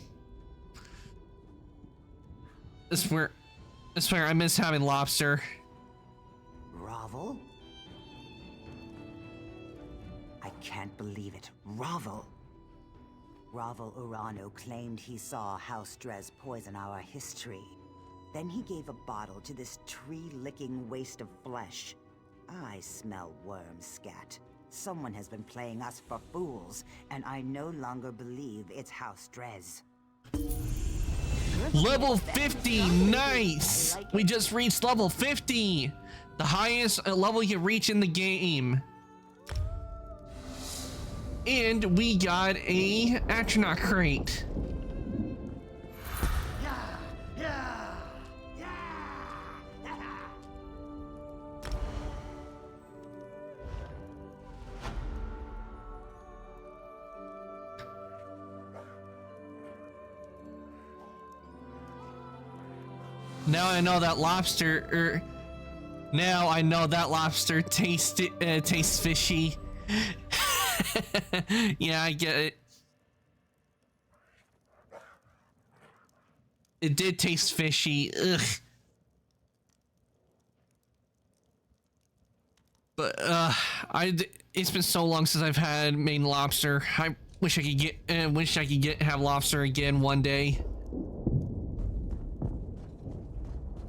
I swear I miss having lobster. Ravel? I can't believe it. Ravel! Ravel Urano claimed he saw House Dres poison our history. Then he gave a bottle to this tree-licking waste of flesh. I smell worm scat. Someone has been playing us for fools, and I no longer believe it's House Dres. Level 50, nice! We just reached level 50! The highest level you can reach in the game. And we got a Atronach crate. Now I know that lobster, now I know that lobster tastes fishy. Yeah, I get it. It did taste fishy. Ugh. But it's been so long since I've had Maine lobster. I wish I could have lobster again one day.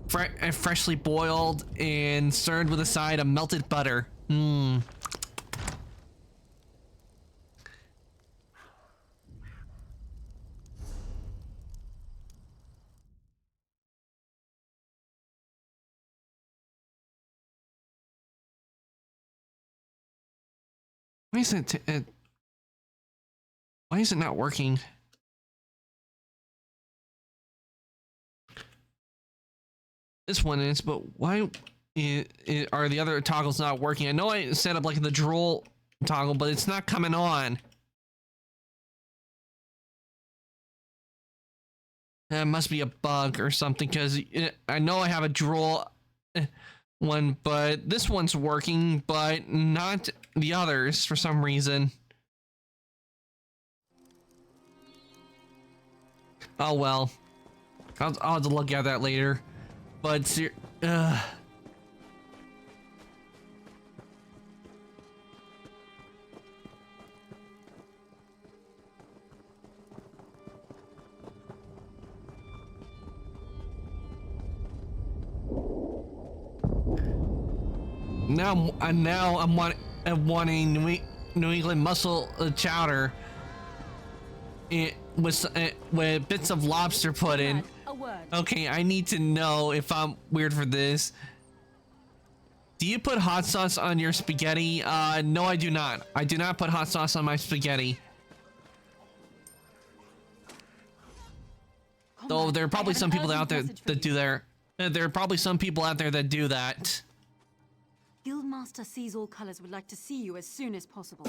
Freshly boiled and served with a side of melted butter. Mmm. Why is it not working? This one is, but why are the other toggles not working? I know I set up like the droll toggle, but it's not coming on. That must be a bug or something, because I know I have a droll one, but this one's working, but not the others for some reason. Oh well. I'll have to look at that later. But now I'm wanting New England mussel chowder with bits of lobster put in. Okay, I need to know if I'm weird for this. Do you put hot sauce on your spaghetti? No, I do not. I do not put hot sauce on my spaghetti. Though there are probably some people out there that do there are probably some people out there that do that. Guildmaster Sees All Colors would like to see you as soon as possible.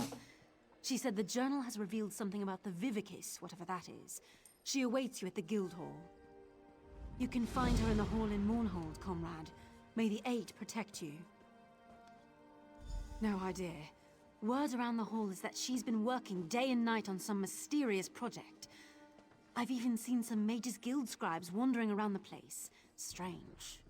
She said the journal has revealed something about the Vivicis, whatever that is. She awaits you at the guild hall. You can find her in the hall in Mournhold, comrade. May the Eight protect you. No idea. Word around the hall is that she's been working day and night on some mysterious project. I've even seen some Mages Guild scribes wandering around the place. Strange.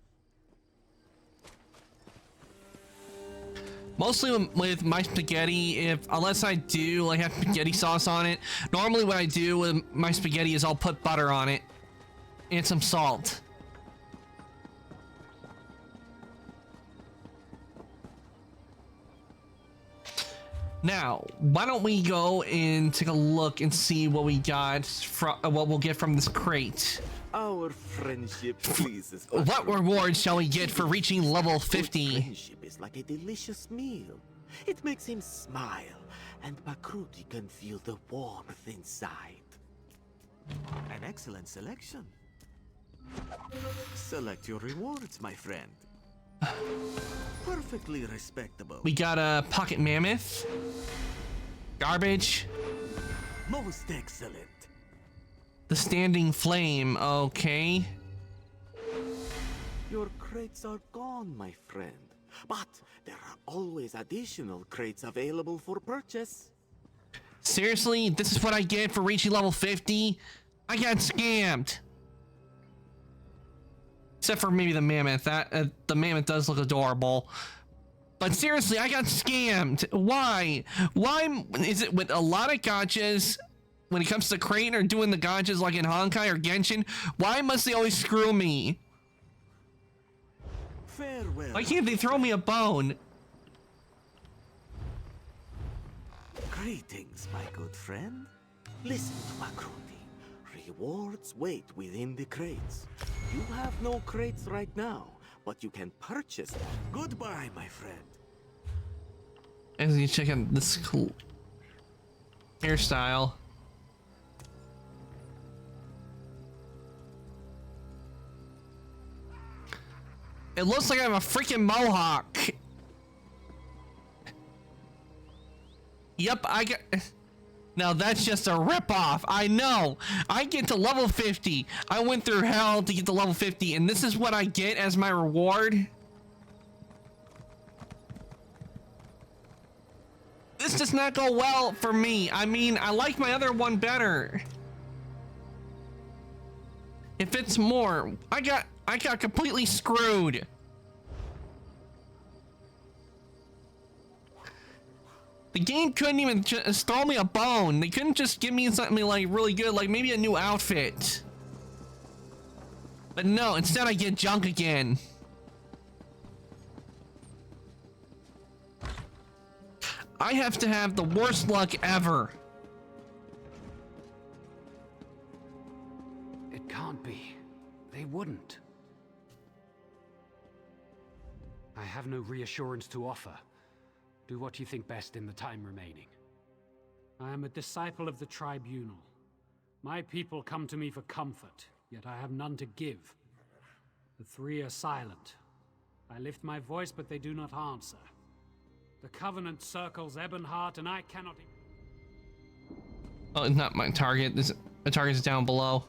Mostly with my spaghetti, unless I do like have spaghetti sauce on it. Normally what I do with my spaghetti is I'll put butter on it and some salt. Now, why don't we go and take a look and see what we got from what we'll get from this crate. Our friendship pleases. What reward shall we get for reaching level 50? Friendship is like a delicious meal. It makes him smile, and Pakruti can feel the warmth inside. An excellent selection. Select your rewards, my friend. Perfectly respectable. We got a pocket mammoth. Garbage. Most excellent. The standing flame, okay. Your crates are gone, my friend. But there are always additional crates available for purchase. Seriously? This is what I get for reaching level 50? I got scammed. Except for maybe the mammoth. The mammoth does look adorable. But seriously, I got scammed. Why? Why is it with a lot of gachas, when it comes to Crane or doing the gachas like in Honkai or Genshin, why must they always screw me? Farewell. Why can't they throw me a bone? Greetings, my good friend. Listen to Makruti. Rewards wait within the crates. You have no crates right now, but you can purchase them. Goodbye, my friend. As you check out this cool hairstyle. It looks like I have a freaking mohawk. Yep, I got... Now that's just a ripoff. I know. I get to level 50. I went through hell to get to level 50, and this is what I get as my reward. This does not go well for me. I mean, I like my other one better. If it's more, I got completely screwed. The game couldn't even just throw me a bone. They couldn't just give me something like really good, like maybe a new outfit. But no, instead I get junk again. I have to have the worst luck ever. It can't be. They wouldn't. I have no reassurance to offer. Do what you think best in the time remaining. I am a disciple of the Tribunal. My people come to me for comfort, yet I have none to give. The three are silent. I lift my voice, but they do not answer. The Covenant circles Ebonheart, and I cannot... Oh, it's not my target. The target is down below.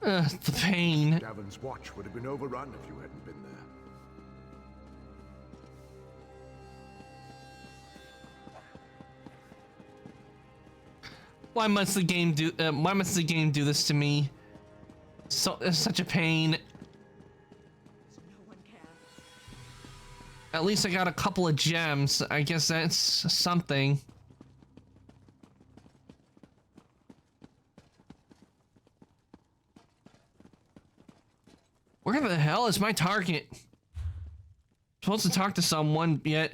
The pain. Davon's watch would have been overrun if you hadn't been there. Why must the game do? Why must the game do this to me? So it's such a pain. At least I got a couple of gems. I guess that's something. Where the hell is my target? I'm supposed to talk to someone, yet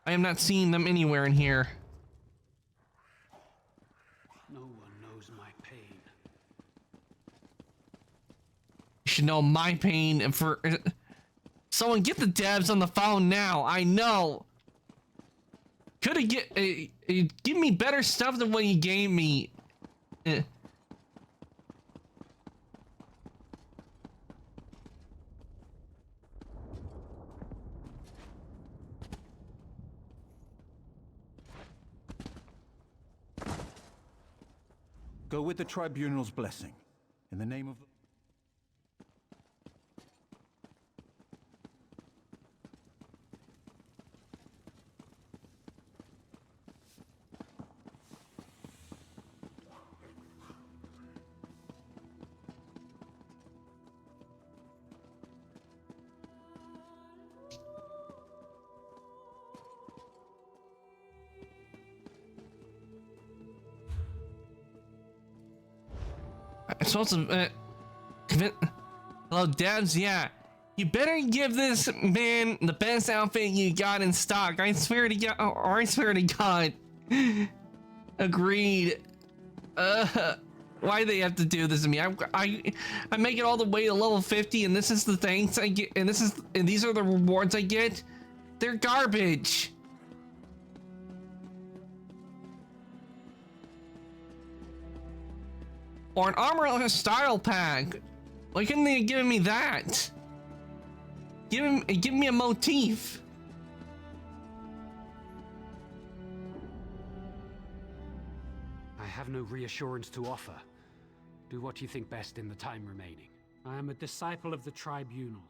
I am not seeing them anywhere in here. No one knows my pain. You should know my pain, and for someone get the devs on the phone now. I know. Could have give me better stuff than what you gave me. Go with the Tribunal's blessing. In the name of... I'm supposed to hello devs, yeah. You better give this man the best outfit you got in stock. I swear to God, or I swear to God. Agreed. Why do they have to do this to me? I make it all the way to level 50, and this is the thanks I get, and these are the rewards I get. They're garbage. Or an armor style pack. Why couldn't they have given me that? Give me a motif. I have no reassurance to offer. Do what you think best in the time remaining. I am a disciple of the Tribunal.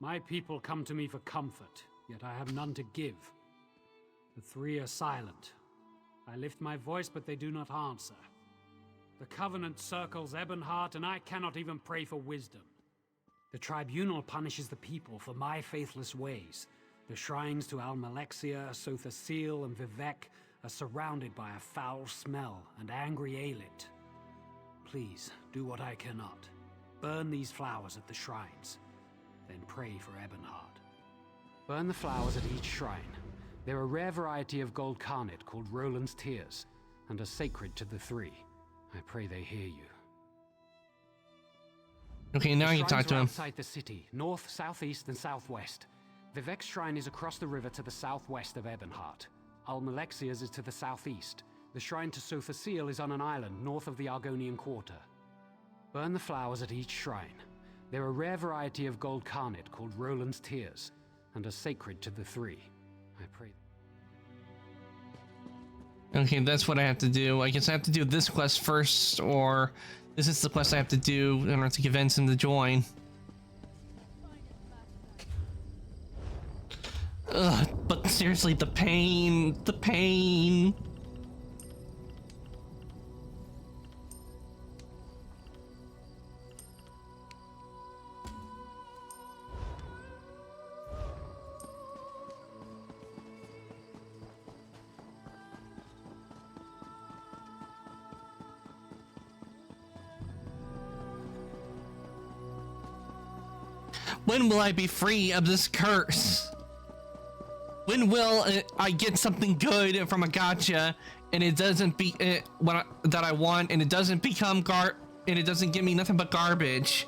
My people come to me for comfort, yet I have none to give. The three are silent. I lift my voice, but they do not answer. The Covenant circles Ebonheart, and I cannot even pray for wisdom. The Tribunal punishes the people for my faithless ways. The shrines to Almalexia, Sotha Sil, and Vivec are surrounded by a foul smell and angry Aelid. Please, do what I cannot. Burn these flowers at the shrines, then pray for Ebonheart. Burn the flowers at each shrine. They're a rare variety of gold carnet called Roland's Tears, and are sacred to the three. I pray they hear you. Okay, now you talk to him. Outside the city, north, southeast, and southwest. Vivec's shrine is across the river to the southwest of Ebonheart. Almalexia's is to the southeast. The shrine to Sotha Sil is on an island north of the Argonian Quarter. Burn the flowers at each shrine. They're a rare variety of gold carnet called Roland's Tears, and are sacred to the three. I pray. Okay, that's what I have to do. I guess I have to do this quest first, or this is the quest I have to do in order to convince him to join. Ugh, but seriously, the pain, the pain. When will I be free of this curse? When will I get something good from a gacha and it doesn't be that I want, and it doesn't become and it doesn't give me nothing but garbage?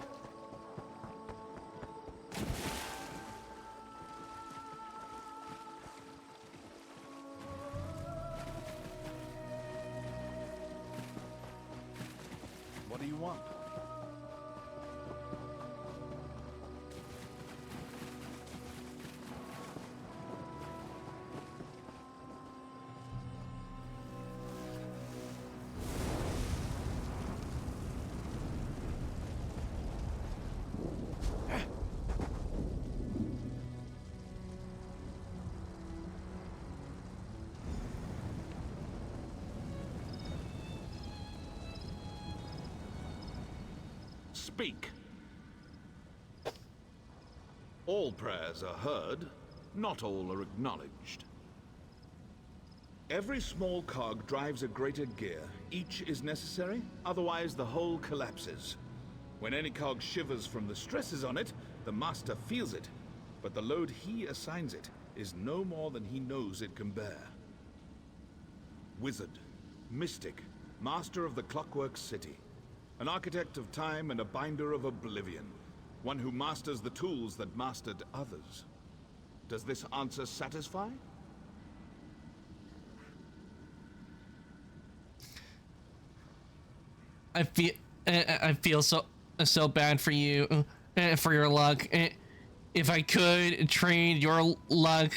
What do you want? Speak. All prayers are heard, not all are acknowledged. Every small cog drives a greater gear. Each is necessary, otherwise the whole collapses. When any cog shivers from the stresses on it, the master feels it, but the load he assigns it is no more than he knows it can bear. Wizard, mystic, master of the Clockwork City. An architect of time and a binder of oblivion. One who masters the tools that mastered others. Does this answer satisfy? I feel so bad for you, for your luck. If I could trade your luck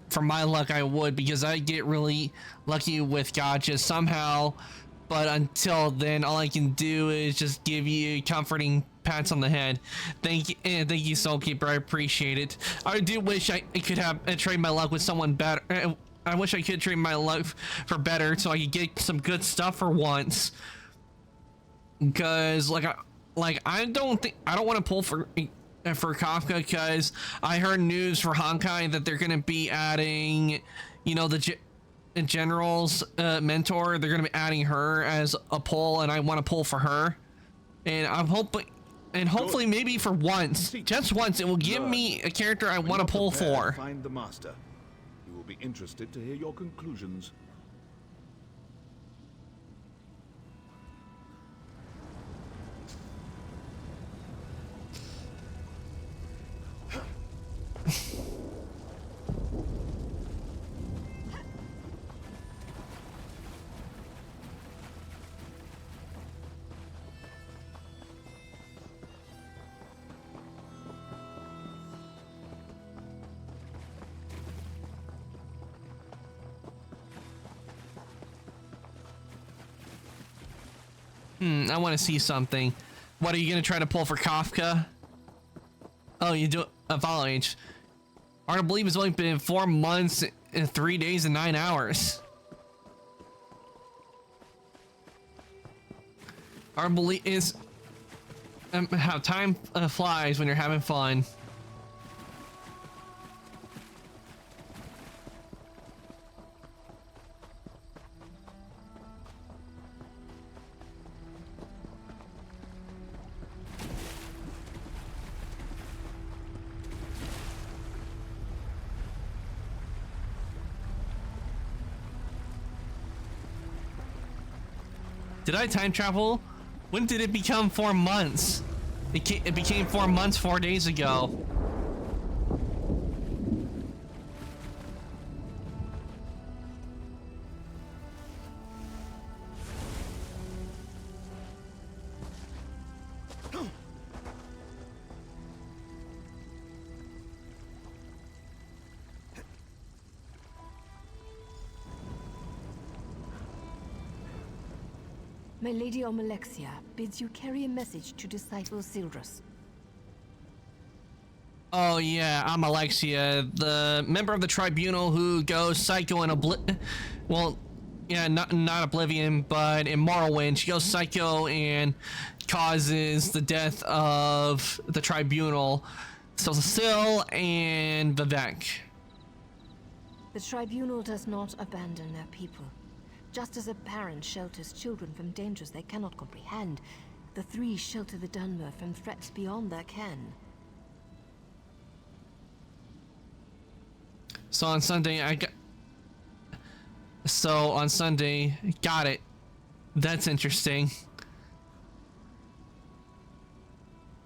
for my luck, I would, because I get really lucky with gachas somehow. But until then, all I can do is just give you comforting pats on the head. Thank you, Soulkeeper. I appreciate it. I do wish I could have trade my luck with someone better. I wish I could trade my luck for better, so I could get some good stuff for once. Because I don't want to pull for Kafka, because I heard news for Honkai that they're gonna be adding, you know, the General's mentor. They're gonna be adding her as a pull, and I want to pull for her. And I'm hoping, and hopefully, maybe for once, just once, it will give me a character I want to pull for. Find the master. You will be interested to hear your conclusions. I want to see something. What are you gonna try to pull for Kafka? Oh, you do a follow age. Hard to believe it's only been 4 months and 3 days and 9 hours. Our belief is how time flies when you're having fun. Did I time travel? When did it become 4 months? It became 4 months 4 days ago. My Lady Almalexia bids you carry a message to Disciple Sildrus. Oh yeah, I'm Alexia, the member of the tribunal who goes psycho in well, yeah, not Oblivion, but in Morrowind, she goes psycho and causes the death of the tribunal, Sil and Vivec. The tribunal does not abandon their people. Just as a parent shelters children from dangers they cannot comprehend, the three shelter the Dunmer from threats beyond their ken. So on Sunday, got it. That's interesting.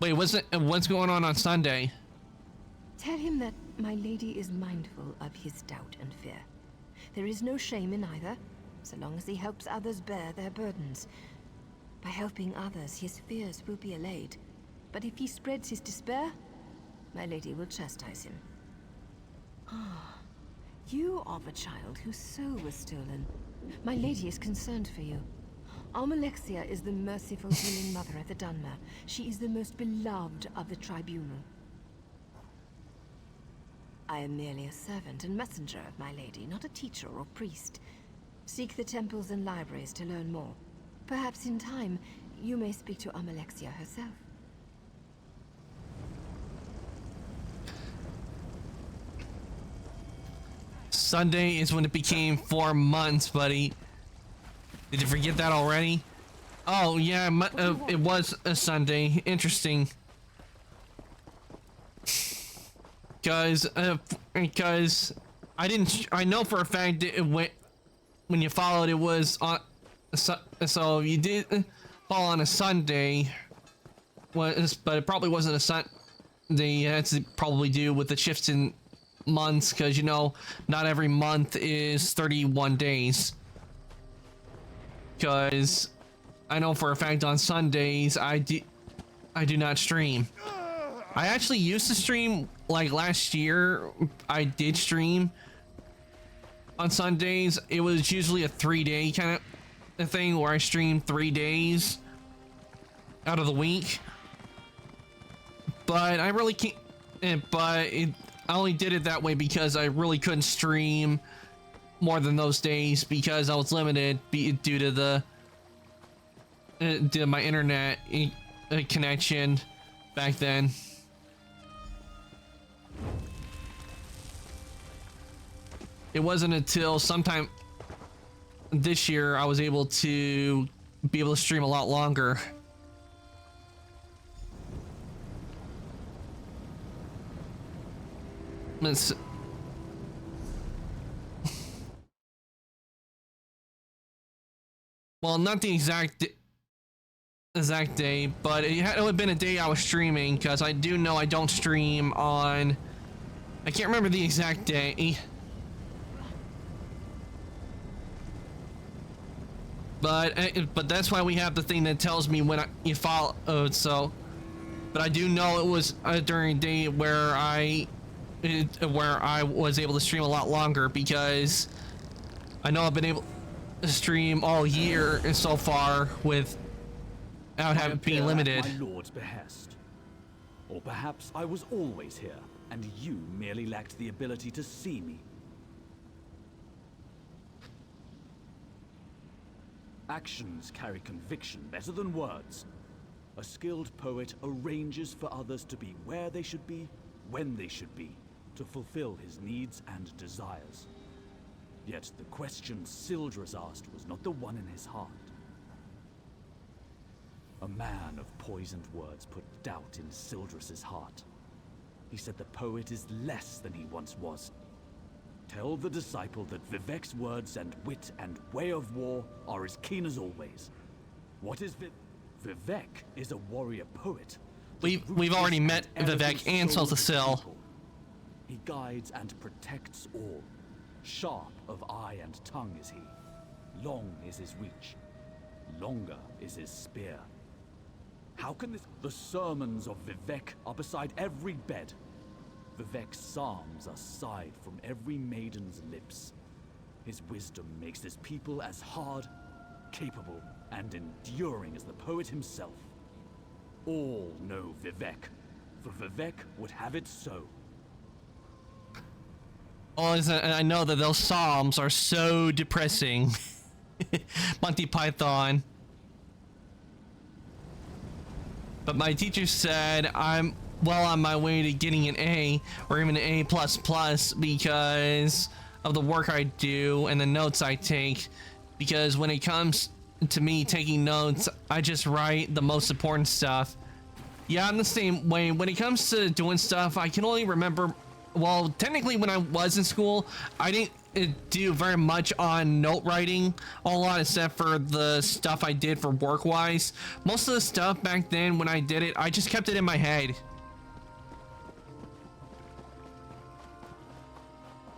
Wait, what's going on Sunday? Tell him that my lady is mindful of his doubt and fear. There is no shame in either, so long as he helps others bear their burdens. By helping others, his fears will be allayed. But if he spreads his despair, my lady will chastise him. Ah, you are the child whose soul was stolen. My lady is concerned for you. Almalexia is the merciful, healing mother of the Dunmer. She is the most beloved of the tribunal. I am merely a servant and messenger of my lady, not a teacher or priest. Seek the temples and libraries to learn more. Perhaps in time, you may speak to Almalexia herself. Sunday is when it became 4 months, buddy. Did you forget that already? Oh, yeah, it was a Sunday. Interesting. Because I know for a fact it went, when you followed, it was on, so you did fall on a Sunday, but it probably wasn't a Sunday. That's probably due with the shifts in months, because you know not every month is 31 days. Because I know for a fact on Sundays I do not stream. I actually used to stream, like last year I did stream on Sundays. It was usually a 3-day kind of thing where I streamed 3 days out of the week. But I really can't, I only did it that way because I really couldn't stream more than those days because I was limited due to my internet connection back then. It wasn't until sometime this year I was able to stream a lot longer. Well, not the exact day, but it had to have been a day I was streaming, because I do know I don't stream on, I can't remember the exact day, but that's why we have the thing that tells me when you follow. So, but I do know it was during a day where I was able to stream a lot longer, because I know I've been able to stream all year so far without having being limited. At my lord's behest. Or perhaps I was always here, and you merely lacked the ability to see me. Actions carry conviction better than words. A skilled poet arranges for others to be where they should be, when they should be, to fulfill his needs and desires. Yet the question Sildras asked was not the one in his heart. A man of poisoned words put doubt in Sildras's heart. He said the poet is less than he once was. Tell the disciple that Vivek's words and wit and way of war are as keen as always. What is Vivek is a warrior poet. We've already met Vivek and Sothasil. He guides and protects all. Sharp of eye and tongue is he. Long is his reach. Longer is his spear. How can this... The sermons of Vivek are beside every bed. Vivek's psalms are sighed from every maiden's lips. His wisdom makes his people as hard, capable, and enduring as the poet himself. All know Vivek, for Vivek would have it so. Oh, I know that those psalms are so depressing. Monty Python. But my teacher said I'm well on my way to getting an A or even an A++ because of the work I do and the notes I take. Because when it comes to me taking notes, I just write the most important stuff. Yeah, I'm the same way. When it comes to doing stuff, I can only remember, well, technically when I was in school, I didn't do very much on note writing a lot, except for the stuff I did for work-wise. Most of the stuff back then when I did it, I just kept it in my head.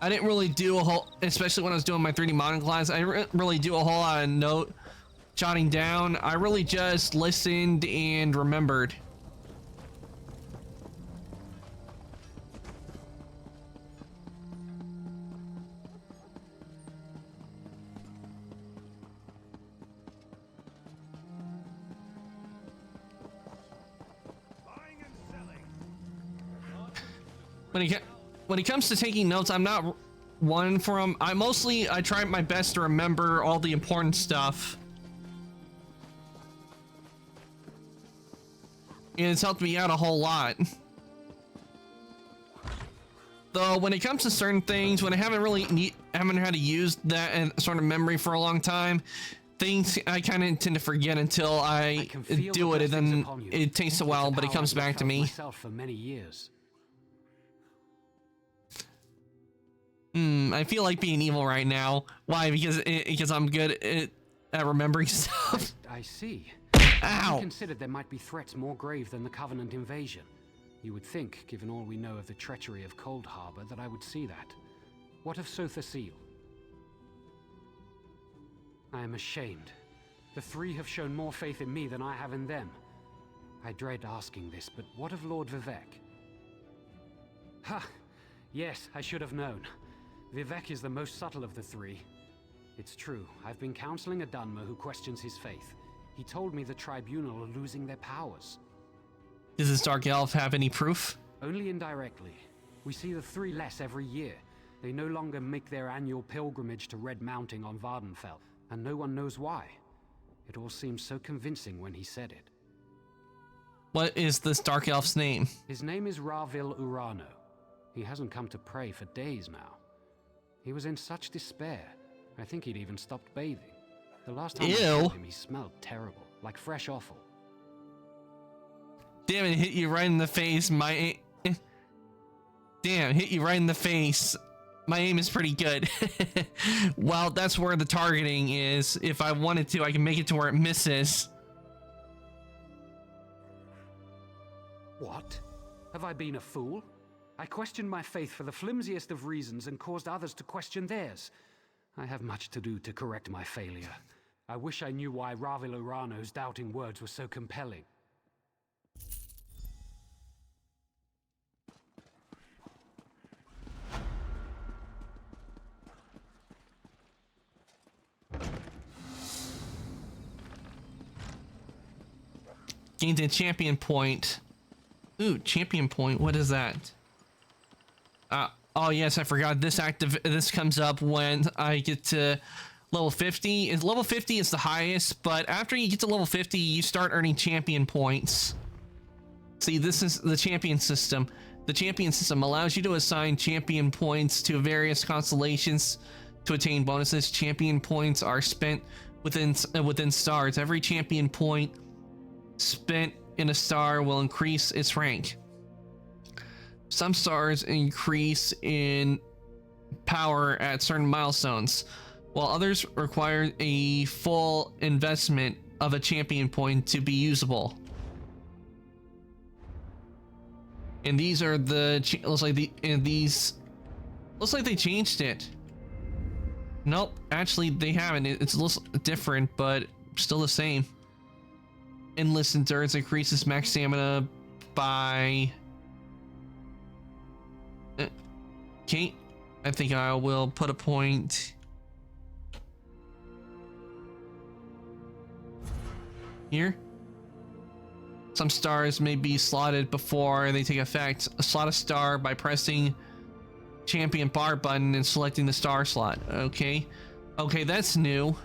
I didn't really do a whole, especially when I was doing my 3D modeling class, I didn't really do a whole lot of note jotting down. I really just listened and remembered. When it comes to taking notes, I'm not one for them. I try my best to remember all the important stuff. And it's helped me out a whole lot. Though when it comes to certain things, when I haven't had to use that sort of memory for a long time, things I kind of tend to forget until I do it, and then it takes a while, but it comes back to me. For many years. I feel like being evil right now. Why? Because I'm good at remembering stuff. I see. Ow! I considered there might be threats more grave than the Covenant invasion. You would think, given all we know of the treachery of Cold Harbor, that I would see that. What of Sothasil? I am ashamed. The three have shown more faith in me than I have in them. I dread asking this, but what of Lord Vivek? Ha! Yes, I should have known. Vivek is the most subtle of the three. It's true, I've been counseling a Dunmer who questions his faith. He told me the Tribunal are losing their powers. Does this Dark Elf have any proof? Only indirectly. We see the three less every year. They no longer make their annual pilgrimage to Red Mounting on Vardenfell, and no one knows why. It all seemed so convincing when he said it. What is this Dark Elf's name? His name is Ravil Urano. He hasn't come to pray for days now. He was in such despair, I think he'd even stopped bathing. The last time I saw him, he smelled terrible, like fresh offal. Damn, it hit you right in the face. Damn, hit you right in the face. My aim is pretty good. Well, that's where the targeting is. If I wanted to, I can make it to where it misses. What? Have I been a fool? I questioned my faith for the flimsiest of reasons and caused others to question theirs. I have much to do to correct my failure. I wish I knew why Ravil Urano's doubting words were so compelling. Gained a champion point. Ooh, champion point. What is that? Oh yes, I forgot. This comes up when I get to level 50. Level 50 is the highest, but after you get to level 50, you start earning champion points. See, this is the champion system. The champion system allows you to assign champion points to various constellations to attain bonuses. Champion points are spent within stars. Every champion point spent in a star will increase its rank. Some stars increase in power at certain milestones, while others require a full investment of a champion point to be usable. And these are the looks like they changed it. Nope, actually they haven't. It's a little different, but still the same. Endless endurance increases max stamina by. Okay, I think I will put a point here. Some stars may be slotted before they take effect. Slot a star by pressing champion bar button and selecting the star slot. Okay, that's new.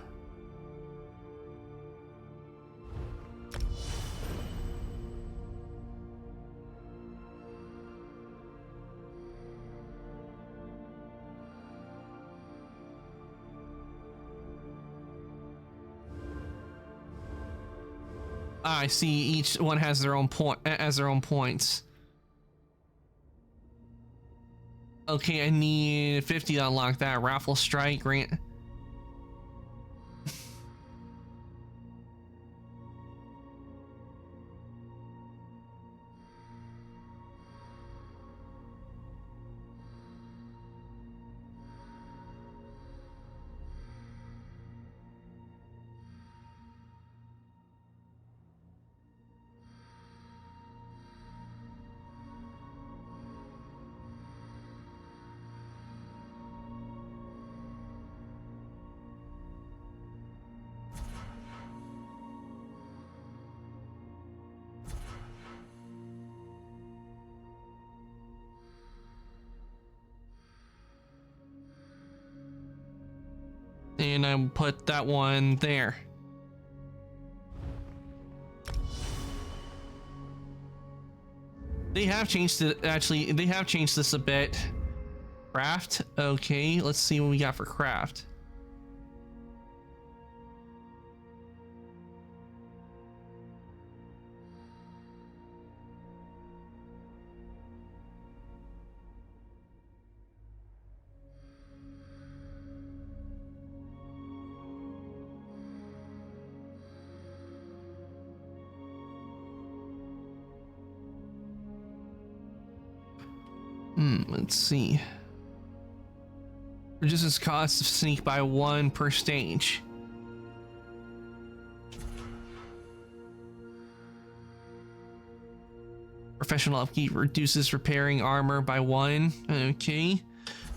I see each one has their own points. Okay, I need 50 to unlock that. Raffle strike, grant. And I put that one there. They have changed it, actually. They have changed this a bit. Craft. Okay, let's see what we got for craft. Let's see. Reduces cost of sneak by 1 per stage. Professional upkeep reduces repairing armor by 1. Okay,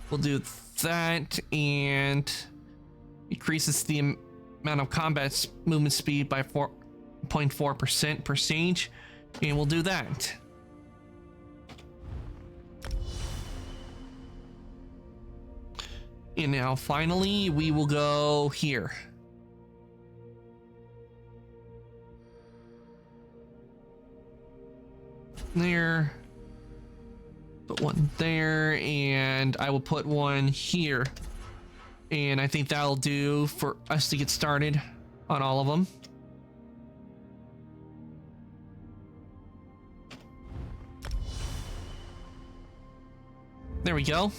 we'll do that, and increases the amount of combat movement speed by 4.4% per stage, and we'll do that. And now finally we will go here. There. Put one there, and I will put one here. And I think that'll do for us to get started on all of them. There we go.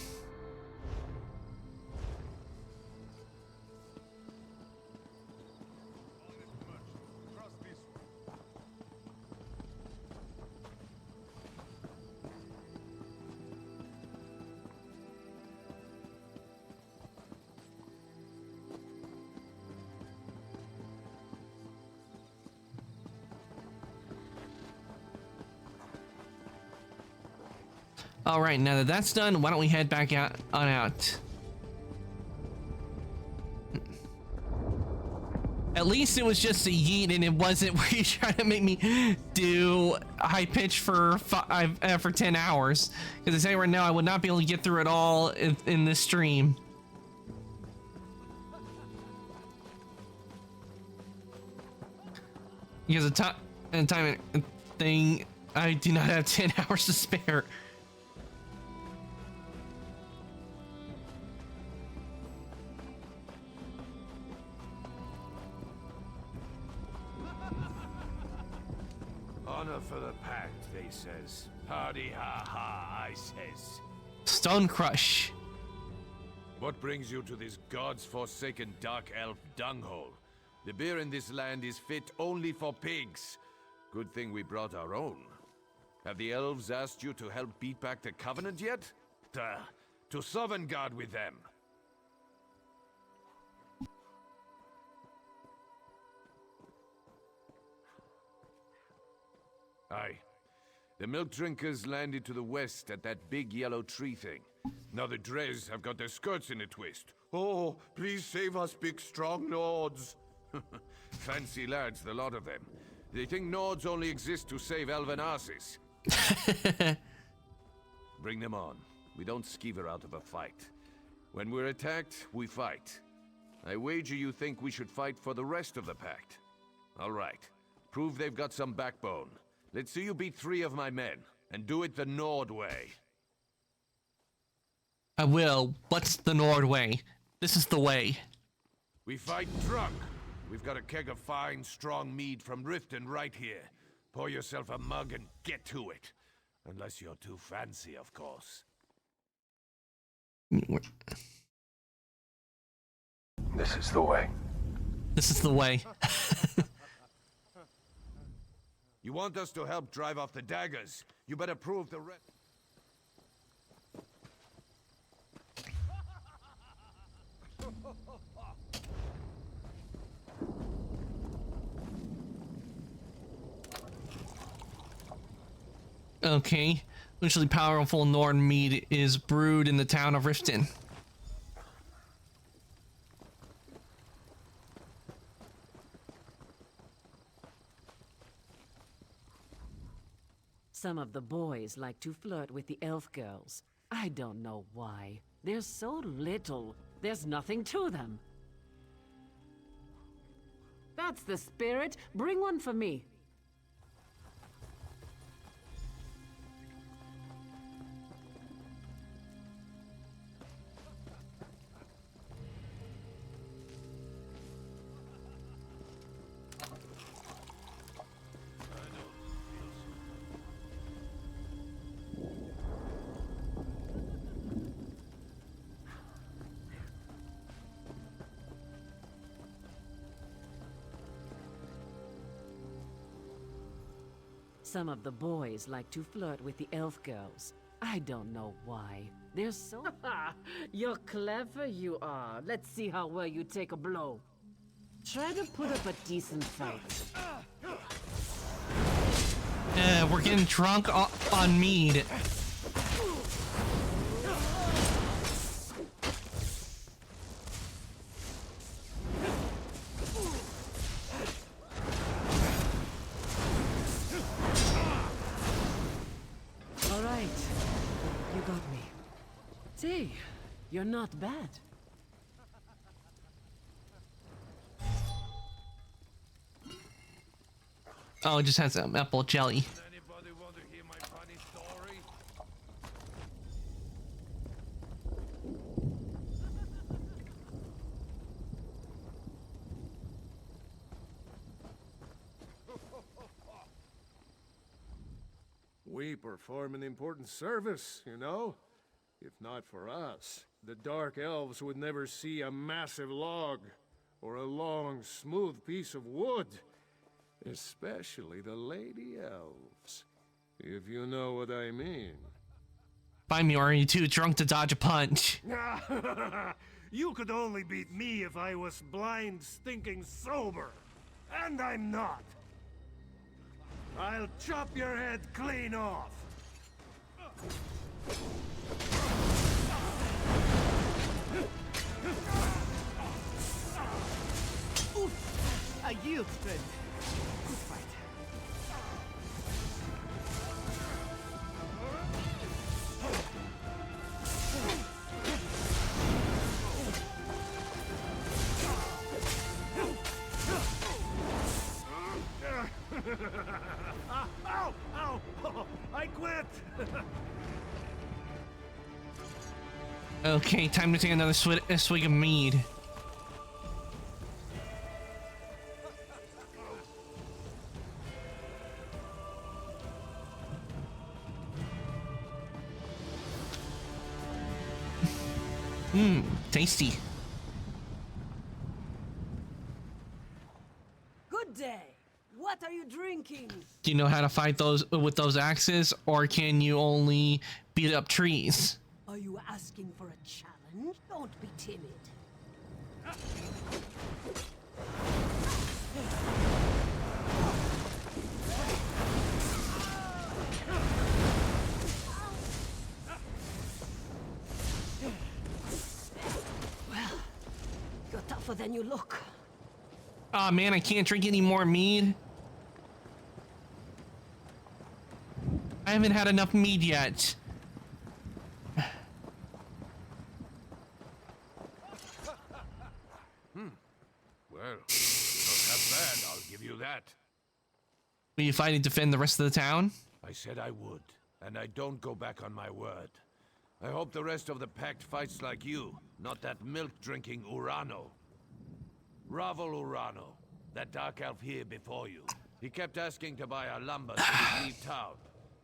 All right, now that that's done, why don't we head back out? At least it was just a yeet, and it wasn't where you trying to make me do high pitch for 10 hours. Because I say right now, I would not be able to get through it all in this stream. Because a time thing, I do not have 10 hours to spare. Honor for the pact, they says. Hardy ha ha, I says. Stone Crush. What brings you to this god's forsaken dark elf dunghole? The beer in this land is fit only for pigs. Good thing we brought our own. Have the elves asked you to help beat back the Covenant yet? To Sovngarde with them. Aye. The milk drinkers landed to the west at that big yellow tree thing. Now the Dres have got their skirts in a twist. Oh, please save us, big strong Nords. Fancy lads, the lot of them. They think Nords only exist to save elven asses. Bring them on. We don't skeever out of a fight. When we're attacked, we fight. I wager you think we should fight for the rest of the pact. All right. Prove they've got some backbone. Let's see you beat 3 of my men, and do it the Nord way. I will. What's the Nord way? This is the way. We fight drunk. We've got a keg of fine, strong mead from Riften right here. Pour yourself a mug and get to it. Unless you're too fancy, of course. This is the way. This is the way. You want us to help drive off the daggers? You better prove the rest. Okay. Usually powerful Nord mead is brewed in the town of Riften. Some of the boys like to flirt with the elf girls. I don't know why. They're so little. There's nothing to them. That's the spirit. Bring one for me. Some of the boys like to flirt with the elf girls. I don't know why. They're so... You're clever, you are. Let's see how well you take a blow. Try to put up a decent fight. We're getting drunk on mead. Say, you're not bad. Oh, it just has some apple jelly. Anybody want to hear my funny story? We perform an important service, you know? If not for us, the Dark Elves would never see a massive log, or a long, smooth piece of wood. Especially the Lady Elves, if you know what I mean. Find me, or are you too drunk to dodge a punch? You could only beat me if I was blind, stinking sober. And I'm not. I'll chop your head clean off. Oof! I yield, friend. Good fight. Okay, time to take another swig of mead. Mmm, tasty. Good day. What are you drinking? Do you know how to fight those with those axes, or can you only beat up trees? Are you asking for a challenge? Don't be timid. Well, you're tougher than you look. Aw, man, I can't drink any more mead. I haven't had enough mead yet. Well, not that bad, I'll give you that. Will you fight and defend the rest of the town? I said I would, and I don't go back on my word. I hope the rest of the Pact fights like you, not that milk-drinking Urano. Ravel Urano, that dark elf here before you. He kept asking to buy our lumber so we'd leave town.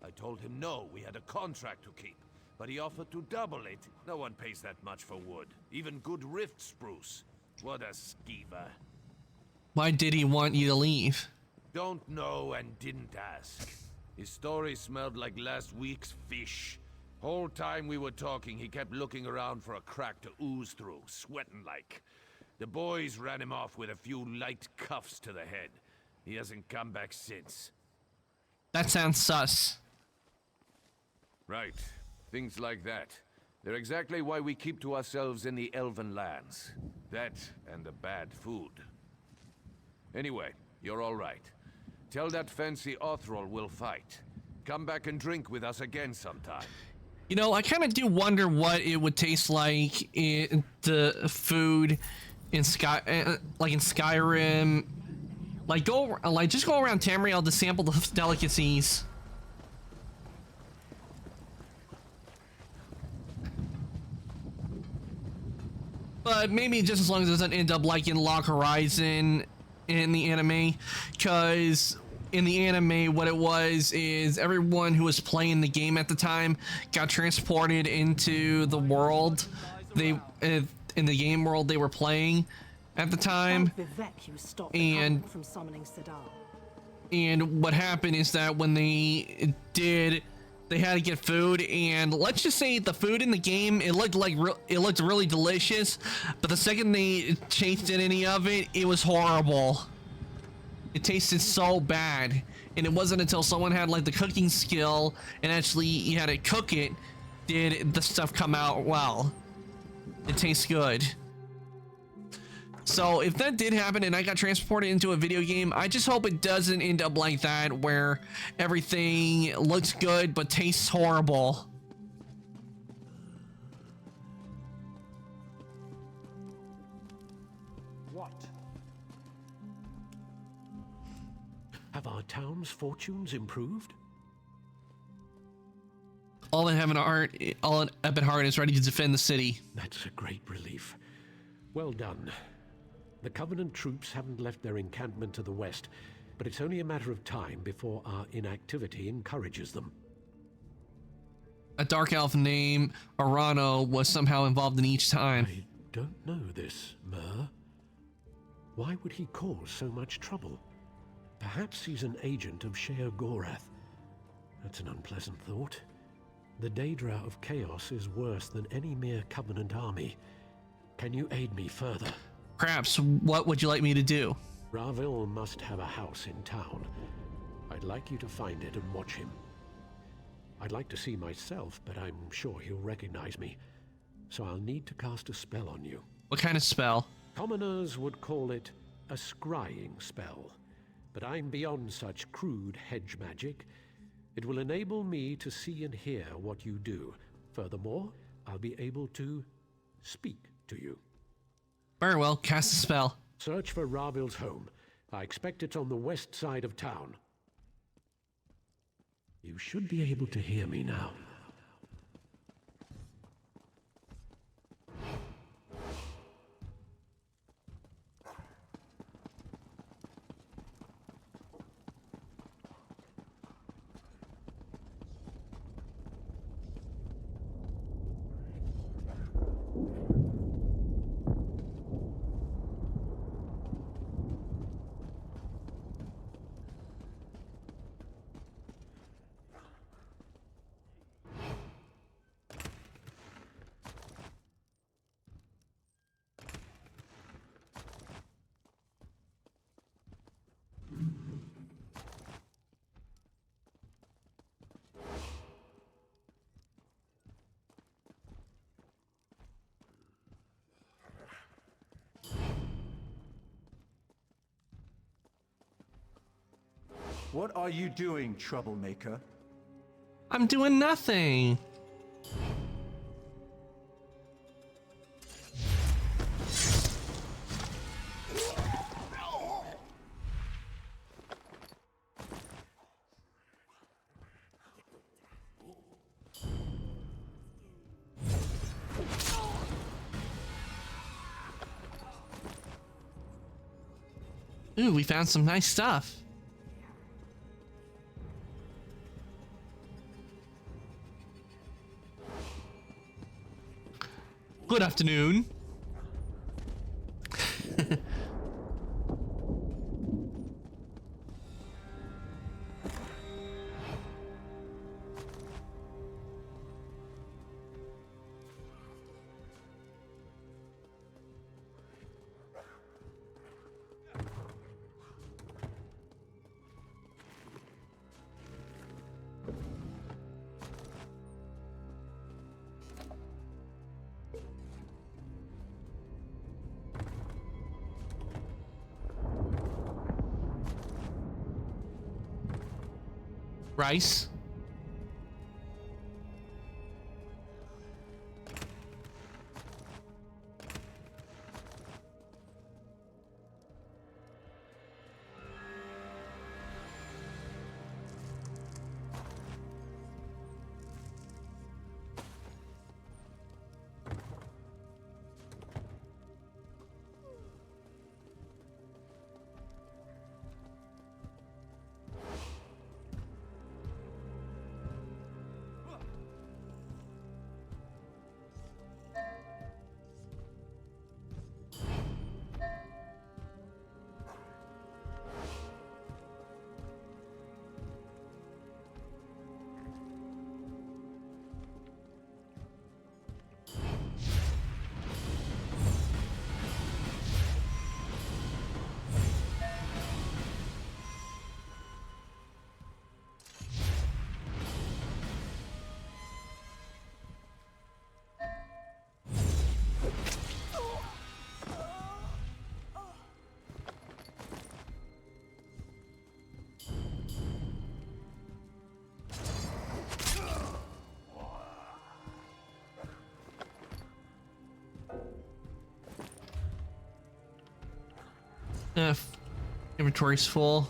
I told him no, we had a contract to keep. But he offered to double it. No one pays that much for wood. Even good rift spruce. What a skeever. Why did he want you to leave? Don't know and didn't ask. His story smelled like last week's fish. Whole time we were talking, he kept looking around for a crack to ooze through, sweating like. The boys ran him off with a few light cuffs to the head. He hasn't come back since. That sounds sus. Right. Things like that. They're exactly why we keep to ourselves in the Elven lands. That and the bad food. Anyway, you're all right. Tell that fancy Othrol we'll fight. Come back and drink with us again sometime. You know, I kind of do wonder what it would taste like in the food in Skyrim. Just go around Tamriel to sample the delicacies. But maybe just as long as it doesn't end up like in Log Horizon in the anime, because in the anime what it was is everyone who was playing the game at the time got transported into the world in the game world they were playing at the time, and from summoning Sadal. And what happened is that when they had to get food, and let's just say the food in the game, it looked really delicious, but the second they tasted any of it, it was horrible. It tasted so bad, and it wasn't until someone had like the cooking skill and actually you had to cook it, did the stuff come out well. It tastes good. So if that did happen and I got transported into a video game, I just hope it doesn't end up like that, where everything looks good but tastes horrible. What? Have our town's fortunes improved? All in Ebon Heart is ready to defend the city. That's a great relief. Well done. The Covenant troops haven't left their encampment to the west, but it's only a matter of time before our inactivity encourages them. A dark elf named Urano was somehow involved in each time. I don't know this, Myr. Why would he cause so much trouble? Perhaps he's an agent of Sheogorath. That's an unpleasant thought. The Daedra of Chaos is worse than any mere Covenant army. Can you aid me further? Perhaps. What would you like me to do? Ravel must have a house in town. I'd like you to find it and watch him. I'd like to see myself, but I'm sure he'll recognize me. So I'll need to cast a spell on you. What kind of spell? Commoners would call it a scrying spell, but I'm beyond such crude hedge magic. It will enable me to see and hear what you do. Furthermore, I'll be able to speak to you. Very well, cast a spell. Search for Ravel's home. I expect it's on the west side of town. You should be able to hear me now. What are you doing, troublemaker? I'm doing nothing. Ooh, we found some nice stuff. Good afternoon. Rice. Inventory's full.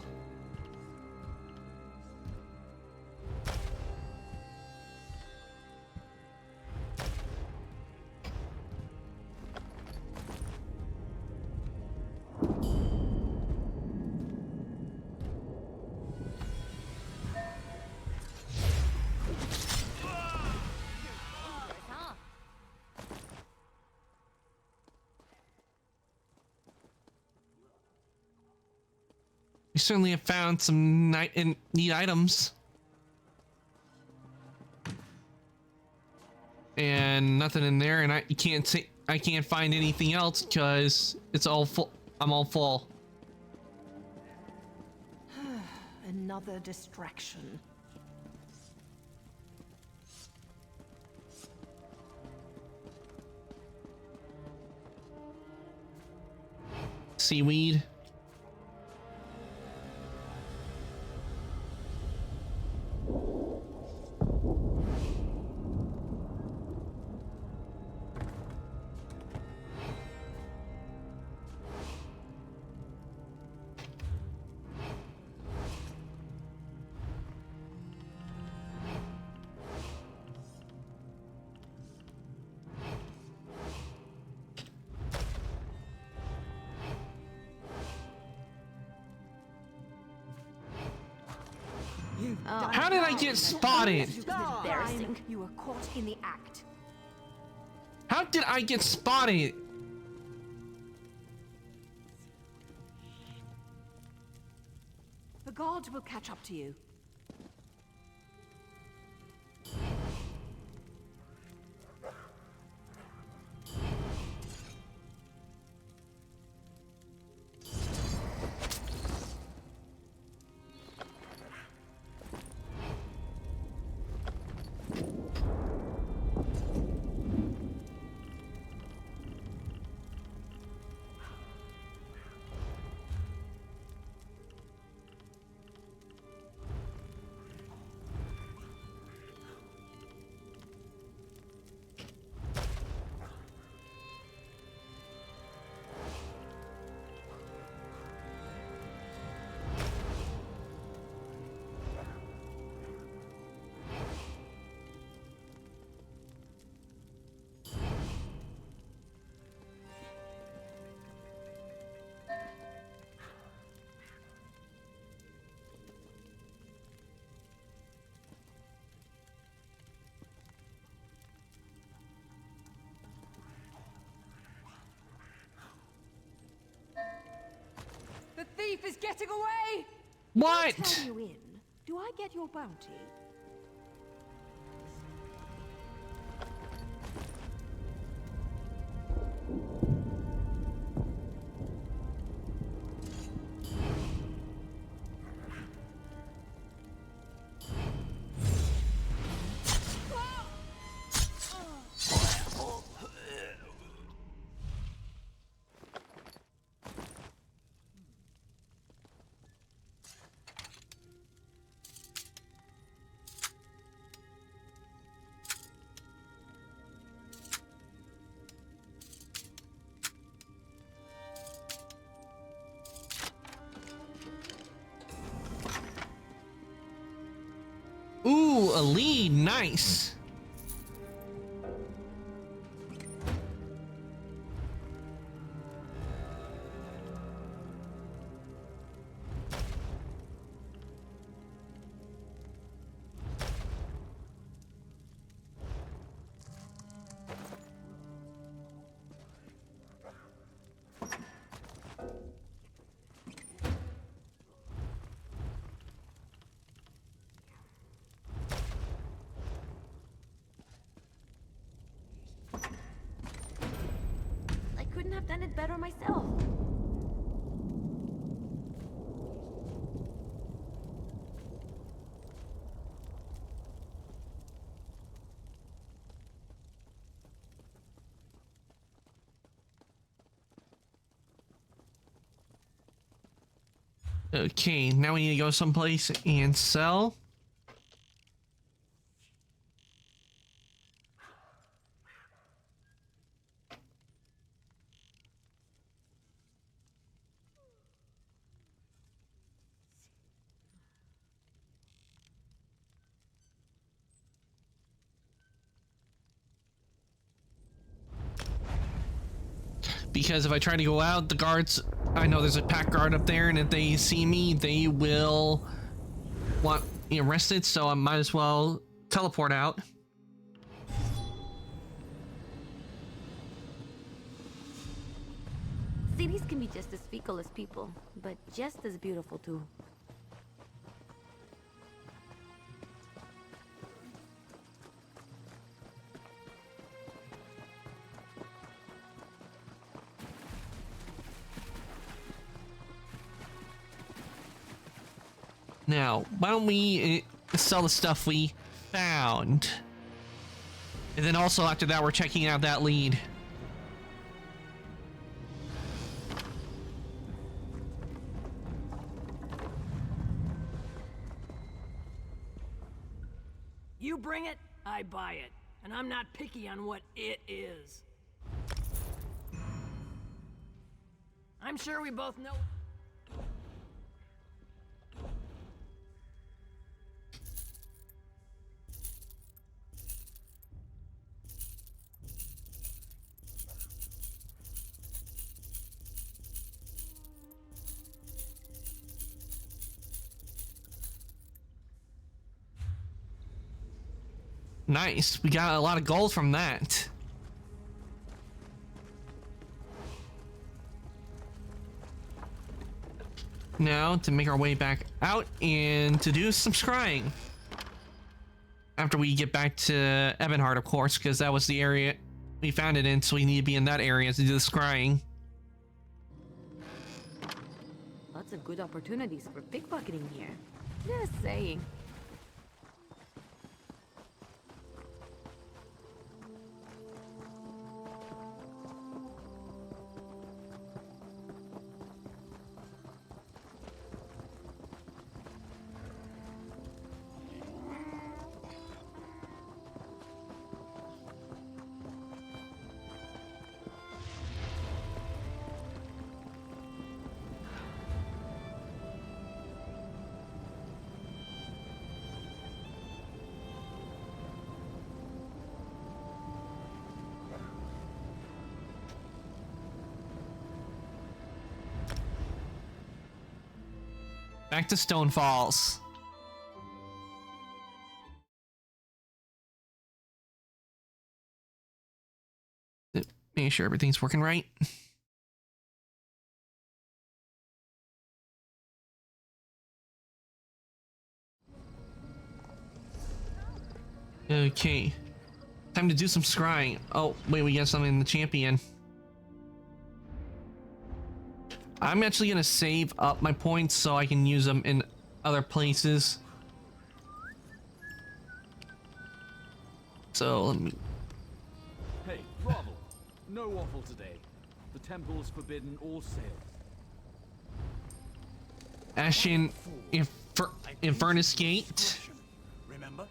We certainly have found some neat items. And nothing in there, and I can't find anything else because it's all full. I'm all full. Another distraction. Seaweed. How did I get spotted? Embarrassing. You were caught in the act. How did I get spotted? The gods will catch up to you. is getting away! What? I'll turn you in. Do I get your bounty? Ooh, a lead. Nice. I couldn't have done it better myself. Okay, now we need to go someplace and sell. Because if I try to go out, the guards, I know there's a pack guard up there, and if they see me, they will want me arrested, so I might as well teleport out. Cities can be just as fickle as people, but just as beautiful too. Now, why don't we sell the stuff we found? And then also after that, we're checking out that lead. You bring it, I buy it. And I'm not picky on what it is. I'm sure we both know. Nice, we got a lot of gold from that. Now to make our way back out and to do some scrying. After we get back to Ebonheart, of course, because that was the area we found it in, so we need to be in that area to do the scrying. Lots of good opportunities for pickpocketing here. Just saying. Back to Stone Falls. Make sure everything's working right. Okay. Time to do some scrying. Oh, wait, we got something in the champion. I'm actually gonna save up my points so I can use them in other places. So let me... Hey, Grovel! No waffle today. The temple's forbidden all sales. Ashen Infernus Gate. Remember?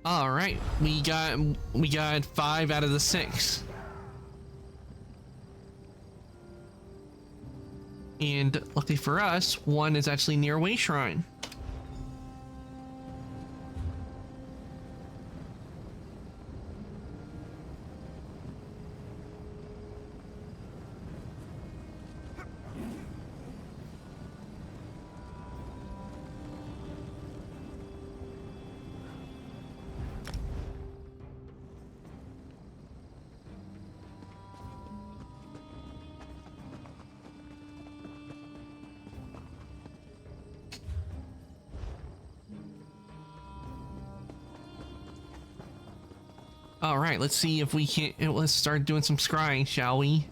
All right, we got 5 out of the 6, and luckily for us, 1 is actually near Way Shrine. All right, let's see if we can. Let's start doing some scrying, shall we?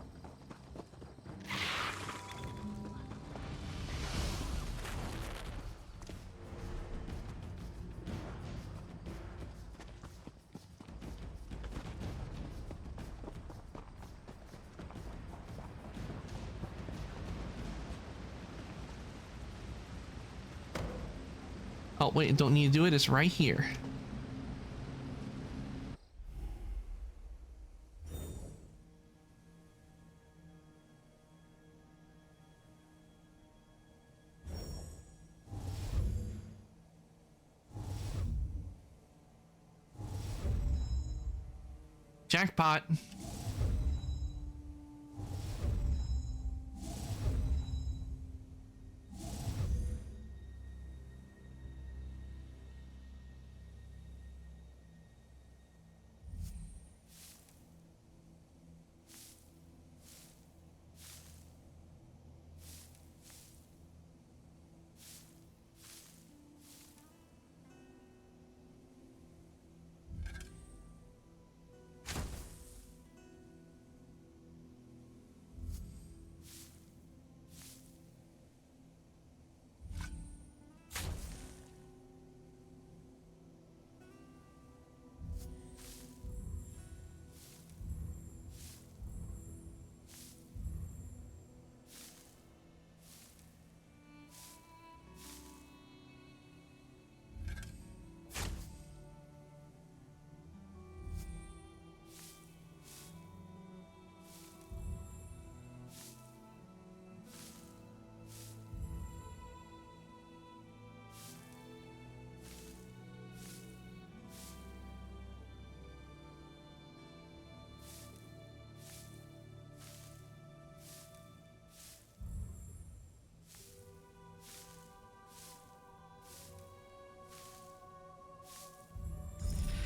Oh wait, don't need to do it. It's right here. Jackpot.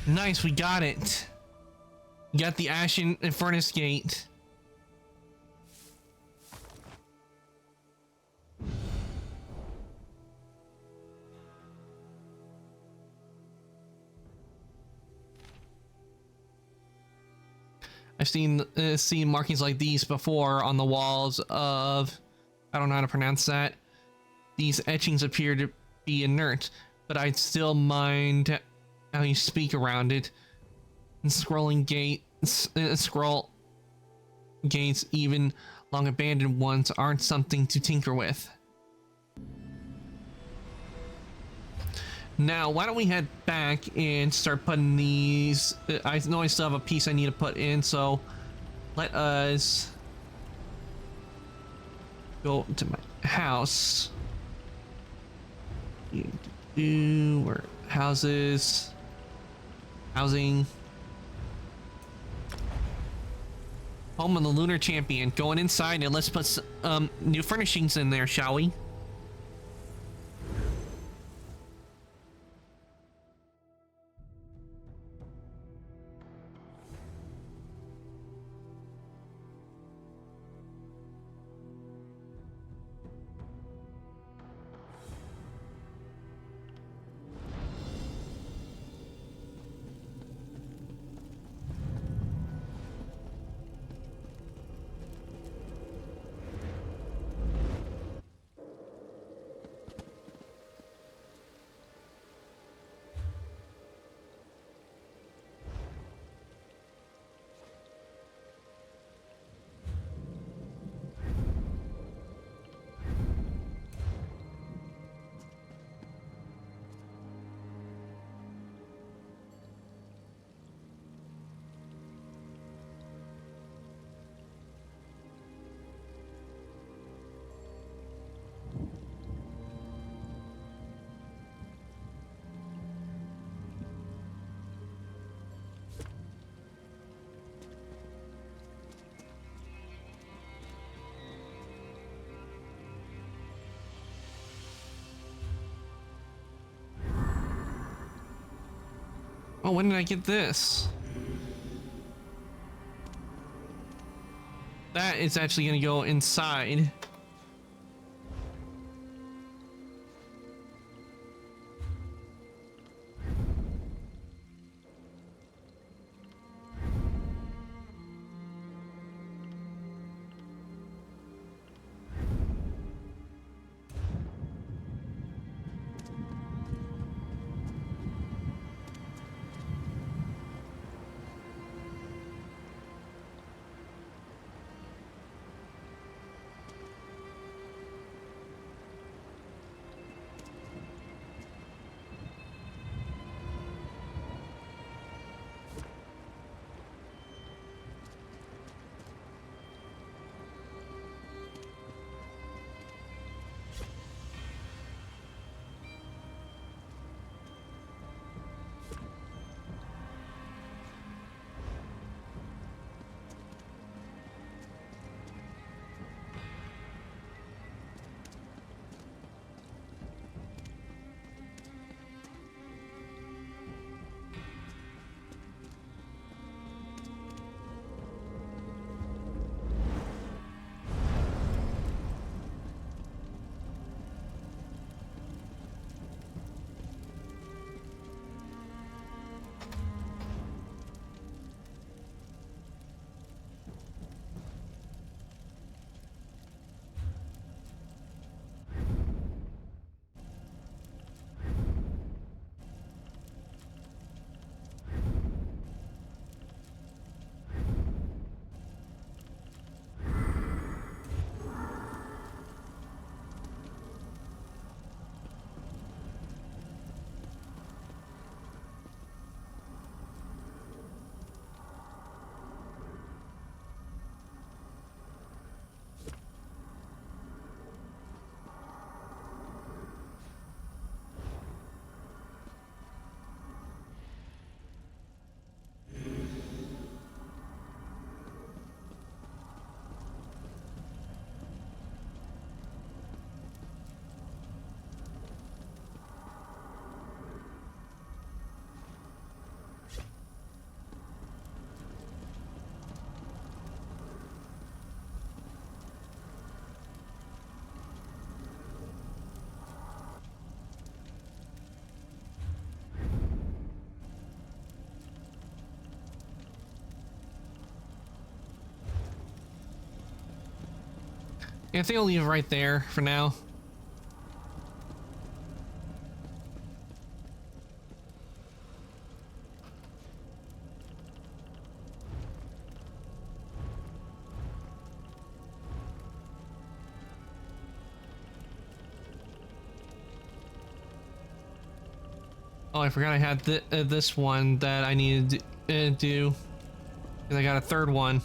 Nice, we got it. Got the Ashen Infernus Gate. I've seen markings like these before on the walls of, I don't know how to pronounce that, these etchings appear to be inert, but I'd still mind how you speak around it. And scroll gates, even long abandoned ones, aren't something to tinker with. Now, why don't we head back and start putting these... I know I still have a piece I need to put in, so let us go to my house. Or houses. Housing. Home of the Lunar Champion. Going inside and let's put some, new furnishings in there, shall we? Oh, when did I get this? That is actually gonna go inside. Yeah, I think I'll leave it right there for now. Oh, I forgot I had this one that I needed to do. And I got a third one.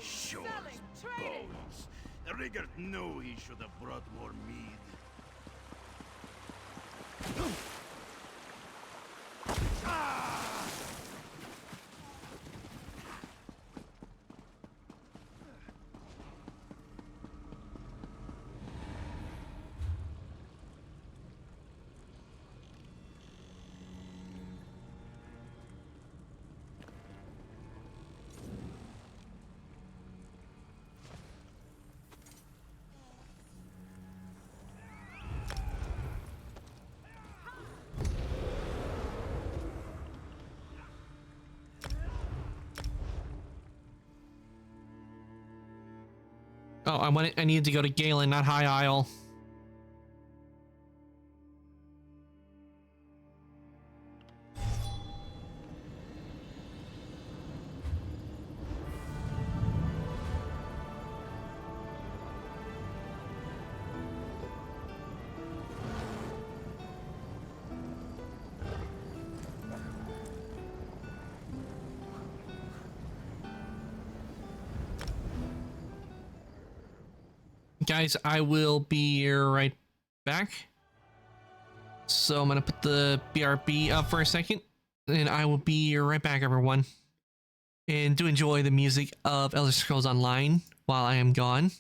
Sure, bones. Rigert knew he should have brought more mead. Oh, I needed to go to Galen, not High Isle. Guys, I will be right back. So I'm gonna put the BRB up for a second, and I will be right back, everyone. And do enjoy the music of Elder Scrolls Online while I am gone.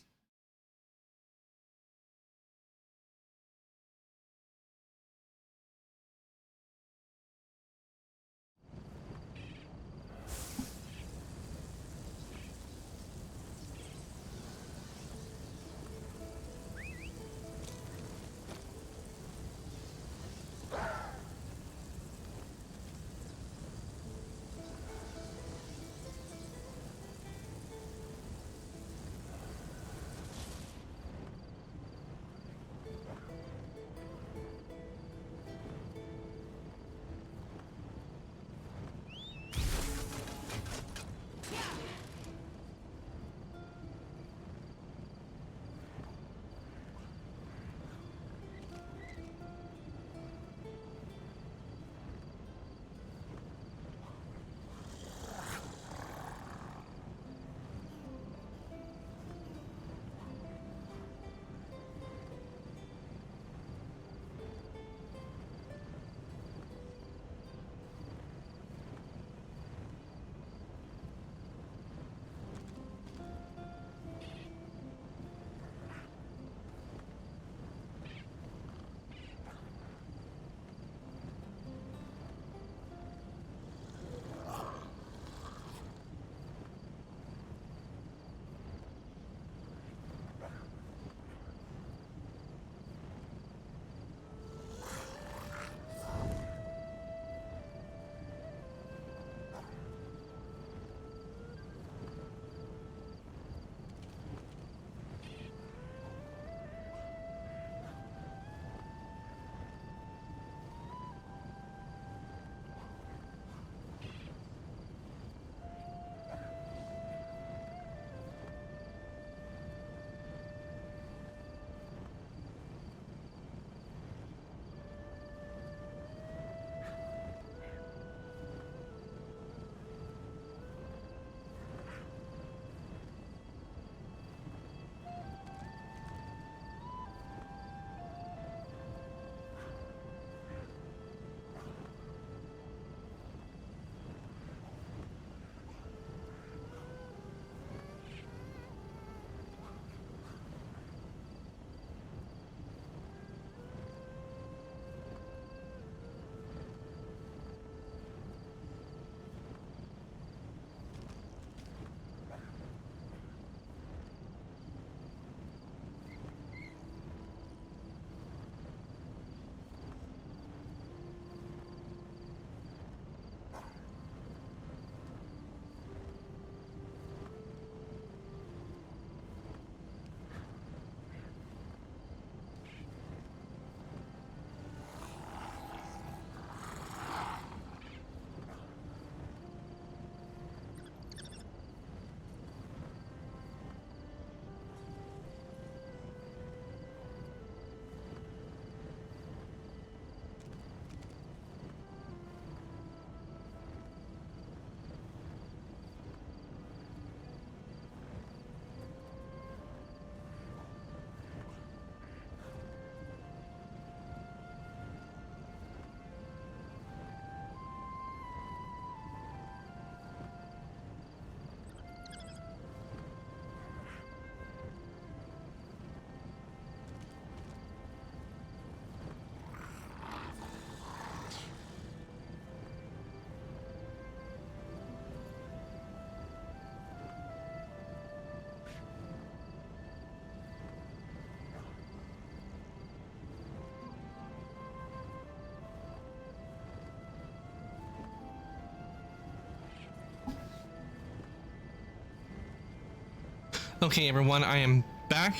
Okay, everyone, I am back.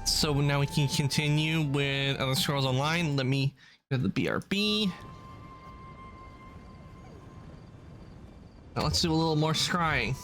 So now we can continue with Elder Scrolls Online. Let me go to the BRB. Now let's do a little more scrying.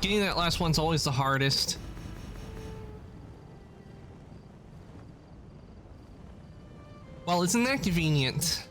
Getting that last one's always the hardest. Well, isn't that convenient?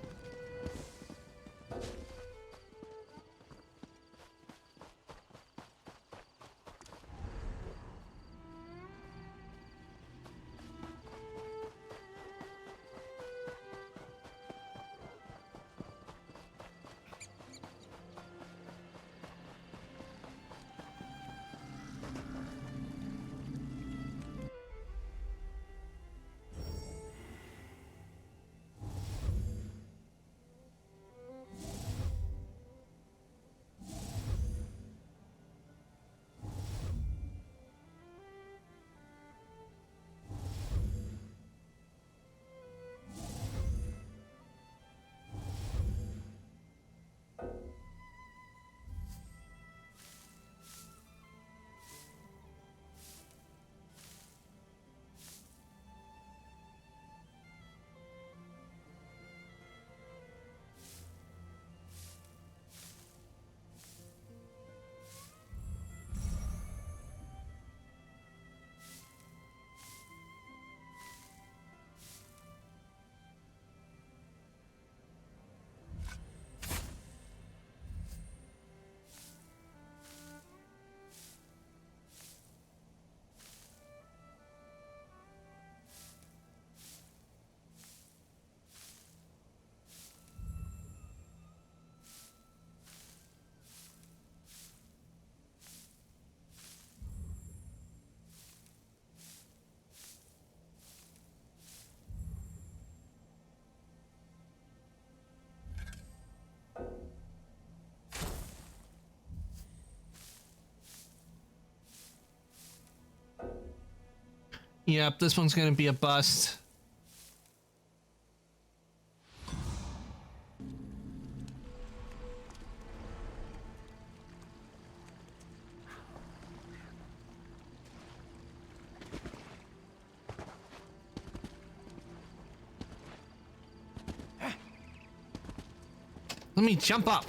Yep, this one's gonna be a bust. Let me jump up.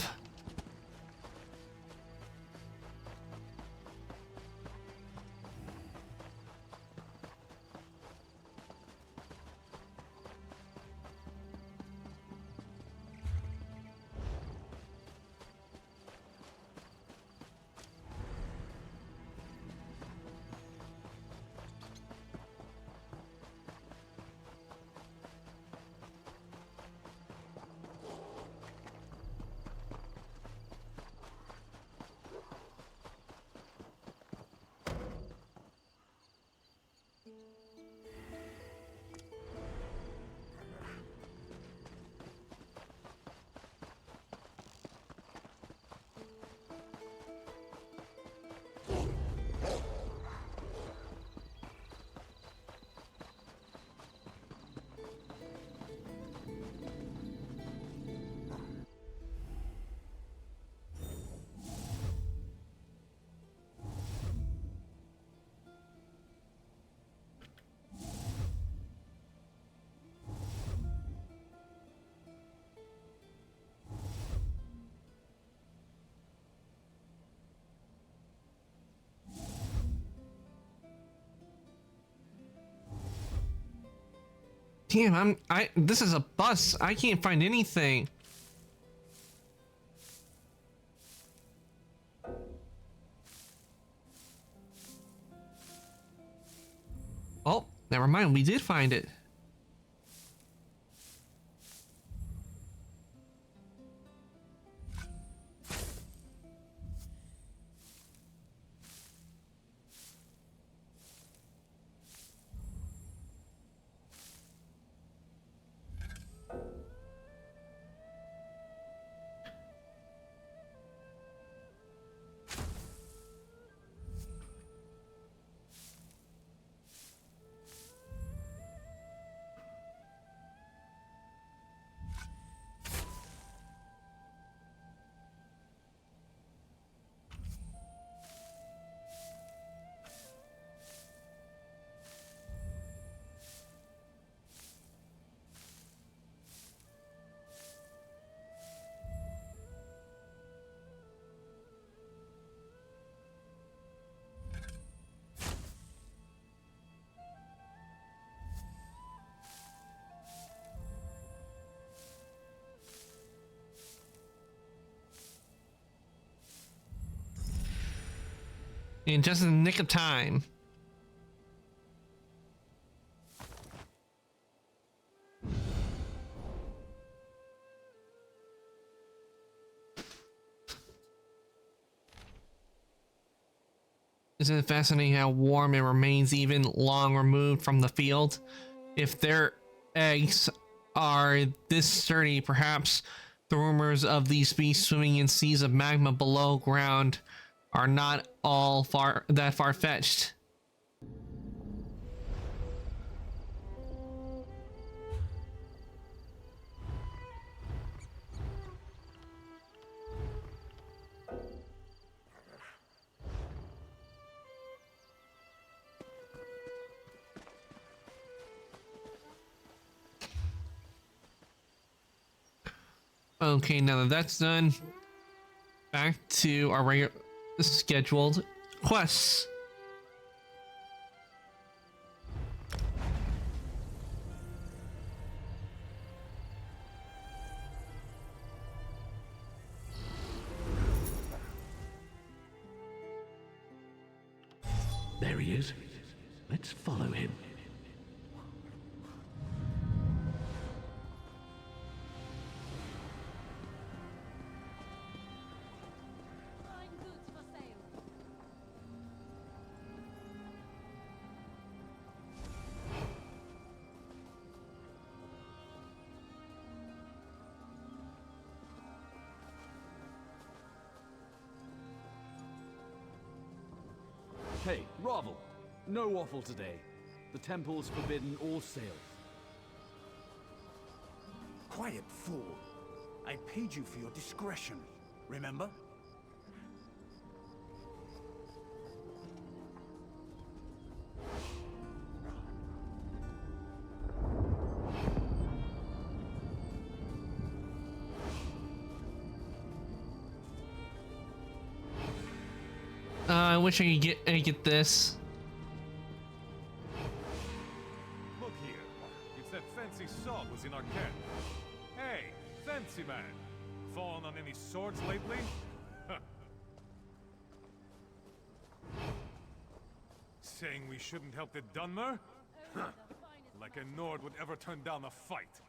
Damn, this is a bus. I can't find anything. Never mind, we did find it. In just the nick of time. Isn't it fascinating how warm it remains even long removed from the field? If their eggs are this sturdy, perhaps the rumors of these beasts swimming in seas of magma below ground are not all far-fetched. Okay, now that that's done, back to our regular scheduled quests. There he is. Let's follow him. Hey, Ravel! No waffle today. The temple's forbidden all sales. Quiet, fool. I paid you for your discretion, remember? I wish I could get this. Look here. It's that fancy salt was in our camp. Hey, fancy man. Fallen on any swords lately? Saying we shouldn't help the Dunmer? Like a Nord would ever turn down a fight.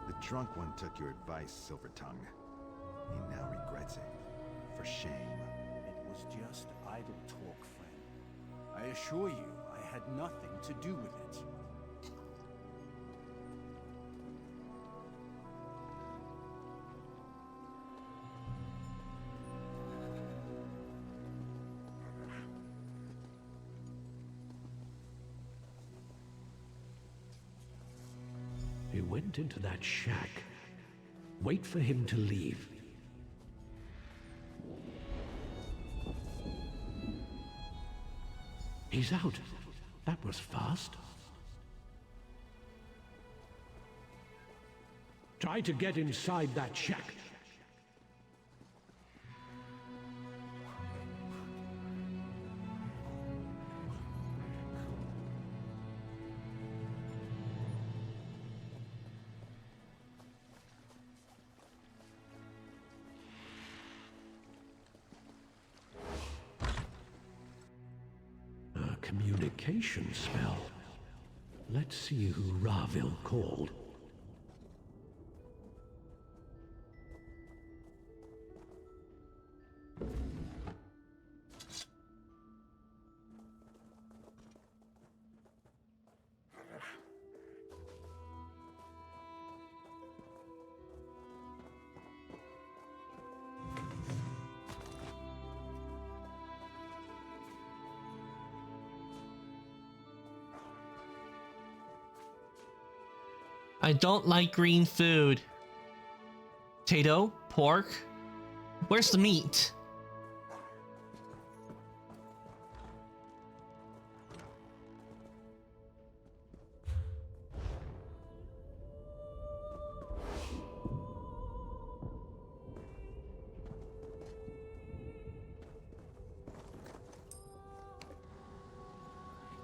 The drunk one took your advice, Silver Tongue. He now regrets it. For shame. It was just idle talk, friend. I assure you, I had nothing to do with it. they went into that shack. Wait for him to leave. He's out. That was fast. Try to get inside that shack. A communication spell. Let's see who Ravil called. I don't like green food. Potato? Pork? Where's the meat?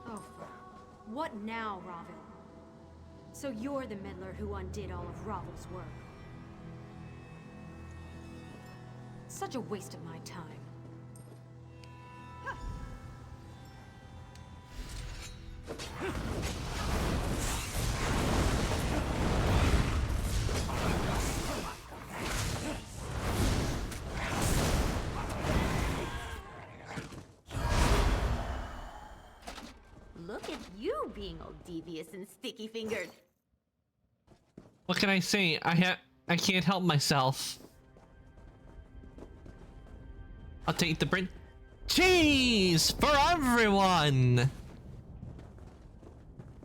Oh, what now, Ravil? So you're the meddler who undid all of Ravil's work. Such a waste of my time. Look at you being all devious and sticky-fingered. What can I say? I can't help myself. I'll take the bread. Cheese for everyone!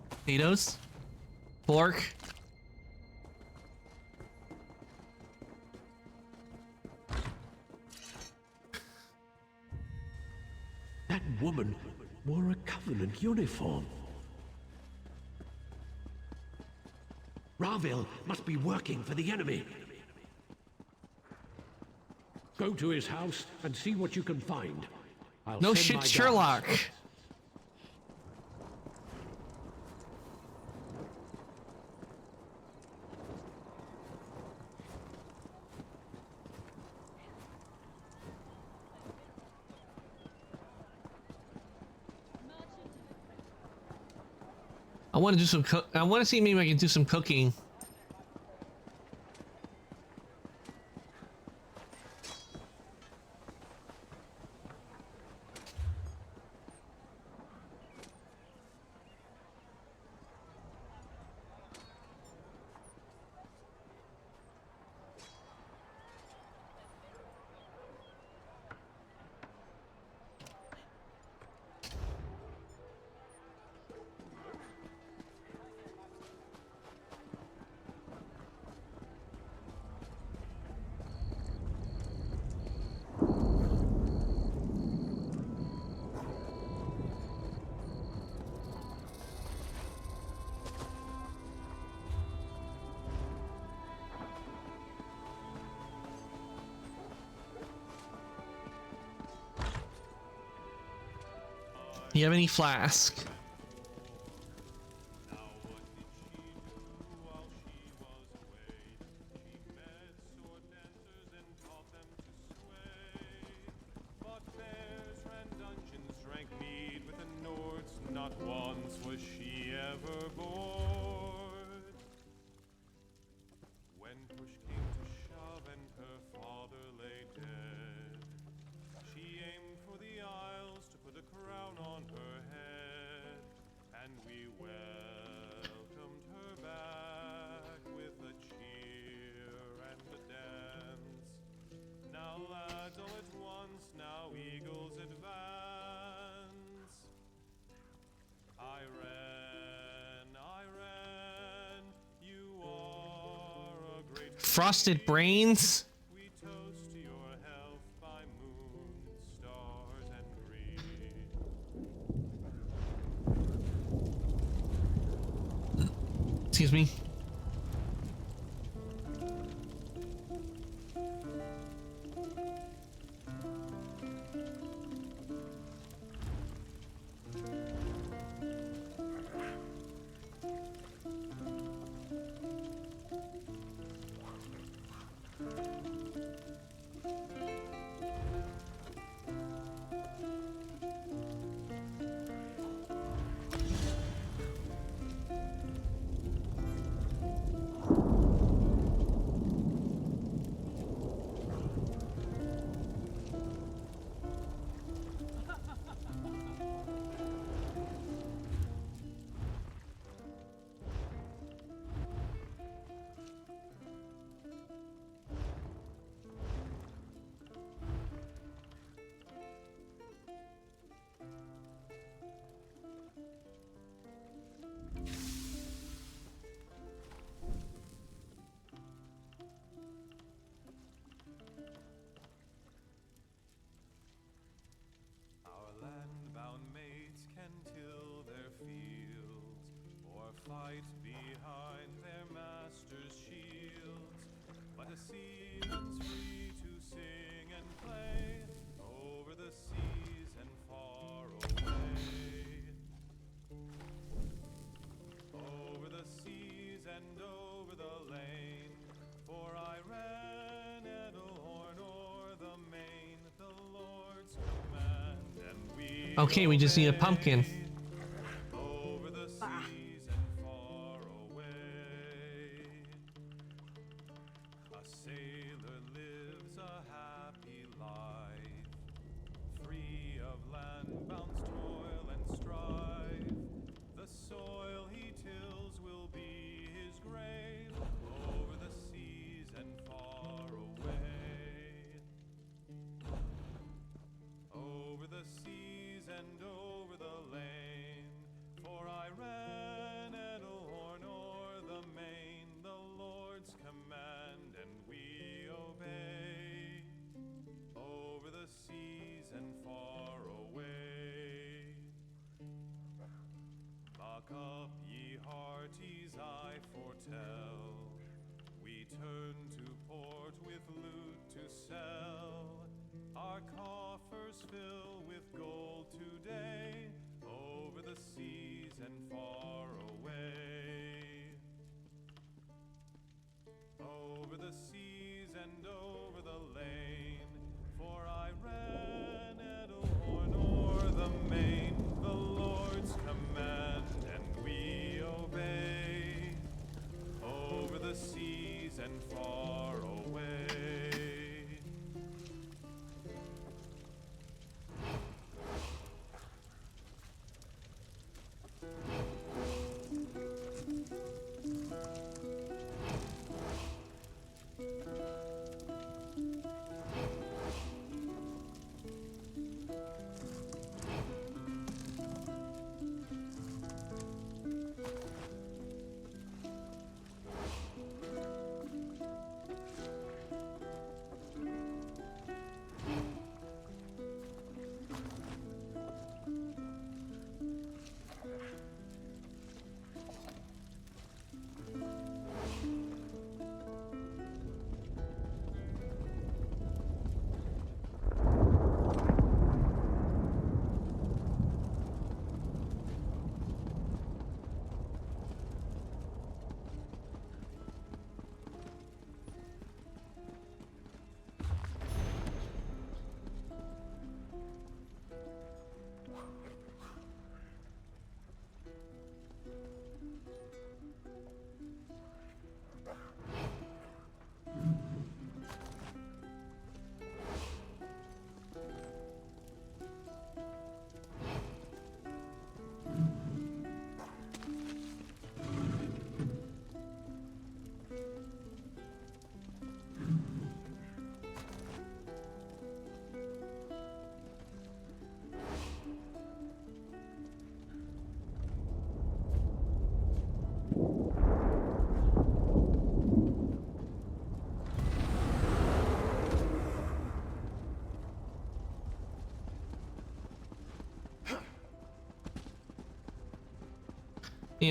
Potatoes? Pork? That woman wore a Covenant uniform. Ravil must be working for the enemy. Go to his house and see what you can find. I'll No send shit, my guards. Sherlock. I want to do some I want to see maybe I can do some cooking. Do you have any flask? Not once was she ever bored. When push came to shove and her father lay dead, she aimed for the Isles to put a crown on her head, and we welcomed her back with a cheer and a dance. Now lads all at once, now eagles advance. I ran, you Frosted brains? We toast to your health by moon, stars, and green. Excuse me. Fight behind their master's shields, but a seaman's free to sing and play over the seas and far away. Over the seas and over the lane, for I ran Edelhorn o'er the main, the Lord's command, and we Okay, we just need a pumpkin. over the seas and far away. A sailor lives a happy life, free of land-bound's toil and strife. The soil he tills will be his grave, over the seas and far away. Over the seas and over the lane, for I ran Edelhorn o'er the main, the Lord's command, and we obey. Over the seas and far away. Buck up, ye hearties, I foretell. We turn to port with loot to sell. Our coffers fill with gold today, over the seas and far away. Over the seas and over the lane, for I ran Edelhorn o'er the main, the Lord's command, and we obey. Over the seas and far away.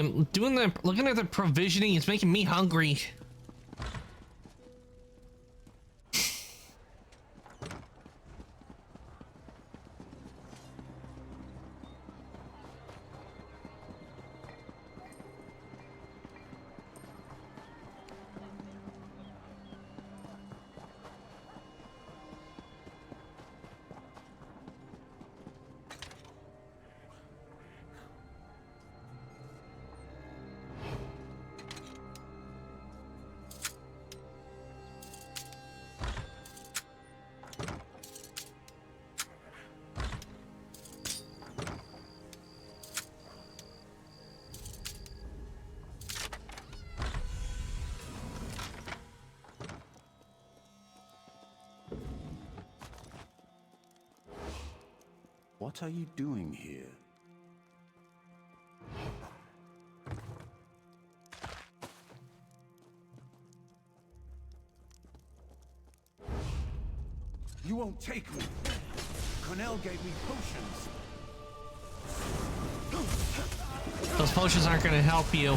Looking at the provisioning is making me hungry. What are you doing here? You won't take me. Cornell gave me potions. Those potions aren't going to help you.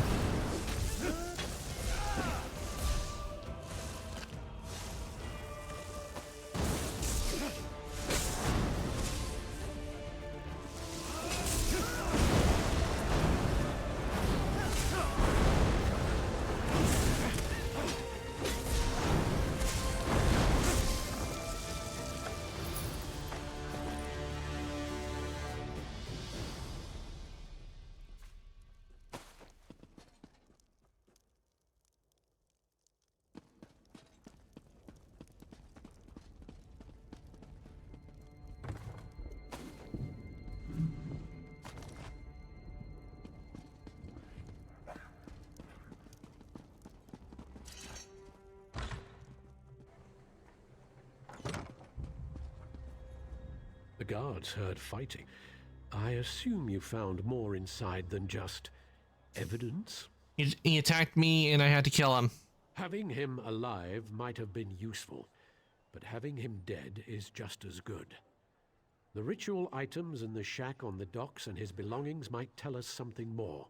The guards heard fighting. I assume you found more inside than just evidence? He attacked me and I had to kill him. Having him alive might have been useful, but having him dead is just as good. The ritual items in the shack on the docks and his belongings might tell us something more.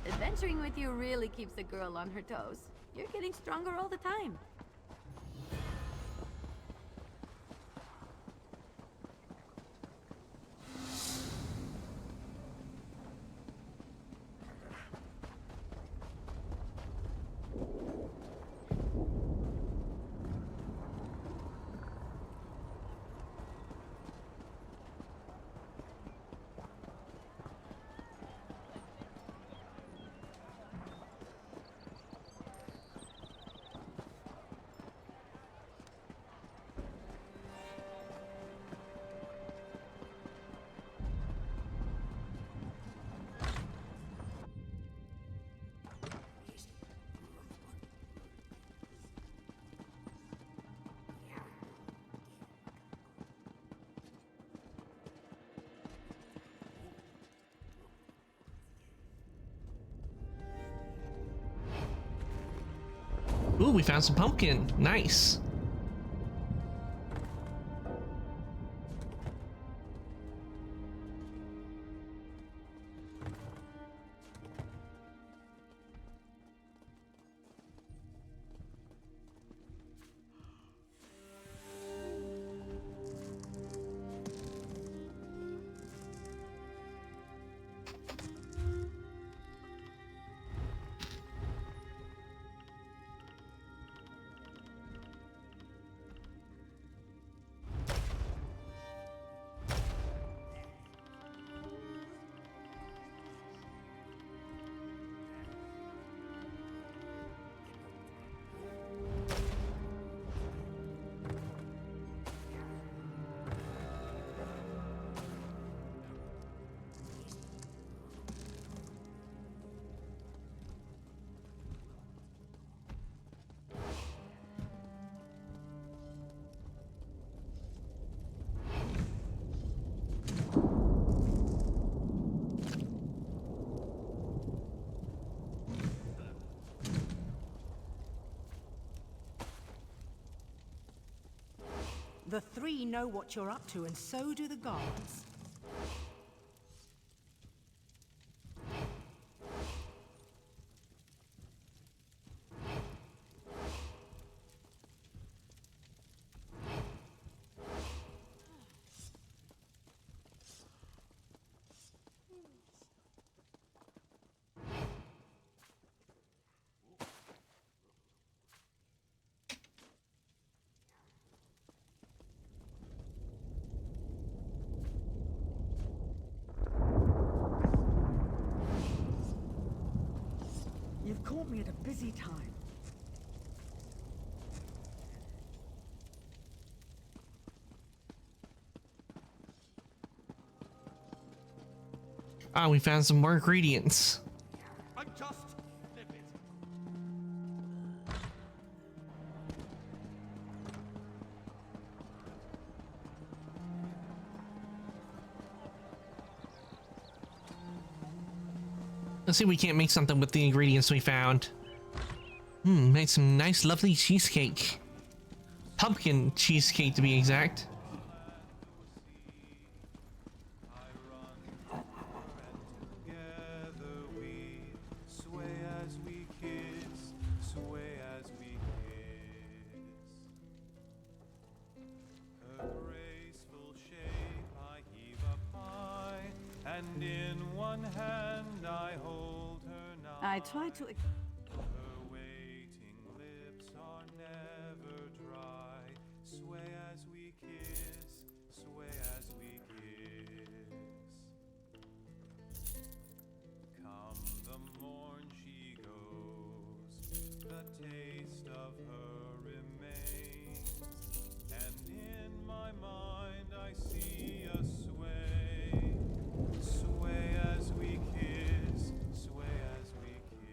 Adventuring with you really keeps a girl on her toes. You're getting stronger all the time. Ooh, we found some pumpkin. Nice. The three know what you're up to, and so do the guards. at a busy time. Ah, we found some more ingredients. I'm just livid. Let's see if we can't make something with the ingredients we found. Made some nice, lovely cheesecake. Pumpkin cheesecake, to be exact. And in one hand I hold her now. I try to... Her waiting lips are never dry. Sway as we kiss, sway as we kiss. Come the morn she goes, the taste of her remains. And in my mind I see a sway. Sway as we kiss, sway as we kiss.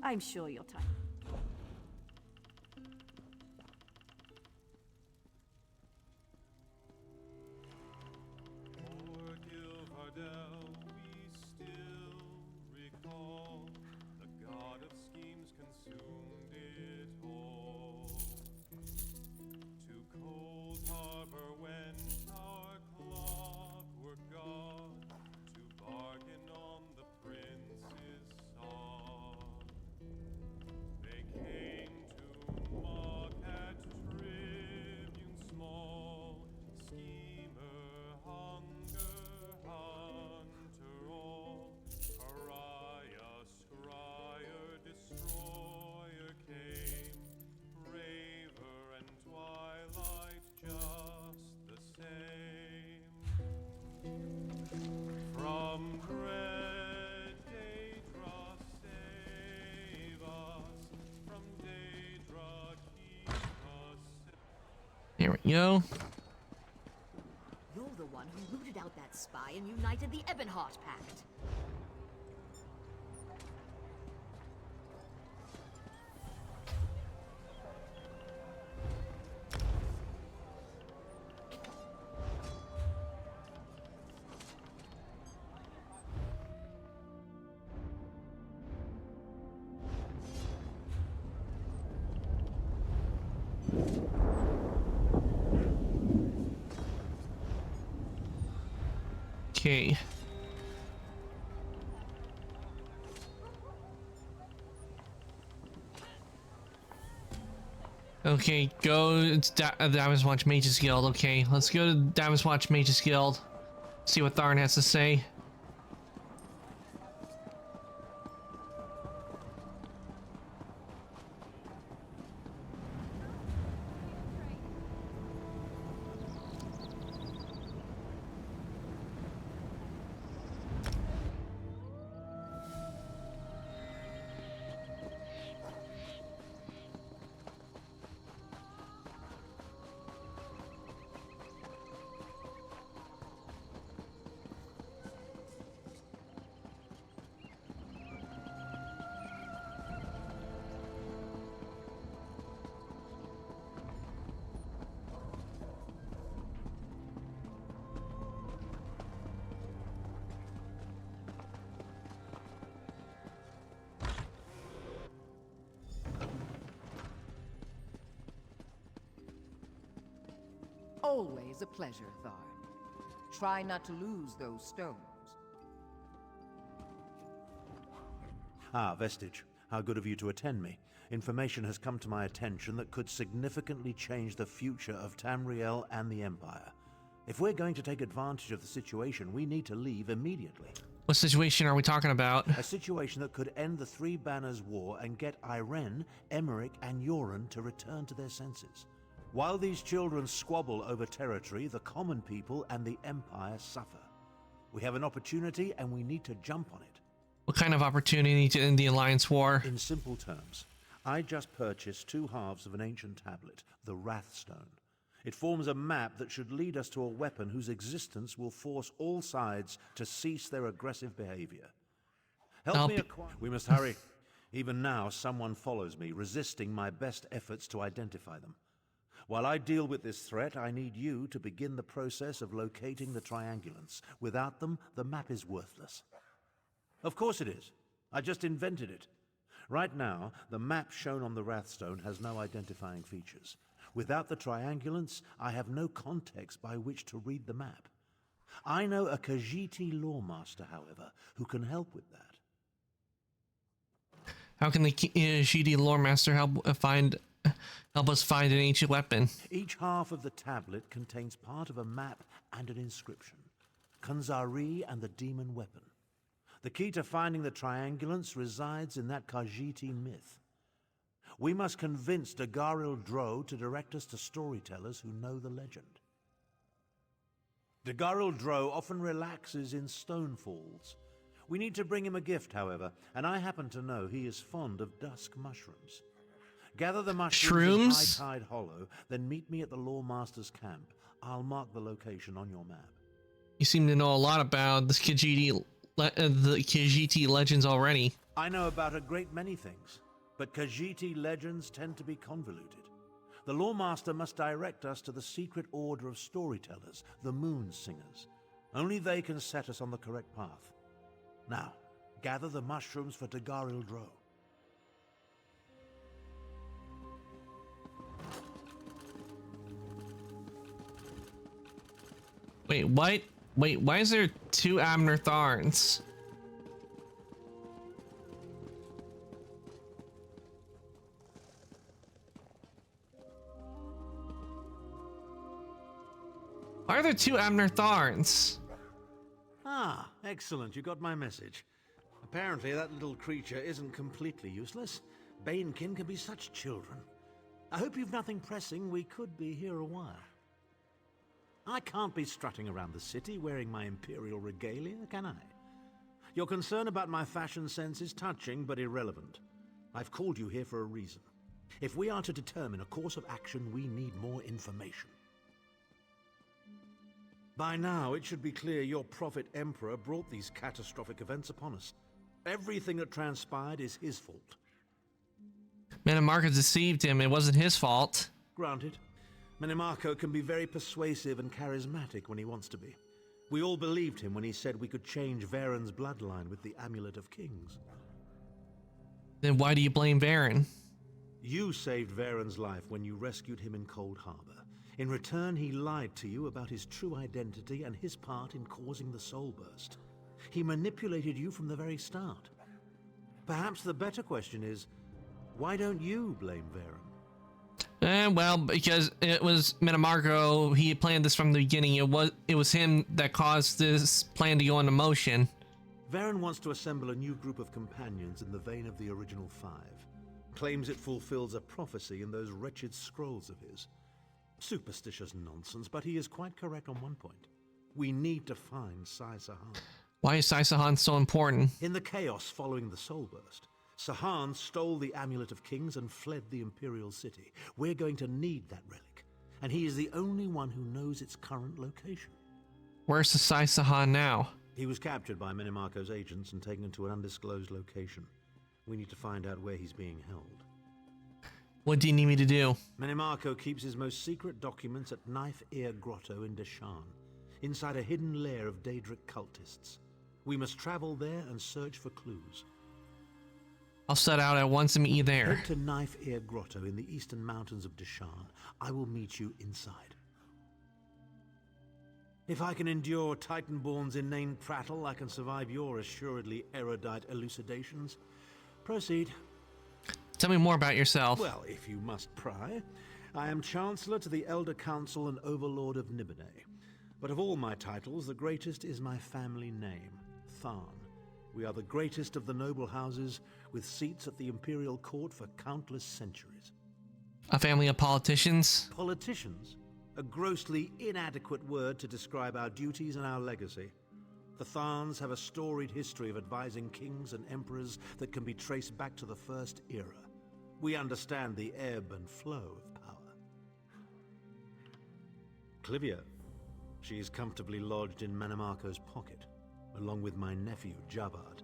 I'm sure you're tired. Poor Gilvardel, we still recall. The god of schemes consumed it all. To Cold Harbor went our clockwork god, to bargain on the prince's song. They came to mock at tribune small, schemer, hunger, hunter all, pariah, scryer, destroyer came, raver and twilight just the same. From dread Daedra save us, from Daedra keep us. There we go. You're the one who rooted out that spy and united the Ebonheart Pact. Okay. Okay, go. It's Diamond's Watch Mages Guild. Okay, let's go to Diamond's Watch Mages Guild. See what Tharn has to say. Always a pleasure, Tharn. Try not to lose those stones. Ah, Vestige. How good of you to attend me. Information has come to my attention that could significantly change the future of Tamriel and the Empire. If we're going to take advantage of the situation, we need to leave immediately. What situation are we talking about? A situation that could end the Three Banners War and get Irene, Emmerich, and Yoren to return to their senses. While these children squabble over territory, the common people and the Empire suffer. We have an opportunity and we need to jump on it. What kind of opportunity to end the Alliance War? In simple terms, I just purchased 2 halves of an ancient tablet, the Wrathstone. It forms a map that should lead us to a weapon whose existence will force all sides to cease their aggressive behavior. Help me acquire... We must hurry. Even now, someone follows me, resisting my best efforts to identify them. While I deal with this threat, I need you to begin the process of locating the triangulants. Without them, the map is worthless. Of course it is. I just invented it. Right now, the map shown on the Wrathstone has no identifying features. Without the triangulants, I have no context by which to read the map. I know a Khajiiti lawmaster, however, who can help with that. How can the Khajiiti lawmaster help us find an ancient weapon? Each half of the tablet contains part of a map and an inscription. Khanzari and the demon weapon. The key to finding the triangulants resides in that Khajiiti myth. We must convince Dagoril Dro to direct us to storytellers who know the legend. Dagoril Dro often relaxes in stone falls. We need to bring him a gift, however, and I happen to know he is fond of dusk mushrooms. Gather the mushrooms in High Tide Hollow, then meet me at the Lawmaster's camp. I'll mark the location on your map. You seem to know a lot about the Khajiiti legends already. I know about a great many things, but Khajiiti legends tend to be convoluted. The Lawmaster must direct us to the secret order of storytellers, the Moon Singers. Only they can set us on the correct path. Now, gather the mushrooms for Dagoril Dro. Wait, what? Wait, why is there 2 Abner Tharns? Why are there 2 Abner Tharns? Ah, excellent. You got my message. Apparently that little creature isn't completely useless. Banekin can be such children. I hope you've nothing pressing. We could be here a while. I can't be strutting around the city wearing my imperial regalia, can I? Your concern about my fashion sense is touching but irrelevant. I've called you here for a reason. If we are to determine a course of action, we need more information. By now, it should be clear your prophet Emperor brought these catastrophic events upon us. Everything that transpired is his fault. Menimarco deceived him. It wasn't his fault. Granted. Menimarco can be very persuasive and charismatic when he wants to be. We all believed him when he said we could change Varen's bloodline with the Amulet of Kings. Then why do you blame Varen? You saved Varen's life when you rescued him in Cold Harbor. In return, he lied to you about his true identity and his part in causing the Soul Burst. He manipulated you from the very start. Perhaps the better question is, why don't you blame Varen? Well, because it was Metamarco. He had planned this from the beginning. It was him that caused this plan to go into motion. Varen wants to assemble a new group of companions in the vein of the original 5. Claims it fulfills a prophecy in those wretched scrolls of his. Superstitious nonsense, but he is quite correct on one point. We need to find Sai Sahan. Why is Sai Sahan so important? In the chaos following the Soul Burst, Sahan stole the Amulet of Kings and fled the Imperial City. We're going to need that relic, and he is the only one who knows its current location. Where's the Sai Sahan now? He was captured by Menimarco's agents and taken to an undisclosed location. We need to find out where he's being held. What do you need me to do? Menimarco keeps his most secret documents at Knife Ear Grotto in Deshaan, inside a hidden lair of Daedric cultists. We must travel there and search for clues. I'll set out at once and meet you there. Head to Knife Ear Grotto in the eastern mountains of Deshaan. I will meet you inside. If I can endure Titanborn's inane prattle, I can survive your assuredly erudite elucidations. Proceed. Tell me more about yourself. Well, if you must pry, I am Chancellor to the Elder Council and Overlord of Nibene. But of all my titles, the greatest is my family name, Tharn. We are the greatest of the noble houses, with seats at the Imperial Court for countless centuries. A family of politicians? Politicians? A grossly inadequate word to describe our duties and our legacy. The Tharns have a storied history of advising kings and emperors that can be traced back to the First Era. We understand the ebb and flow of power. Clivia. She is comfortably lodged in Menimarco's pocket, along with my nephew, Javad.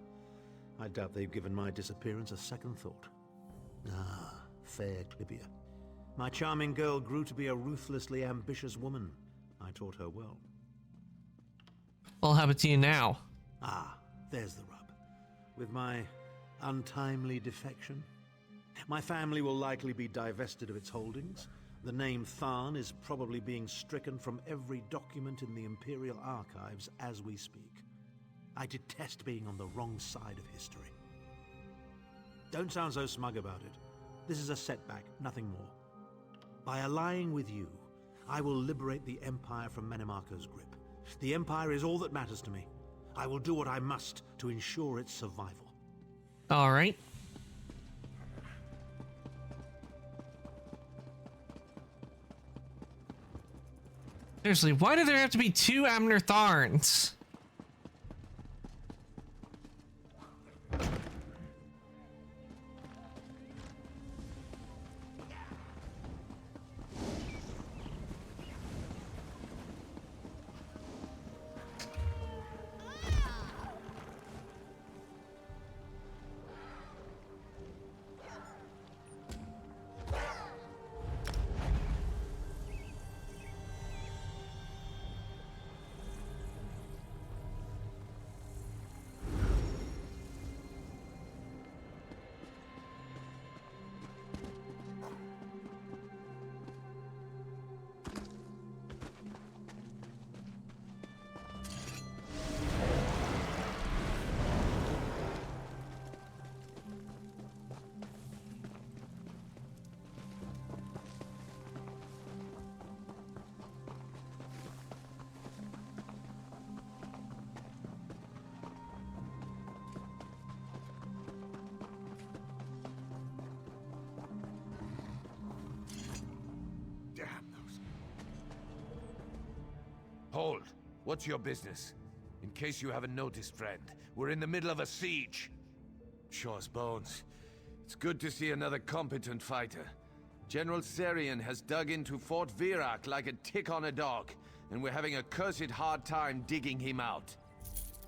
I doubt they've given my disappearance a second thought. Ah, fair Clivia. My charming girl grew to be a ruthlessly ambitious woman. I taught her well. What happened to you now? Ah, there's the rub. With my untimely defection, my family will likely be divested of its holdings. The name Tharn is probably being stricken from every document in the Imperial Archives as we speak. I detest being on the wrong side of history. Don't sound so smug about it. This is a setback, nothing more. By allying with you, I will liberate the Empire from Menimarco's grip. The Empire is all that matters to me. I will do what I must to ensure its survival. All right. Seriously, why do there have to be 2 Amner Tharns? Hold. What's your business? In case you haven't noticed, friend, we're in the middle of a siege. Shaw's bones. It's good to see another competent fighter. General Serian has dug into Fort Virak like a tick on a dog, and we're having a cursed hard time digging him out.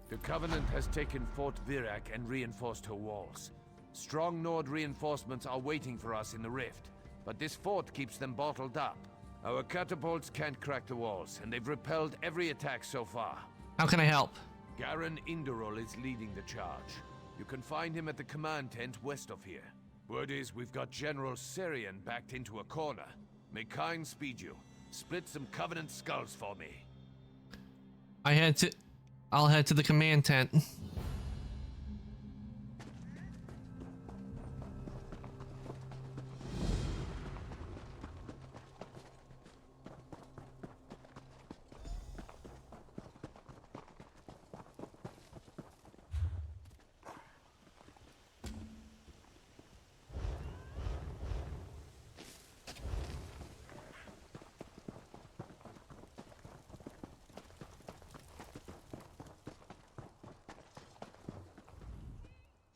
The Covenant has taken Fort Virak and reinforced her walls. Strong Nord reinforcements are waiting for us in the rift, but this fort keeps them bottled up. Our catapults can't crack the walls, and they've repelled every attack so far. How can I help? Garen Indorol is leading the charge. You can find him at the command tent west of here. Word is we've got General Serian backed into a corner. May Kyne speed you. Split some Covenant skulls for me. I'll head to the command tent.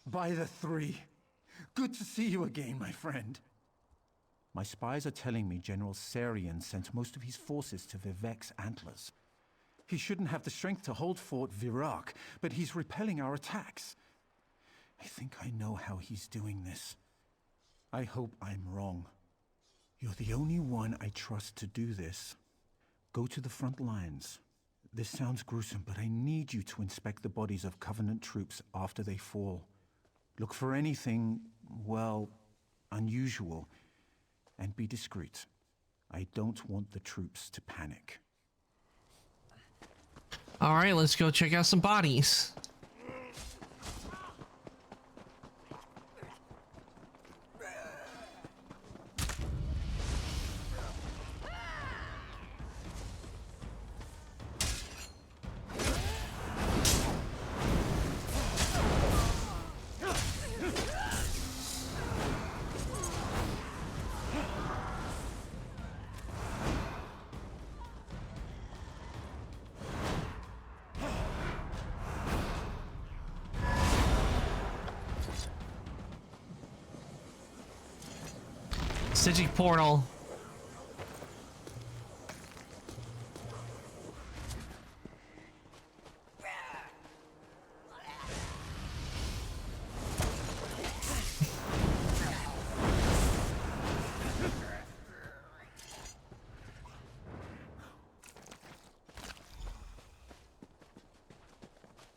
By the three. Good to see you again, my friend. My spies are telling me General Sarian sent most of his forces to Vivek's Antlers. He shouldn't have the strength to hold Fort Virak, but he's repelling our attacks. I think I know how he's doing this. I hope I'm wrong. You're the only one I trust to do this. Go to the front lines. This sounds gruesome, but I need you to inspect the bodies of Covenant troops after they fall. Look for anything, well, unusual, and be discreet. I don't want the troops to panic. All right, let's go check out some bodies. Psijic portal.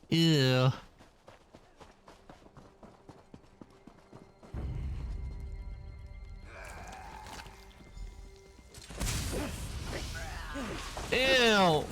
Ew. Ew.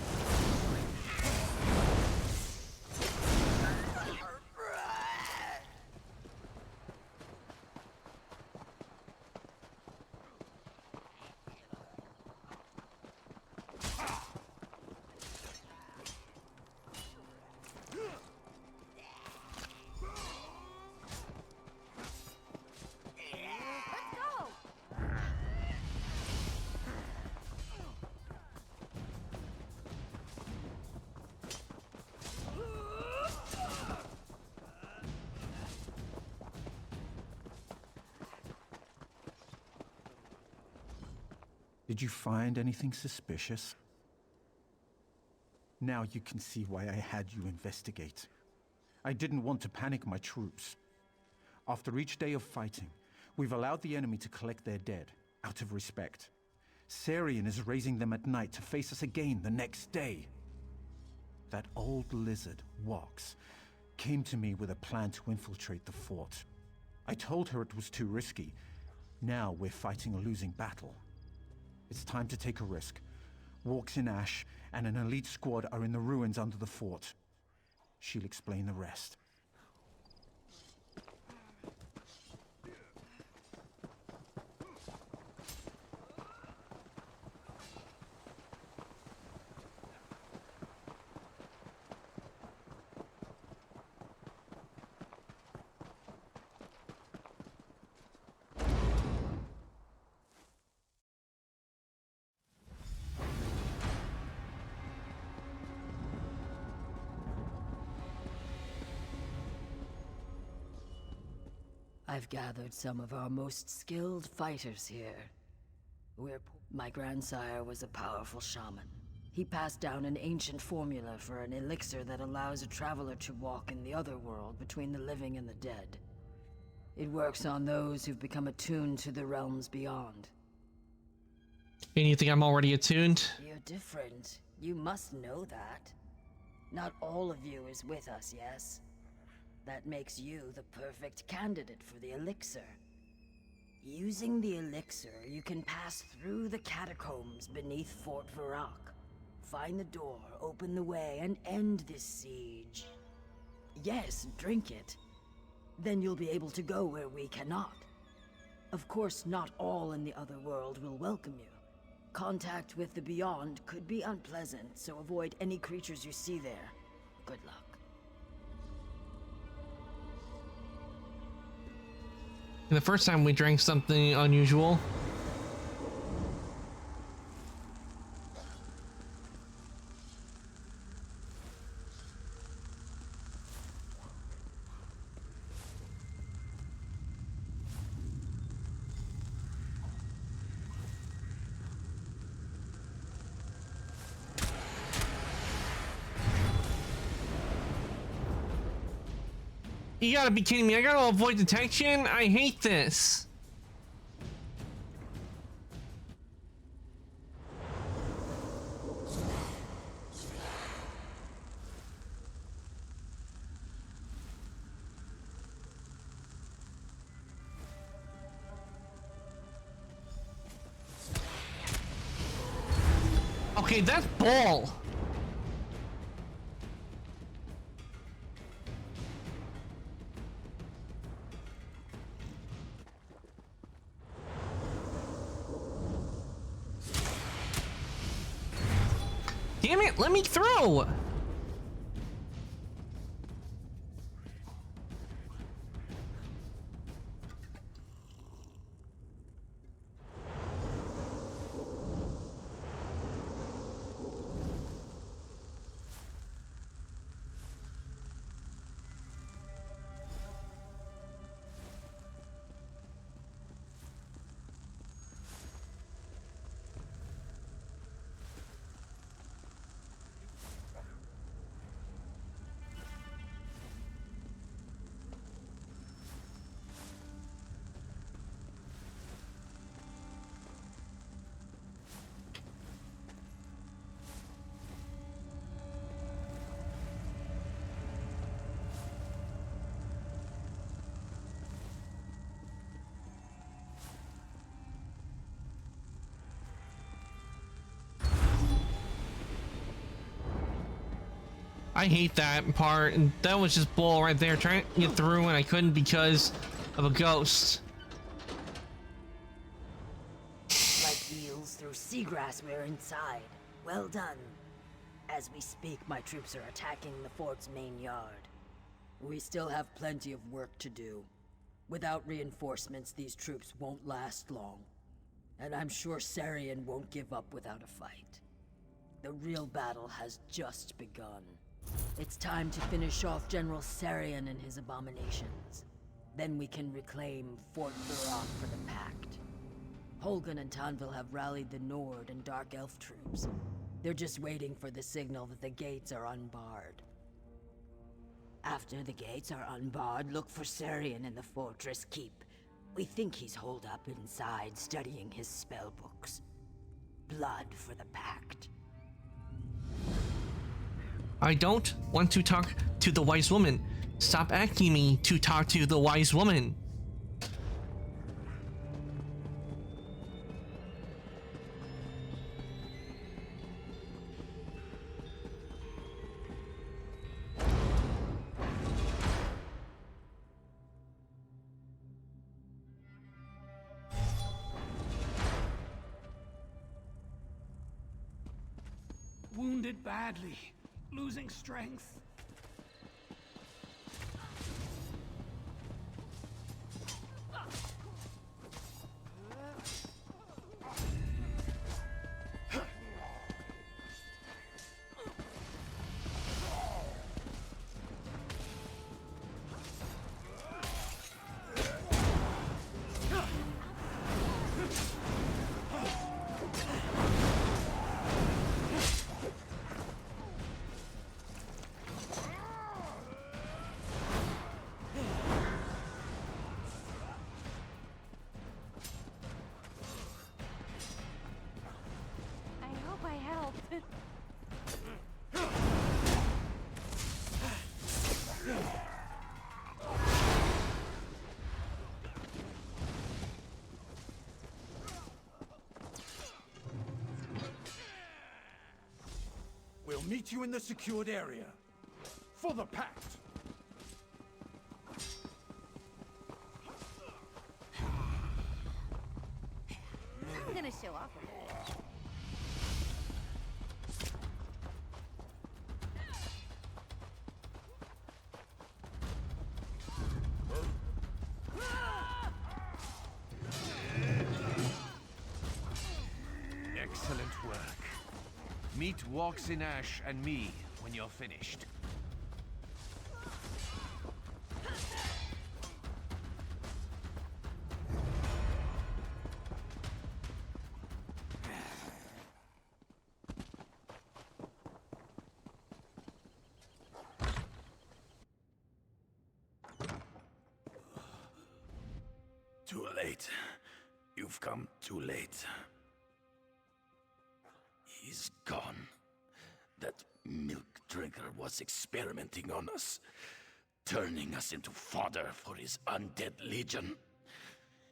Did you find anything suspicious? Now you can see why I had you investigate. I didn't want to panic my troops. After each day of fighting, we've allowed the enemy to collect their dead, out of respect. Sarian is raising them at night to face us again the next day. That old lizard, Wox, came to me with a plan to infiltrate the fort. I told her it was too risky. Now we're fighting a losing battle. It's time to take a risk. Walks in Ash and an elite squad are in the ruins under the fort. She'll explain the rest. I've gathered some of our most skilled fighters here. My grandsire was a powerful shaman. He passed down an ancient formula for an elixir that allows a traveler to walk in the other world between the living and the dead. It works on those who've become attuned to the realms beyond. And you think I'm already attuned? You're different. You must know that. Not all of you is with us, yes? That makes you the perfect candidate for the elixir. Using the elixir, you can pass through the catacombs beneath Fort Varrock. Find the door, open the way, and end this siege. Yes, drink it. Then you'll be able to go where we cannot. Of course, not all in the other world will welcome you. Contact with the Beyond could be unpleasant, so avoid any creatures you see there. Good luck. And the first time we drank something unusual. You gotta be kidding me. I gotta avoid detection? I hate this. Okay, that's bull. Damn it, let me through! I hate that part, and that was just bull right there, trying to get through and I couldn't because of a ghost. Like eels through seagrass, we're inside. Well done. As we speak, my troops are attacking the fort's main yard. We still have plenty of work to do. Without reinforcements, these troops won't last long. And I'm sure Sarian won't give up without a fight. The real battle has just begun. It's time to finish off General Sarian and his abominations. Then we can reclaim Fort Varrock for the Pact. Holgun and Tanville have rallied the Nord and Dark Elf troops. They're just waiting for the signal that the gates are unbarred. After the gates are unbarred, look for Sarian in the fortress keep. We think he's holed up inside, studying his spellbooks. Blood for the Pact. I don't want to talk to the wise woman. Stop asking me to talk to the wise woman. Wounded badly. Losing strength. Meet you in the secured area. For the Pact! I'm gonna show off a bit. Excellent work. Meet Walks in Ash and me when you're finished. Too late. You've come too late. He's gone. That milk drinker was experimenting on us, turning us into fodder for his undead legion.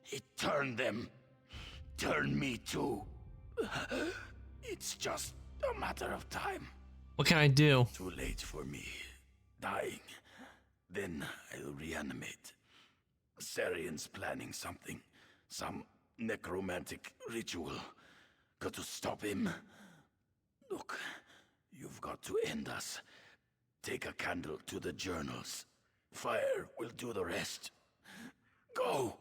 He turned them. Turned me too. It's just a matter of time. What can I do? Too late for me. Dying. Then I'll reanimate. Sarian's planning something. Some necromantic ritual. Got to stop him. Look, you've got to end us. Take a candle to the journals. Fire will do the rest. Go!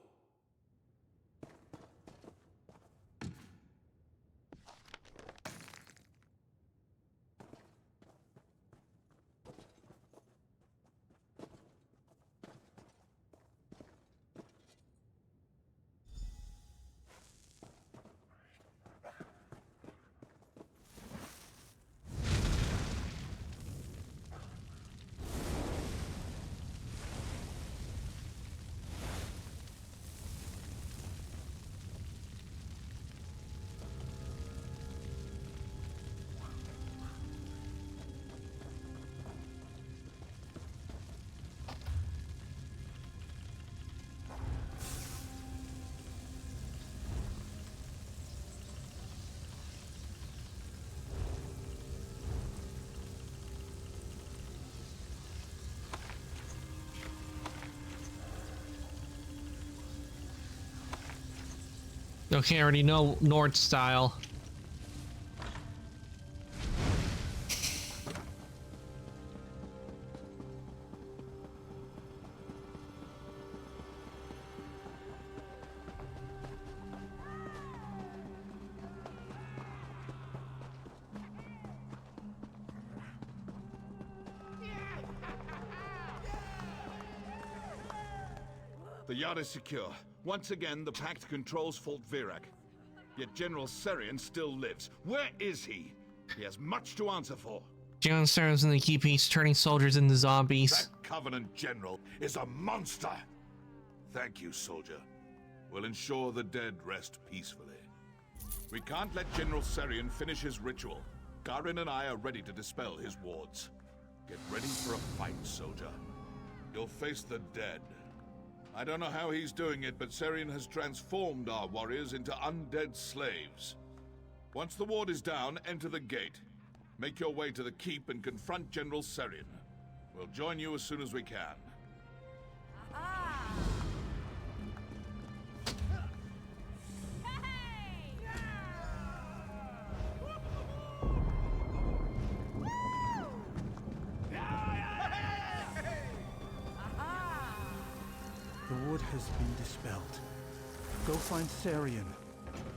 Okay, I already know Nord style. The yard is secure. Once again, the Pact controls Fort Virak. Yet General Sarian still lives. Where is he? He has much to answer for. General Sarian's in the key piece, turning soldiers into zombies. That Covenant General is a monster! Thank you, soldier. We'll ensure the dead rest peacefully. We can't let General Sarian finish his ritual. Garin and I are ready to dispel his wards. Get ready for a fight, soldier. You'll face the dead. I don't know how he's doing it, but Sarian has transformed our warriors into undead slaves. Once the ward is down, enter the gate. Make your way to the keep and confront General Sarian. We'll join you as soon as we can. The ward has been dispelled. Go find Sarian.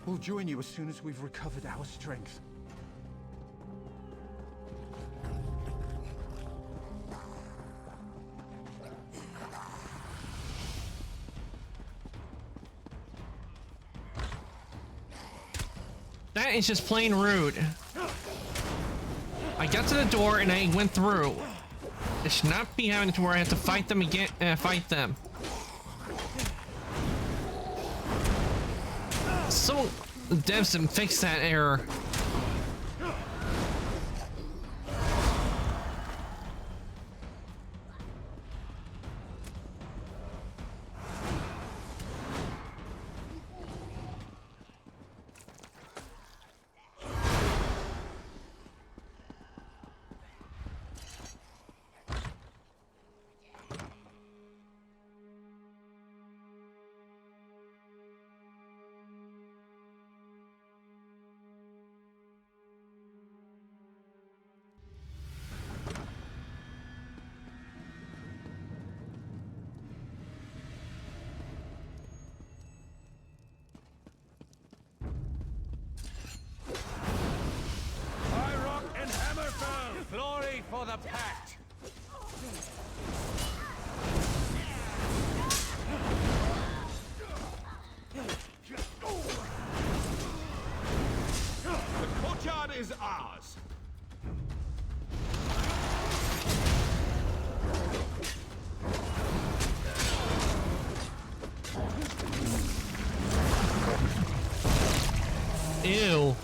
We'll join you as soon as we've recovered our strength. That is just plain rude. I got to the door and I went through. It should not be having to where I have to fight them again. Fight them. So, devs didn't fix that error. Ew.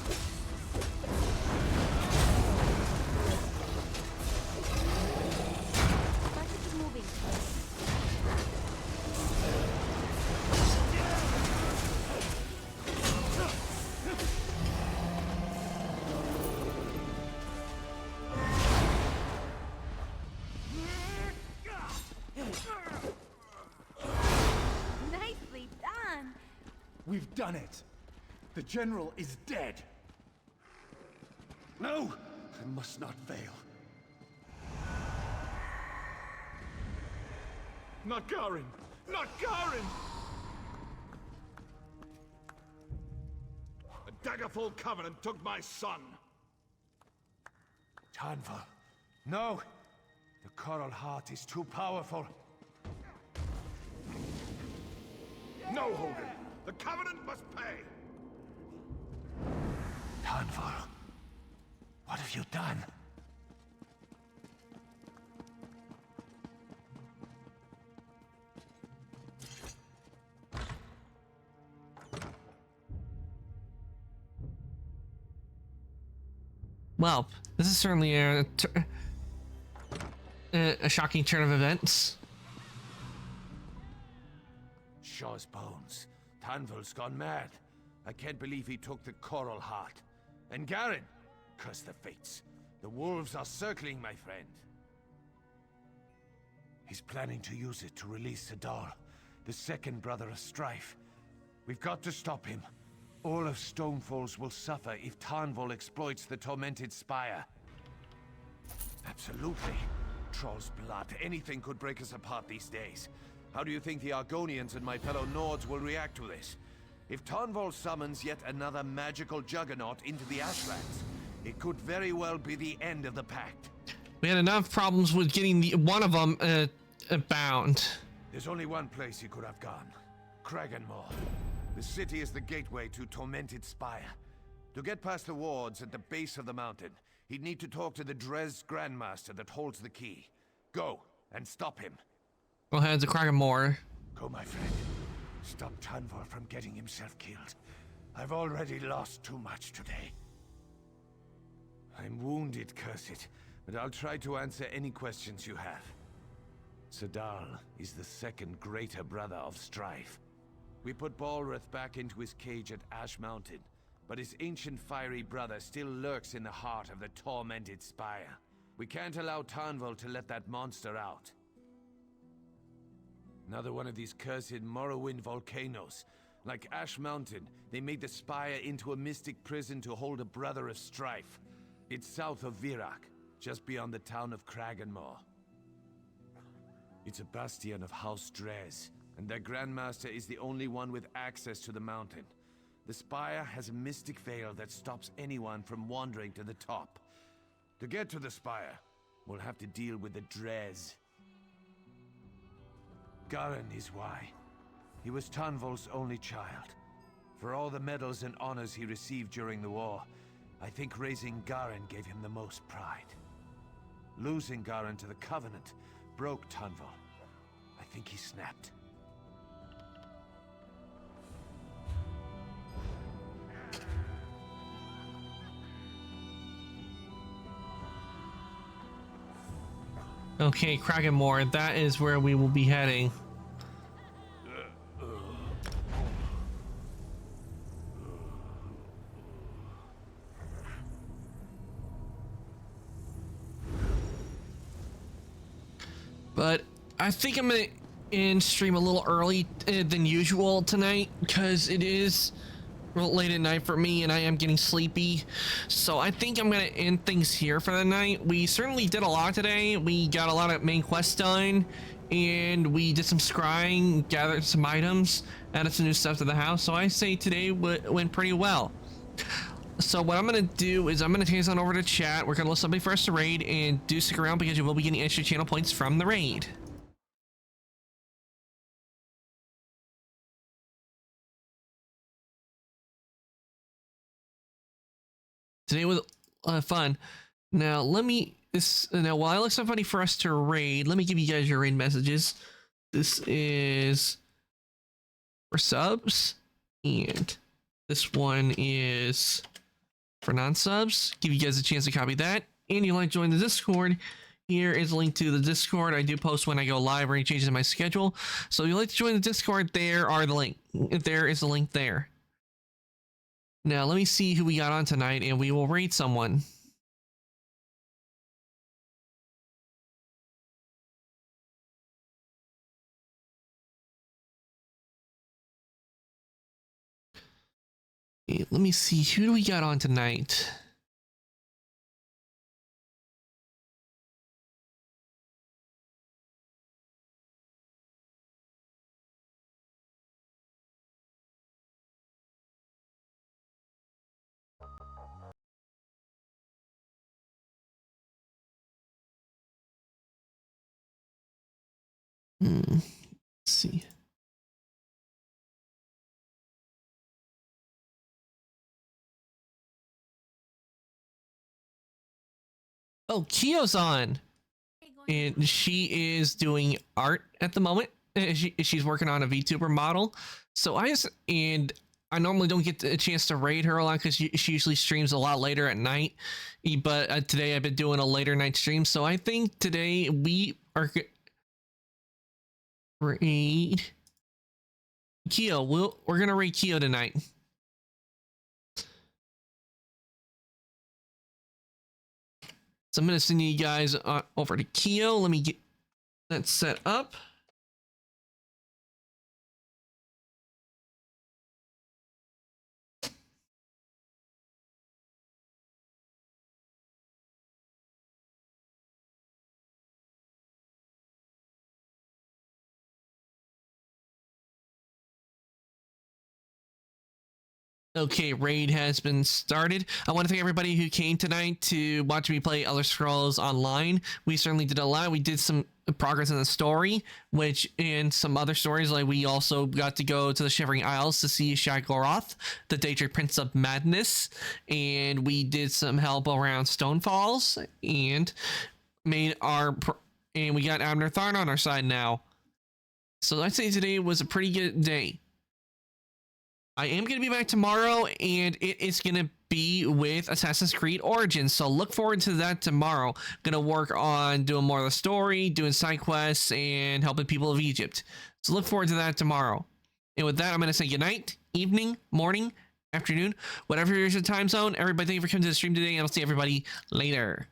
Nicely done. We've done it. The General is dead. No! I must not fail. Not Garin! Not Garin! The Daggerfall Covenant took my son. Tanval. No! The Coral Heart is too powerful. No, Hogan! The Covenant must pay! Tanval. What have you done? Well, this is certainly a shocking turn of events. Shaw's bones. Tanval's gone mad. I can't believe he took the Coral Heart. And Garin! Curse the fates. The wolves are circling, my friend. He's planning to use it to release Sadal, the second brother of Strife. We've got to stop him. All of Stonefalls will suffer if Tanval exploits the Tormented Spire. Absolutely. Troll's blood. Anything could break us apart these days. How do you think the Argonians and my fellow Nords will react to this? If Tanval summons yet another magical juggernaut into the Ashlands, it could very well be the end of the Pact. We had enough problems with getting one of them bound. There's only one place he could have gone. Kraganmore. The city is the gateway to Tormented Spire. To get past the wards at the base of the mountain, he'd need to talk to the Dres Grandmaster that holds the key. Go, and stop him. Go ahead to Kraganmore. Go, my friend. Stop Tanval from getting himself killed. I've already lost too much today. I'm wounded, curse it, but I'll try to answer any questions you have. Sadal is the second greater brother of Strife. We put Balrith back into his cage at Ash Mountain, but his ancient fiery brother still lurks in the heart of the Tormented Spire. We can't allow Tanval to let that monster out. Another one of these cursed Morrowind volcanoes. Like Ash Mountain, they made the Spire into a mystic prison to hold a brother of Strife. It's south of Virak, just beyond the town of Kraganmore. It's a bastion of House Dres, and their Grandmaster is the only one with access to the mountain. The Spire has a mystic veil that stops anyone from wandering to the top. To get to the Spire, we'll have to deal with the Dres. Garin is why. He was Tanval's only child. For all the medals and honors he received during the war, I think raising Garin gave him the most pride. Losing Garin to the Covenant broke Tanval. I think he snapped. Okay, Kraganmore, that is where we will be heading. But I think I'm gonna end stream a little early than usual tonight, because it is late at night for me and I am getting sleepy. So I think I'm gonna end things here for the night. We certainly did a lot today. We got a lot of main quests done, and we did some scrying, gathered some items, added some new stuff to the house. So I say today went pretty well. So what I'm gonna do is I'm gonna take us on over to chat. We're gonna list somebody for us to raid, and do stick around because you will be getting extra channel points from the raid. Today was fun. Now let me while I look somebody for us to raid, let me give you guys your raid messages. This is for subs and This one is for non-subs. Give you guys a chance to copy that. And you'd like to join the Discord. Here is a link to the Discord. I do post when I go live or any changes in my schedule. So if you'd like to join the Discord, there is the link there. Now let me see who we got on tonight and we will rate someone. Let me see, who do we got on tonight? Let's see. Oh, Kyo's on. And she is doing art at the moment. She's working on a VTuber model. So I normally don't get a chance to raid her a lot because she usually streams a lot later at night. But today I've been doing a later night stream. So I think today we are raid Kyo. We're gonna raid Kyo tonight. So I'm gonna send you guys over to Kyo. Let me get that set up. Okay, raid has been started. I want to thank everybody who came tonight to watch me play Elder Scrolls Online. We certainly did a lot. We did some progress in the story, which in some other stories, like we also got to go to the Shivering Isles to see Shai-Goroth, the Daedric Prince of Madness, and we did some help around Stonefalls, and we got Abner Tharn on our side now. So I'd say today was a pretty good day. I am going to be back tomorrow, and it is going to be with Assassin's Creed Origins, so look forward to that tomorrow. Going to work on doing more of the story, doing side quests, and helping people of Egypt. So look forward to that tomorrow. And with that, I'm going to say good night, evening, morning, afternoon, whatever is your time zone. Everybody, thank you for coming to the stream today, and I'll see everybody later.